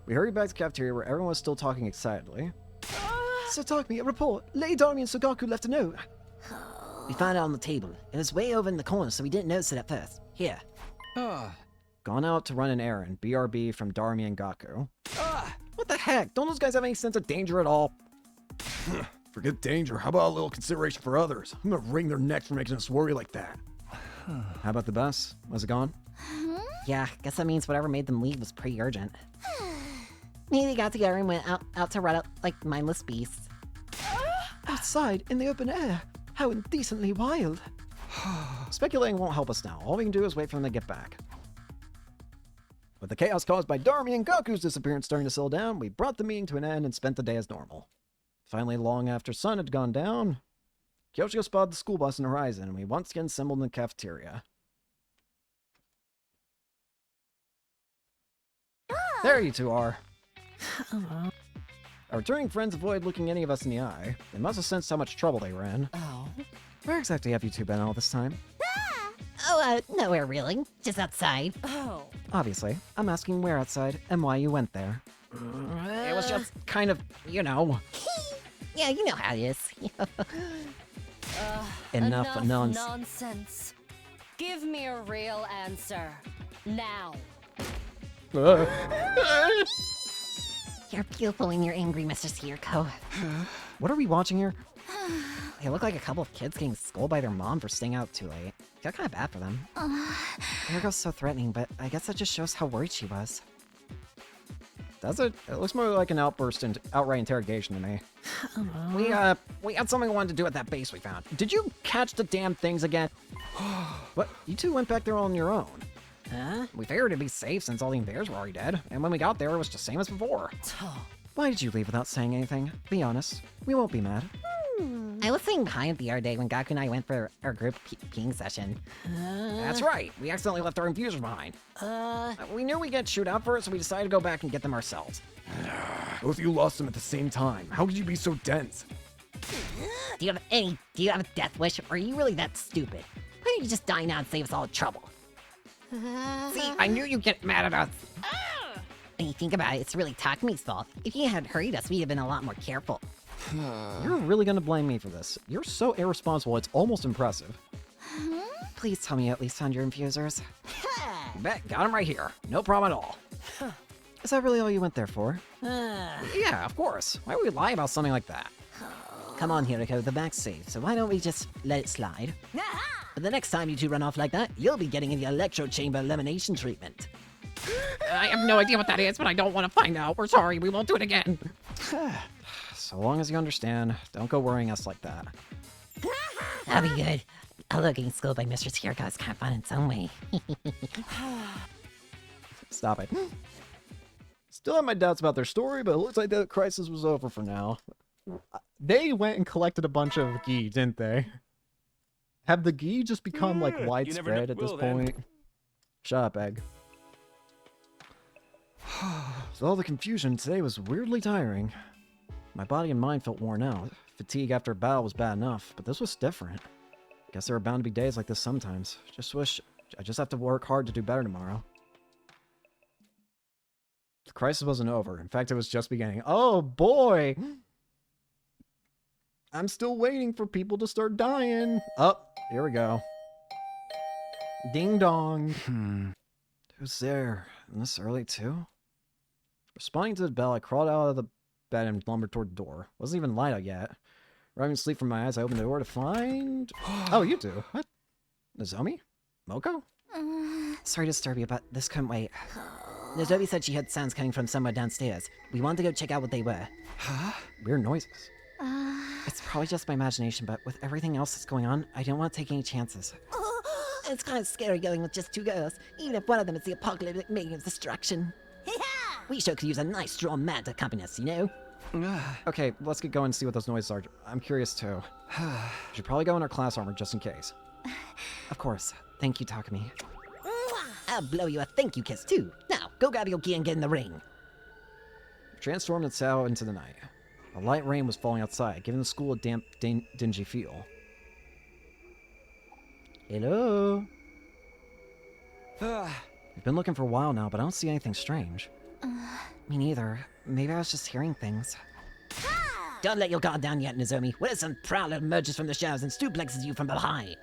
We hurried back to the cafeteria where everyone was still talking excitedly. So Takumi, a report. Lady Darmi and Sogaku left a note. We found it on the table. It was way over in the corner, so we didn't notice it at first. Here. Gone out to run an errand. BRB from Darmi and Gaku. What the heck? Don't those guys have any sense of danger at all? Forget danger. How about a little consideration for others? I'm gonna wring their necks for making us worry like that. How about the bus? Was it gone? Yeah, guess that means whatever made them leave was pretty urgent. Maybe they got together and went out to run out like mindless beasts. Outside, in the open air. How indecently wild. Speculating won't help us now. All we can do is wait for them to get back. With the chaos caused by Darmi and Gaku's disappearance starting to settle down, we brought the meeting to an end and spent the day as normal. Finally, long after sun had gone down, Kyoshiko spotted the school bus in the horizon, and we once again assembled in the cafeteria. There you 2 are. Our returning friends avoided looking any of us in the eye. They must have sensed how much trouble they were in. Where exactly have you 2 been all this time? Nowhere really. Just outside. Obviously. I'm asking where outside and why you went there. It was just kind of, you know. Yeah, you know how it is. Enough nonsense. Give me a real answer. Now. You're beautiful when you're angry, Mr. Sirko. What are we watching here? They look like a couple of kids getting scolded by their mom for staying out too late. I feel kind of bad for them. Ergo's so threatening, but I guess that just shows how worried she was. Does it? It looks more like an outburst and outright interrogation to me. We had something we wanted to do at that base we found. Did you catch the damn things again? What? You 2 went back there on your own. We figured it'd be safe since all the invaders were already dead, and when we got there, it was the same as before. Why did you leave without saying anything? Be honest. We won't be mad. I was sitting behind the other day when Gaku and I went for our group peeing session. That's right. We accidentally left our infusers behind. We knew we'd get chewed out for it, so we decided to go back and get them ourselves. Both of you lost them at the same time. How could you be so dense? Do you have a death wish, or are you really that stupid? Why don't you just die now and save us all trouble? See, I knew you'd get mad at us. When you think about it, it's really Takumi's fault. If he hadn't hurried us, we'd have been a lot more careful. You're really gonna blame me for this. You're so irresponsible, it's almost impressive. Please tell me you at least found your infusers. Bet, got them right here. No problem at all. Is that really all you went there for? Yeah, of course. Why would we lie about something like that? Come on, Hiriko, the back's safe, so why don't we just let it slide? But the next time you 2 run off like that, you'll be getting the electro chamber elimination treatment. I have no idea what that is, but I don't want to find out. We're sorry, we won't do it again. So long as you understand, don't go worrying us like that. That'll be good. Although getting schooled by Mistress Kiriko is kind of fun in its own way. Stop it. Still have my doubts about their story, but it looks like the crisis was over for now. They went and collected a bunch of gi, didn't they? Have the gi just become, like, widespread at this point? Shut up, Egg. With all the confusion, today was weirdly tiring. My body and mind felt worn out. Fatigue after a battle was bad enough, but this was different. Guess there are bound to be days like this sometimes. Just wish I just have to work hard to do better tomorrow. The crisis wasn't over. In fact, it was just beginning. Oh, boy! I'm still waiting for people to start dying. Oh, here we go. Ding dong. Who's there? And this early, too? Responding to the bell, I crawled out of the bed and lumbered toward the door. Wasn't even light out yet. Rubbing sleep from my eyes, I opened the door to find... Oh, you two. What? Nozomi? Moko? Sorry to disturb you, but this couldn't wait. Nozomi said she heard sounds coming from somewhere downstairs. We wanted to go check out what they were. Huh? Weird noises. It's probably just my imagination, but with everything else that's going on, I don't want to take any chances. It's kind of scary going with just two girls, even if one of them is the apocalyptic making of destruction. We sure could use a nice strong man to accompany us, you know? Okay, let's get going and see what those noises are. I'm curious too. We should probably go in our class armor just in case. Of course. Thank you, Takumi. I'll blow you a thank you kiss too. Now, go grab your key and get in the ring. We transformed and out into the night. A light rain was falling outside, giving the school a damp, dingy feel. Hello? We've been looking for a while now, but I don't see anything strange. Me neither. Maybe I was just hearing things. Don't let your guard down yet, Nozomi. What if some prowler emerges from the shadows and duplexes you from behind?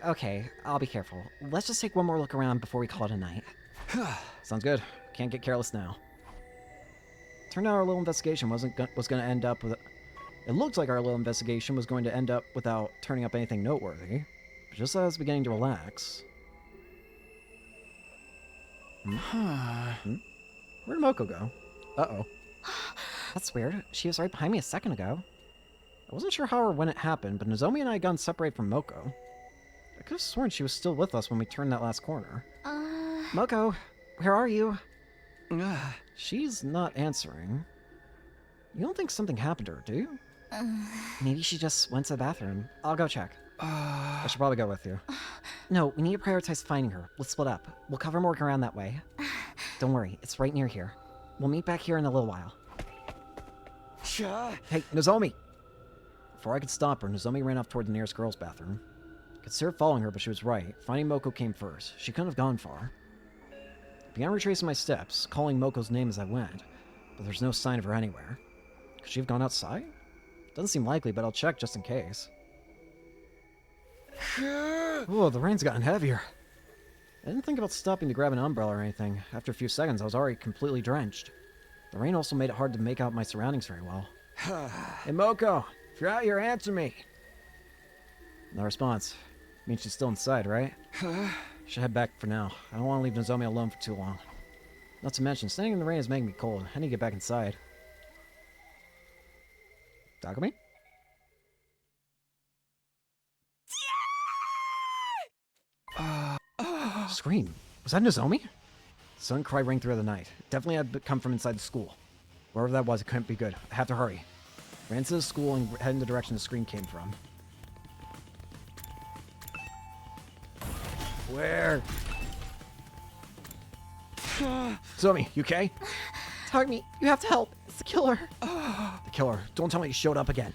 Okay, I'll be careful. Let's just take one more look around before we call it a night. Sounds good. Can't get careless now. Turned out our little investigation was going to end up with... It looked like our little investigation was going to end up without turning up anything noteworthy. But just as I was beginning to relax... Where'd Moko go? Uh-oh. That's weird. She was right behind me a second ago. I wasn't sure how or when it happened, but Nozomi and I got separated from Moko. I could have sworn she was still with us when we turned that last corner. Moko, where are you? She's not answering. You don't think something happened to her, do you? Maybe she just went to the bathroom. I'll go check. I should probably go with you. No, we need to prioritize finding her. Let's split up. We'll cover more ground that way. Don't worry, it's right near here. We'll meet back here in a little while. Hey, Nozomi! Before I could stop her, Nozomi ran off toward the nearest girls' bathroom. I considered following her, but she was right. Finding Moko came first. She couldn't have gone far. I began retracing my steps, calling Moko's name as I went, but there's no sign of her anywhere. Could she have gone outside? Doesn't seem likely, but I'll check just in case. Whoa, the rain's gotten heavier. I didn't think about stopping to grab an umbrella or anything. After a few seconds, I was already completely drenched. The rain also made it hard to make out my surroundings very well. Hey, Moko! If you're out here, answer me! No response. Means she's still inside, right? Should head back for now. I don't want to leave Nozomi alone for too long. Not to mention, standing in the rain is making me cold. I need to get back inside. Takumi? Scream. Was that Nozomi? The sudden cry rang through the night. It definitely had come from inside the school. Wherever that was, it couldn't be good. I have to hurry. Ran to the school and headed in the direction the scream came from. Where? Nozomi, you okay? Takumi, you have to help. It's the killer. The killer. Don't tell me he showed up again.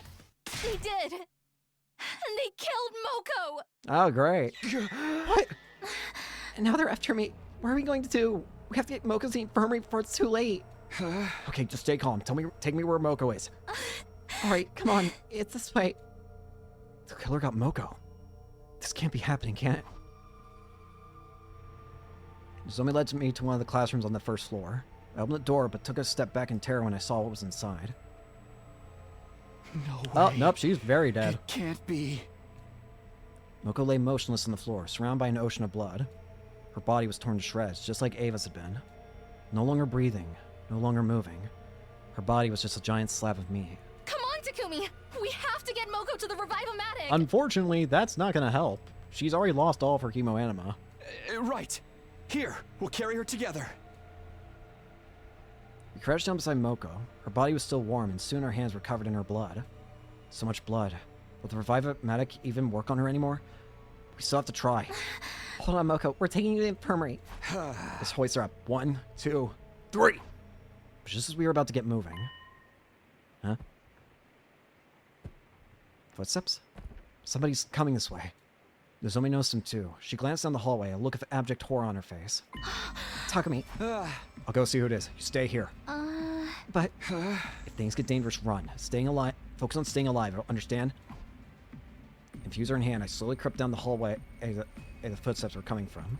They did. And they killed Moko. Oh, great. What? And now they're after me. What are we going to do? We have to get Moko to the infirmary before it's too late. Okay, just stay calm. Take me where Moko is. Alright, come on. It's this way. The killer got Moko. This can't be happening, can it? Nozomi led me to one of the classrooms on the first floor. I opened the door, but took a step back in terror when I saw what was inside. No way. Oh, nope, she's very dead. It can't be. Moko lay motionless on the floor, surrounded by an ocean of blood. Her body was torn to shreds, just like Ava's had been. No longer breathing, no longer moving. Her body was just a giant slab of meat. Come on, Takumi! We have to get Moko to the Revive-O-Matic! Unfortunately, that's not gonna help. She's already lost all of her chemoanima. Right. Here, we'll carry her together. We crouched down beside Moko. Her body was still warm, and soon our hands were covered in her blood. So much blood. Will the Revive-O-Matic even work on her anymore? We still have to try. Hold on, Moko. We're taking you to the infirmary. Let's hoist her up. 1, 2, 3. Just as we were about to get moving. Huh? Footsteps? Somebody's coming this way. Nozomi noticed him too. She glanced down the hallway, a look of abject horror on her face. Takumi. I'll go see who it is. You stay here. But if things get dangerous, run. Staying alive. Focus on staying alive. Understand? Infuser in hand, I slowly crept down the hallway as the footsteps were coming from.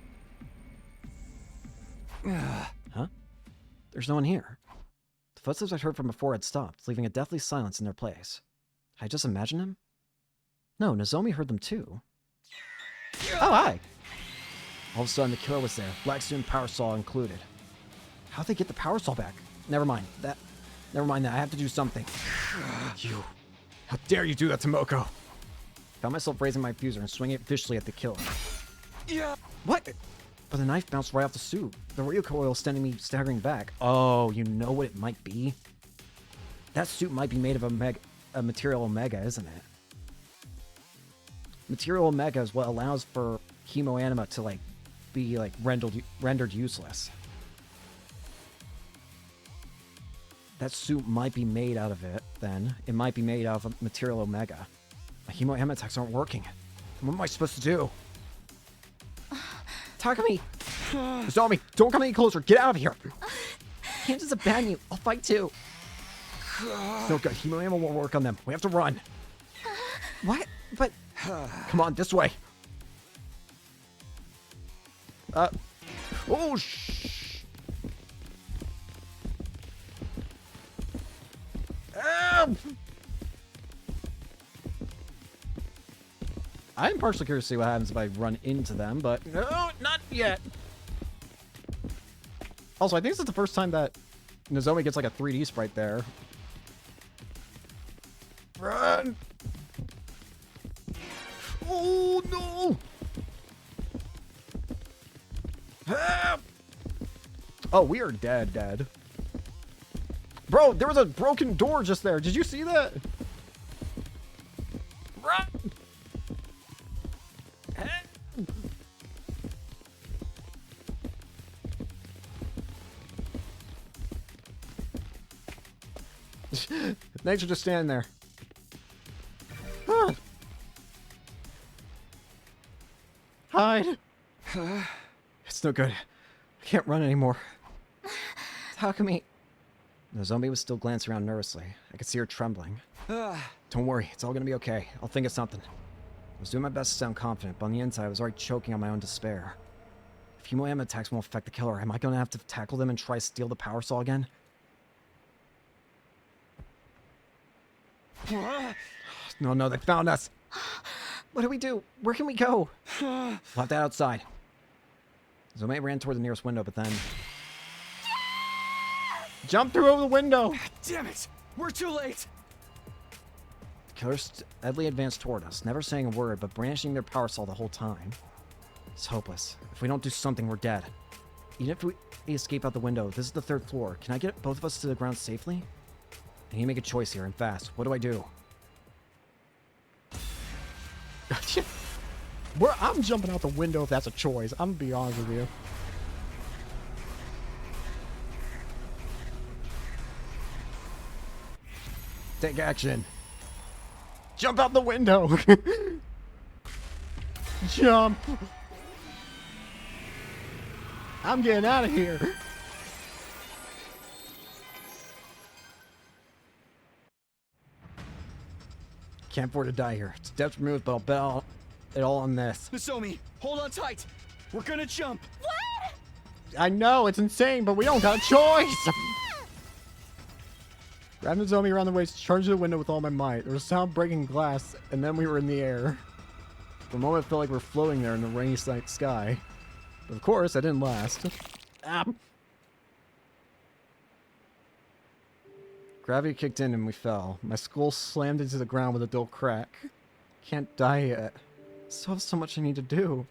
Huh? There's no one here. The footsteps I'd heard from before had stopped, leaving a deathly silence in their place. Had I just imagined them? No, Nozomi heard them too. Oh, hi! All of a sudden, the killer was there, Black Student Power Saw included. How'd they get the Power Saw back? Never mind that. I have to do something. You. How dare you do that to Moko? Found myself raising my fuser and swinging it viciously at the killer. Yeah. What? But the knife bounced right off the suit. The recoil sending me staggering back. Oh, you know what it might be? That suit might be made of a material omega, isn't it? Material omega is what allows for chemoanima to be rendered useless. That suit might be made out of it, then. It might be made out of material omega. My chemoanima attacks aren't working. What am I supposed to do? Takumi! Nozomi, don't come any closer. Get out of here. Can't just abandon you. I'll fight too. No good. Chemoanima won't work on them. We have to run. What? But... Come on, this way. Oh, shh. I'm partially curious to see what happens if I run into them, but no, not yet. Also, I think this is the first time that Nozomi gets like a 3D sprite there. Run! Oh, no! Help! Oh, we are dead. Bro, there was a broken door just there. Did you see that? Run! Thanks for just standing there. Hide. It's no good. I can't run anymore. Takumi. Nozomi was still glancing around nervously. I could see her trembling. Don't worry, it's all gonna be okay. I'll think of something. I was doing my best to sound confident, but on the inside I was already choking on my own despair. If chemoanima attacks won't affect the killer, am I gonna have to tackle them and try to steal the power saw again? No, they found us. What do we do? Where can we go? We'll have that outside. Nozomi ran toward the nearest window, but then... Jump through over the window! Damn it! We're too late! The killers steadily advanced toward us, never saying a word, but brandishing their power saw the whole time. It's hopeless. If we don't do something, we're dead. Even if we escape out the window, this is the 3rd floor. Can I get both of us to the ground safely? I need to make a choice here, and fast. What do I do? I'm jumping out the window if that's a choice. I'm gonna be honest with you. Take action. Jump out the window. Jump. I'm getting out of here. Can't afford to die here. It's death removed, but I'll bet it all on this. Nozomi, hold on tight. We're gonna jump. What? I know, it's insane, but we don't got a choice. Grabbed Nozomi around the waist, charged the window with all my might. There was a sound breaking glass, and then we were in the air. For a moment, it felt like we were floating there in the rainy night sky. But of course, I didn't last. Gravity kicked in and we fell. My skull slammed into the ground with a dull crack. Can't die yet. Still have so much I need to do.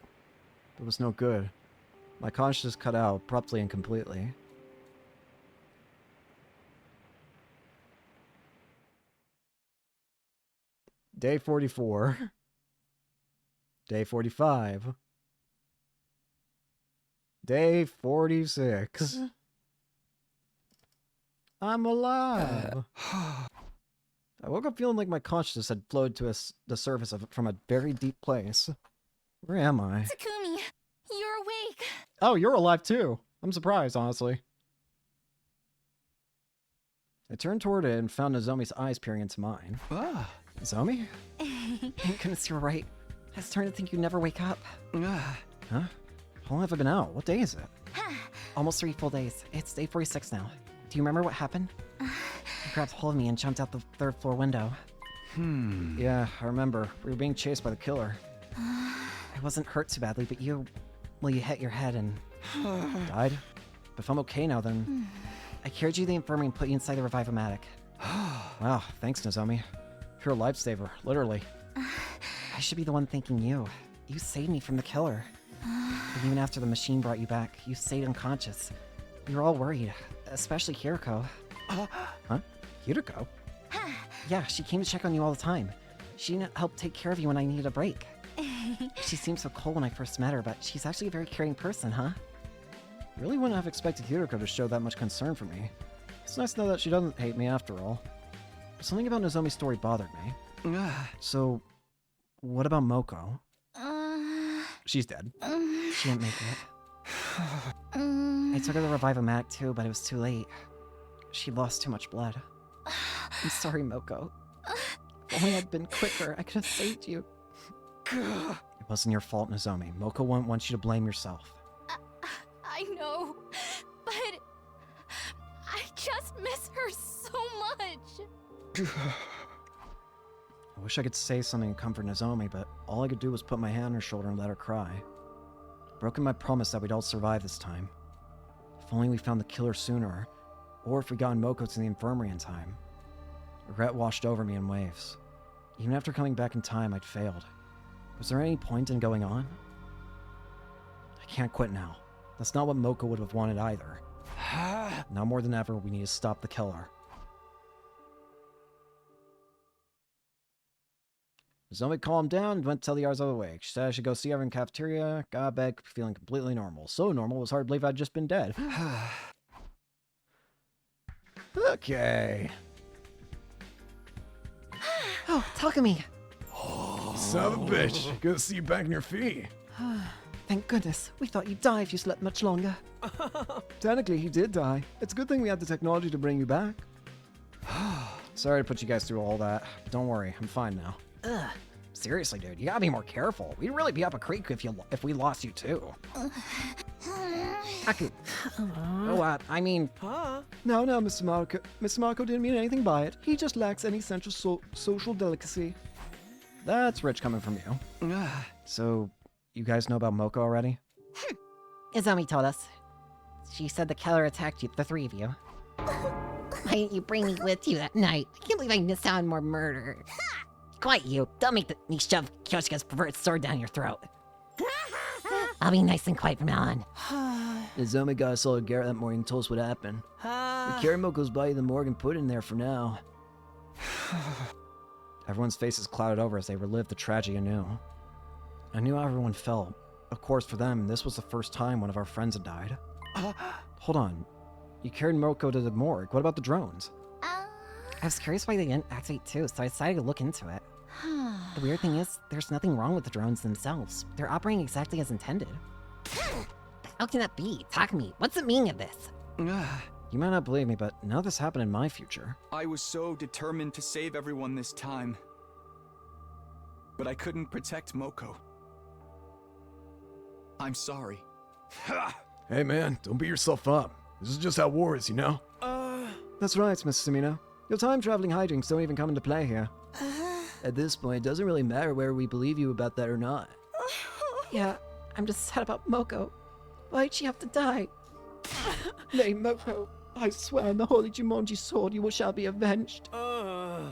But it was no good. My consciousness cut out abruptly and completely. Day 44. Day 45. Day 46. I'm alive. I woke up feeling like my consciousness had flowed to the surface of it from a very deep place. Where am I? Takumi, you're awake. Oh, you're alive too. I'm surprised, honestly. I turned toward it and found Nozomi's eyes peering into mine. Ah. Nozomi? Thank goodness you're right. I was starting to think you'd never wake up. Huh? How long have I been out? What day is it? Almost 3 full days. It's day 46 now. Do you remember what happened? You grabbed hold of me and jumped out the 3rd floor window. Yeah, I remember. We were being chased by the killer. I wasn't hurt too badly, but you hit your head and died? But if I'm okay now, then... I carried you to the infirmary and put you inside the Revive-O-Matic. Wow, thanks, Nozomi. You're a lifesaver, literally. I should be the one thanking you. You saved me from the killer. But even after the machine brought you back, you stayed unconscious. We were all worried, especially Hiroko. Huh? Hiroko? Yeah, she came to check on you all the time. She helped take care of you when I needed a break. She seemed so cold when I first met her, but she's actually a very caring person, huh? Really wouldn't have expected Hiroko to show that much concern for me. It's nice to know that she doesn't hate me after all. But something about Nozomi's story bothered me. So, what about Moko? She's dead. She didn't make it. I took her to Revive-O-Matic too, but it was too late. She lost too much blood. I'm sorry, Moko. If only I'd been quicker, I could have saved you. It wasn't your fault, Nozomi. Moko won't want you to blame yourself. I know, but I just miss her so much. I wish I could say something to comfort Nozomi, but all I could do was put my hand on her shoulder and let her cry. Broken my promise that we'd all survive this time. If only we found the killer sooner, or if we got Moko to the infirmary in time. Regret washed over me in waves. Even after coming back in time, I'd failed. Was there any point in going on? I can't quit now. That's not what Moko would have wanted either. Now more than ever, we need to stop the killer. Nozomi calmed down and went to tell the others I was awake. She said I should go see her in the cafeteria. Got back feeling completely normal. So normal, it was hard to believe I'd just been dead. Okay. Oh, Takumi! Son of a bitch. Good to see you back on your feet. Thank goodness. We thought you'd die if you slept much longer. Technically, he did die. It's a good thing we had the technology to bring you back. Sorry to put you guys through all that. But don't worry, I'm fine now. Ugh. Seriously, dude, you gotta be more careful. We'd really be up a creek if we lost you too. Aku. Oh, I mean... No, Mr. Marco. Mr. Marco didn't mean anything by it. He just lacks any essential social delicacy. That's rich coming from you. So, you guys know about Moko already? Izumi told us. She said the killer attacked you, the 3 of you. Why didn't you bring me with you that night? I can't believe I missed out on more murder. Quiet you. Don't make me shove Kyoshika's perverted sword down your throat. I'll be nice and quiet from now on. Nozomi got us all together that morning and told us what happened. We carried Moko's body to the morgue and put it in there for now. Everyone's faces clouded over as they relived the tragedy anew. I knew how everyone felt. Of course, for them, this was the first time one of our friends had died. Hold on. You carried Moko to the morgue. What about the drones? I was curious why they didn't activate too, so I decided to look into it. The weird thing is, there's nothing wrong with the drones themselves. They're operating exactly as intended. How can that be? Takumi, what's the meaning of this? You might not believe me, but none of this happened in my future. I was so determined to save everyone this time. But I couldn't protect Moko. I'm sorry. Hey man, don't beat yourself up. This is just how war is, you know? That's right, Mr. Sumino. Your time-traveling hijinks don't even come into play here. At this point, it doesn't really matter whether we believe you about that or not. Yeah, I'm just sad about Moko. Why'd she have to die? Nay, Moko, I swear on the holy Jumonji sword you shall be avenged.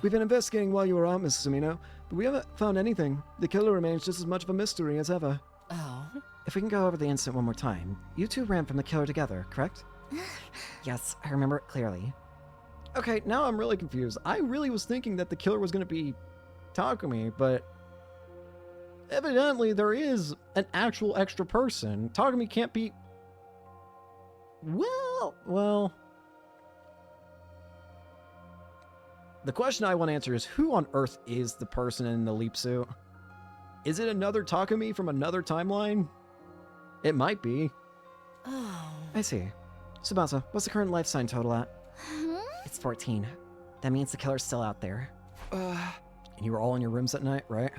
We've been investigating while you were out, Mrs. Amino, but we haven't found anything. The killer remains just as much of a mystery as ever. Oh. If we can go over the incident one more time, you two ran from the killer together, correct? Yes, I remember it clearly. Okay, now I'm really confused. I really was thinking that the killer was going to be Takumi, but evidently there is an actual extra person. Takumi can't be... Well... The question I want to answer is, who on earth is the person in the leap suit? Is it another Takumi from another timeline? It might be. Oh. I see. Tsubasa, what's the current life sign total at? It's 14. That means the killer's still out there. And you were all in your rooms at night, right?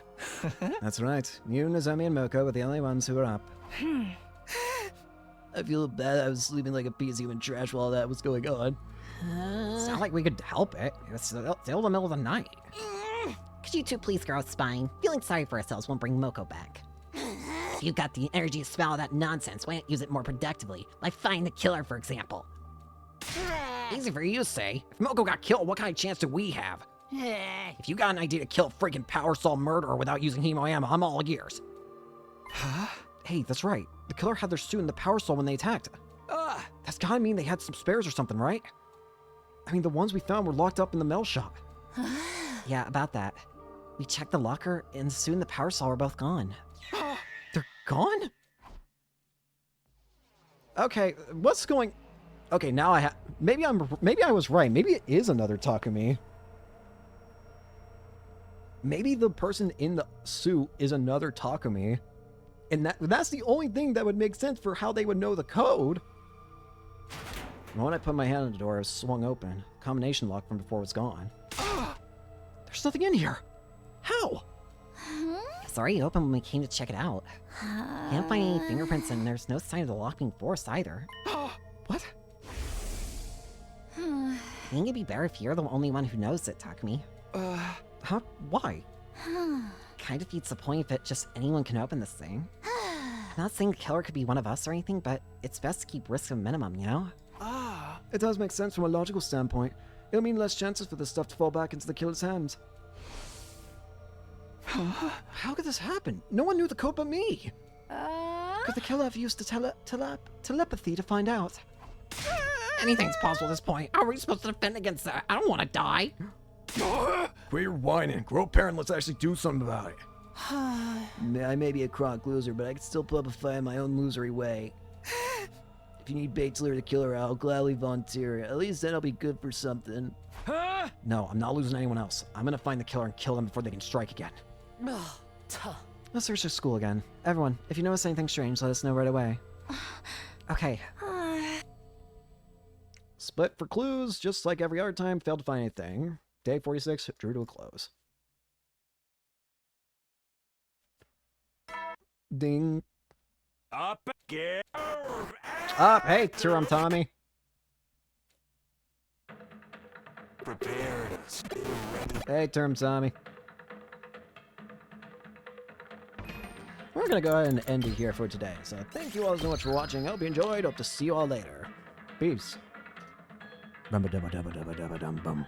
That's right. You, Nozomi, and Moko were the only ones who were up. I feel bad I was sleeping like a piece of human trash while that was going on. It's not like we could help it. It's still the middle of the night. Could you two please grow a spine? Feeling sorry for ourselves won't bring Moko back. If you've got the energy to spell all that nonsense, why not use it more productively? Like find the killer, for example. Easy for you to say. If Moko got killed, what kind of chance do we have? If you got an idea to kill a freaking Power Soul murderer without using hemo ammo, I'm all ears. Huh? Hey, that's right. The killer had their suit in the Power Soul when they attacked. That's gotta mean they had some spares or something, right? I mean, the ones we found were locked up in the metal shop. Yeah, about that. We checked the locker, and the suit and the Power Soul are both gone. They're gone? Okay, what's going... Okay, now maybe I was right. Maybe it is another Takumi. Maybe the person in the suit is another Takumi. And that's the only thing that would make sense for how they would know the code. And when I put my hand on the door, it was swung open. Combination lock from before was gone. There's nothing in here. How? It's already open when we came to check it out. Can't find any fingerprints, and there's no sign of the lock being forced either. What? I think it'd be better if you're the only one who knows it, Takumi. Huh? Why? Kind of defeats the point if just anyone can open this thing. I'm not saying the killer could be one of us or anything, but it's best to keep risk a minimum, you know? It does make sense from a logical standpoint. It'll mean less chances for this stuff to fall back into the killer's hands. How could this happen? No one knew the code but me. Could the killer have used the telepathy to find out? Anything's possible at this point. How are we supposed to defend against that? I don't want to die. Quit your whining. Grow a pair and let's actually do something about it. I may be a chronic loser, but I can still put up a fight in my own losery way. If you need bait to lure the killer out, I'll gladly volunteer. At least then I'll be good for something. No, I'm not losing anyone else. I'm gonna find the killer and kill them before they can strike again. Let's search the school again. Everyone, if you notice anything strange, let us know right away. Okay. Split for clues, just like every other time, failed to find anything. Day 46 drew to a close. Ding. Up again. Up, hey, Turum Tommy. Prepared. Hey, Turum Tommy. We're gonna go ahead and end it here for today. So thank you all so much for watching. I hope you enjoyed. Hope to see you all later. Peace. Bum ba dum ba dum ba dum ba dum bum.